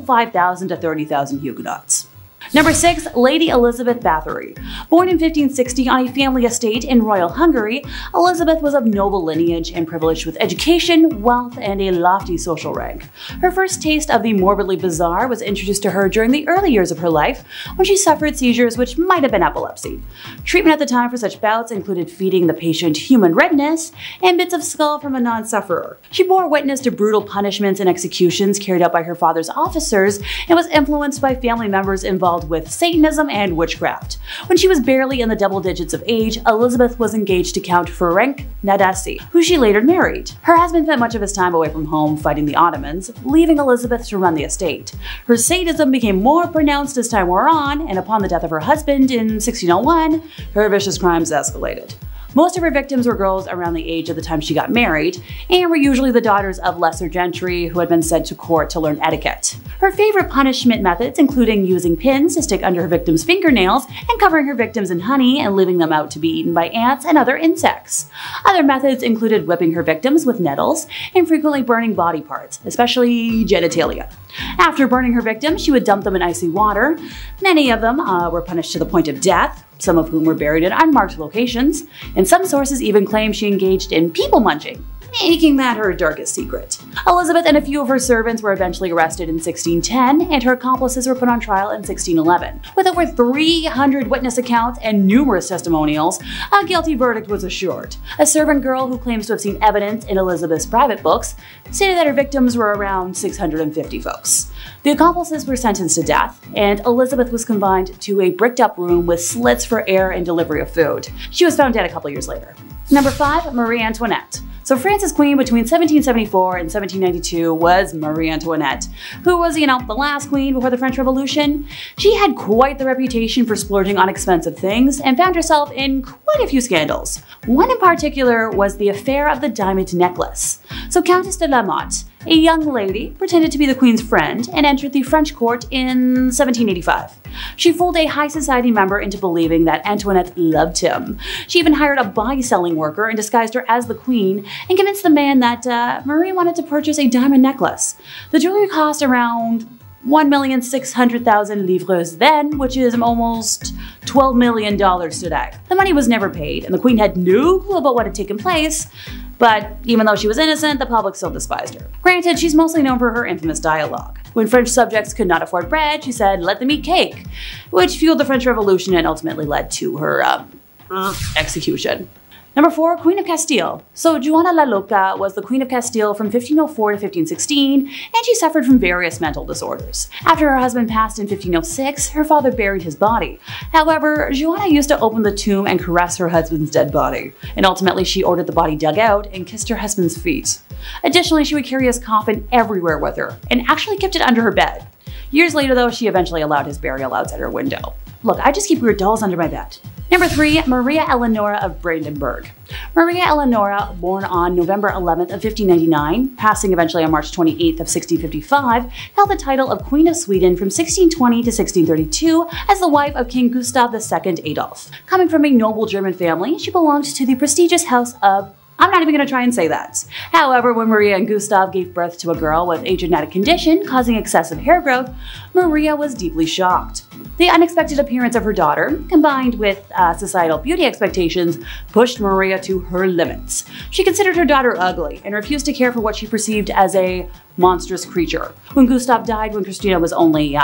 5,000 to 30,000 Huguenots. Number 6, Lady Elizabeth Bathory. Born in 1560 on a family estate in royal Hungary, Elizabeth was of noble lineage and privileged with education, wealth, and a lofty social rank. Her first taste of the morbidly bizarre was introduced to her during the early years of her life, when she suffered seizures which might have been epilepsy. Treatment at the time for such bouts included feeding the patient human redness and bits of skull from a non-sufferer. She bore witness to brutal punishments and executions carried out by her father's officers and was influenced by family members involved with Satanism and witchcraft. When she was barely in the double digits of age, Elizabeth was engaged to Count Ferenc Nadasdy, who she later married. Her husband spent much of his time away from home fighting the Ottomans, leaving Elizabeth to run the estate. Her sadism became more pronounced as time wore on, and upon the death of her husband in 1601, her vicious crimes escalated. Most of her victims were girls around the age of the time she got married, and were usually the daughters of lesser gentry who had been sent to court to learn etiquette. Her favorite punishment methods including using pins to stick under her victims' fingernails and covering her victims in honey and leaving them out to be eaten by ants and other insects. Other methods included whipping her victims with nettles and frequently burning body parts, especially genitalia. After burning her victims, she would dump them in icy water. Many of them were punished to the point of death, some of whom were buried in unmarked locations, and some sources even claim she engaged in people munching, making that her darkest secret. Elizabeth and a few of her servants were eventually arrested in 1610, and her accomplices were put on trial in 1611. With over 300 witness accounts and numerous testimonials, a guilty verdict was assured. A servant girl who claims to have seen evidence in Elizabeth's private books stated that her victims were around 650 folks. The accomplices were sentenced to death, and Elizabeth was confined to a bricked-up room with slits for air and delivery of food. She was found dead a couple years later. Number 5, Marie Antoinette. So France's queen between 1774 and 1792 was Marie Antoinette, who was, the last queen before the French Revolution. She had quite the reputation for splurging on expensive things and found herself in quite a few scandals. One in particular was the affair of the diamond necklace. So Countess de la Motte, A young lady pretended to be the queen's friend and entered the French court in 1785. She fooled a high society member into believing that Antoinette loved him. She even hired a buy-selling worker and disguised her as the queen and convinced the man that Marie wanted to purchase a diamond necklace. The jewelry cost around 1,600,000 livres then, which is almost $12 million today. The money was never paid, and the queen had no clue about what had taken place, but even though she was innocent, the public still despised her. Granted, she's mostly known for her infamous dialogue. When French subjects could not afford bread, she said, "Let them eat cake," which fueled the French Revolution and ultimately led to her execution. Number 4, Queen of Castile. So Juana la Loca was the Queen of Castile from 1504 to 1516, and she suffered from various mental disorders. After her husband passed in 1506, her father buried his body. However, Juana used to open the tomb and caress her husband's dead body, and ultimately she ordered the body dug out and kissed her husband's feet. Additionally, she would carry his coffin everywhere with her, and actually kept it under her bed. Years later though, she eventually allowed his burial outside her window. Look, I just keep weird dolls under my bed. Number 3, Maria Eleonora of Brandenburg. Maria Eleonora, born on November 11th of 1599, passing eventually on March 28th of 1655, held the title of Queen of Sweden from 1620 to 1632 as the wife of King Gustav II Adolf. Coming from a noble German family, she belonged to the prestigious house of I'm not even going to try and say that. However, when Maria and Gustav gave birth to a girl with a genetic condition causing excessive hair growth, Maria was deeply shocked. The unexpected appearance of her daughter, combined with societal beauty expectations, pushed Maria to her limits. She considered her daughter ugly and refused to care for what she perceived as a monstrous creature. When Gustav died when Christina was only,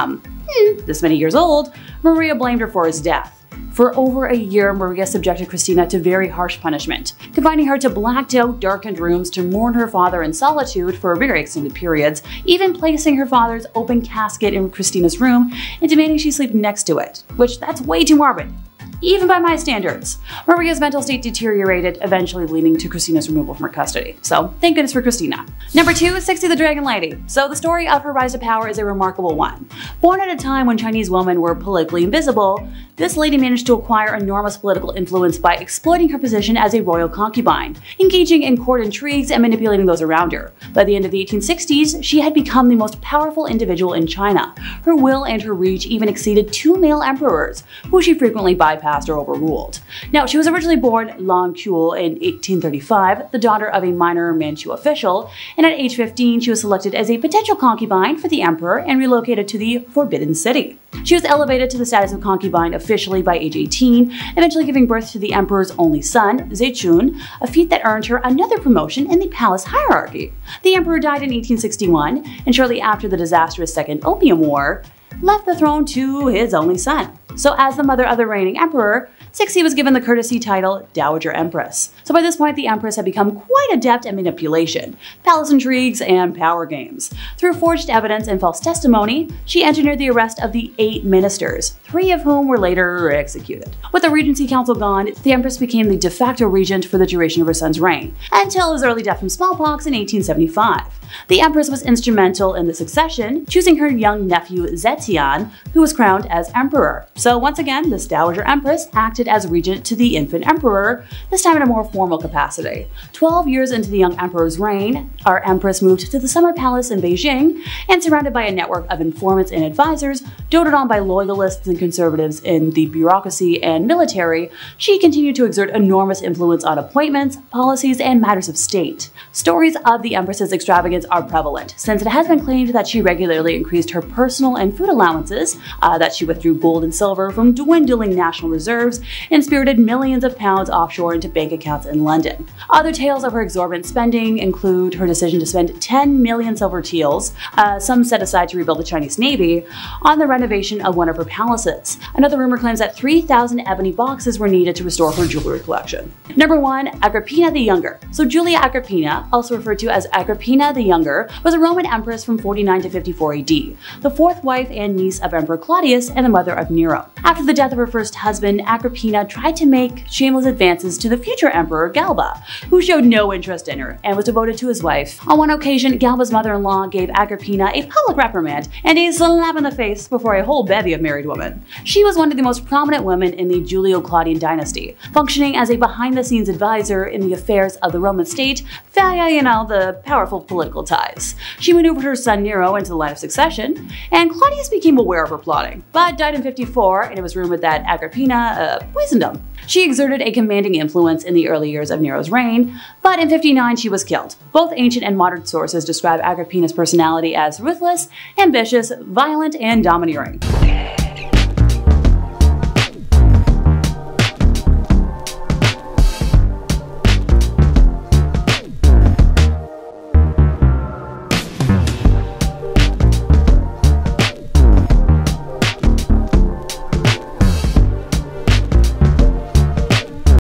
this many years old, Maria blamed her for his death. For over a year, Maria subjected Christina to very harsh punishment, confining her to blacked-out, darkened rooms to mourn her father in solitude for very extended periods, even placing her father's open casket in Christina's room and demanding she sleep next to it, which that's way too morbid, even by my standards. Maria's mental state deteriorated, eventually leading to Christina's removal from her custody. So thank goodness for Christina. Number 2, Sixi the Dragon Lady. So the story of her rise to power is a remarkable one. Born at a time when Chinese women were politically invisible, this lady managed to acquire enormous political influence by exploiting her position as a royal concubine, engaging in court intrigues and manipulating those around her. By the end of the 1860s, she had become the most powerful individual in China. Her will and her reach even exceeded 2 male emperors, who she frequently bypassed or overruled. Now, she was originally born Lan Kuo in 1835, the daughter of a minor Manchu official, and at age 15, she was selected as a potential concubine for the emperor and relocated to the Forbidden City. She was elevated to the status of concubine officially by age 18, eventually giving birth to the emperor's only son, Zetan, a feat that earned her another promotion in the palace hierarchy. The emperor died in 1861, and shortly after the disastrous Second Opium War, left the throne to his only son. So as the mother of the reigning emperor, Sixi was given the courtesy title Dowager Empress. So by this point, the Empress had become quite adept at manipulation, palace intrigues, and power games. Through forged evidence and false testimony, she engineered the arrest of the 8 ministers, 3 of whom were later executed. With the Regency Council gone, the Empress became the de facto regent for the duration of her son's reign, until his early death from smallpox in 1875. The Empress was instrumental in the succession, choosing her young nephew Zetan, who was crowned as emperor. So once again, this Dowager Empress acted as regent to the infant emperor, this time in a more formal capacity. 12 years into the young emperor's reign, our Empress moved to the Summer Palace in Beijing, and surrounded by a network of informants and advisors, doted on by loyalists and conservatives in the bureaucracy and military, she continued to exert enormous influence on appointments, policies, and matters of state. Stories of the Empress's extravagance are prevalent, since it has been claimed that she regularly increased her personal and food allowances, that she withdrew gold and silver from dwindling national reserves, and spirited millions of pounds offshore into bank accounts in London. Other tales of her exorbitant spending include her decision to spend 10 million silver teals, some set aside to rebuild the Chinese Navy, on the renovation of one of her palaces. Another rumor claims that 3,000 ebony boxes were needed to restore her jewelry collection. Number 1, Agrippina the Younger. So Julia Agrippina, also referred to as Agrippina the Younger, was a Roman empress from 49 to 54 AD, the 4th wife and niece of Emperor Claudius and the mother of Nero. After the death of her first husband, Agrippina tried to make shameless advances to the future emperor Galba, who showed no interest in her and was devoted to his wife. On one occasion, Galba's mother-in-law gave Agrippina a public reprimand and a slap in the face before a whole bevy of married women. She was one of the most prominent women in the Julio-Claudian dynasty, functioning as a behind-the-scenes advisor in the affairs of the Roman state via, the powerful political political ties. She maneuvered her son Nero into the line of succession, and Claudius became aware of her plotting, but died in 54, and it was rumored that Agrippina poisoned him. She exerted a commanding influence in the early years of Nero's reign, but in 59 she was killed. Both ancient and modern sources describe Agrippina's personality as ruthless, ambitious, violent, and domineering.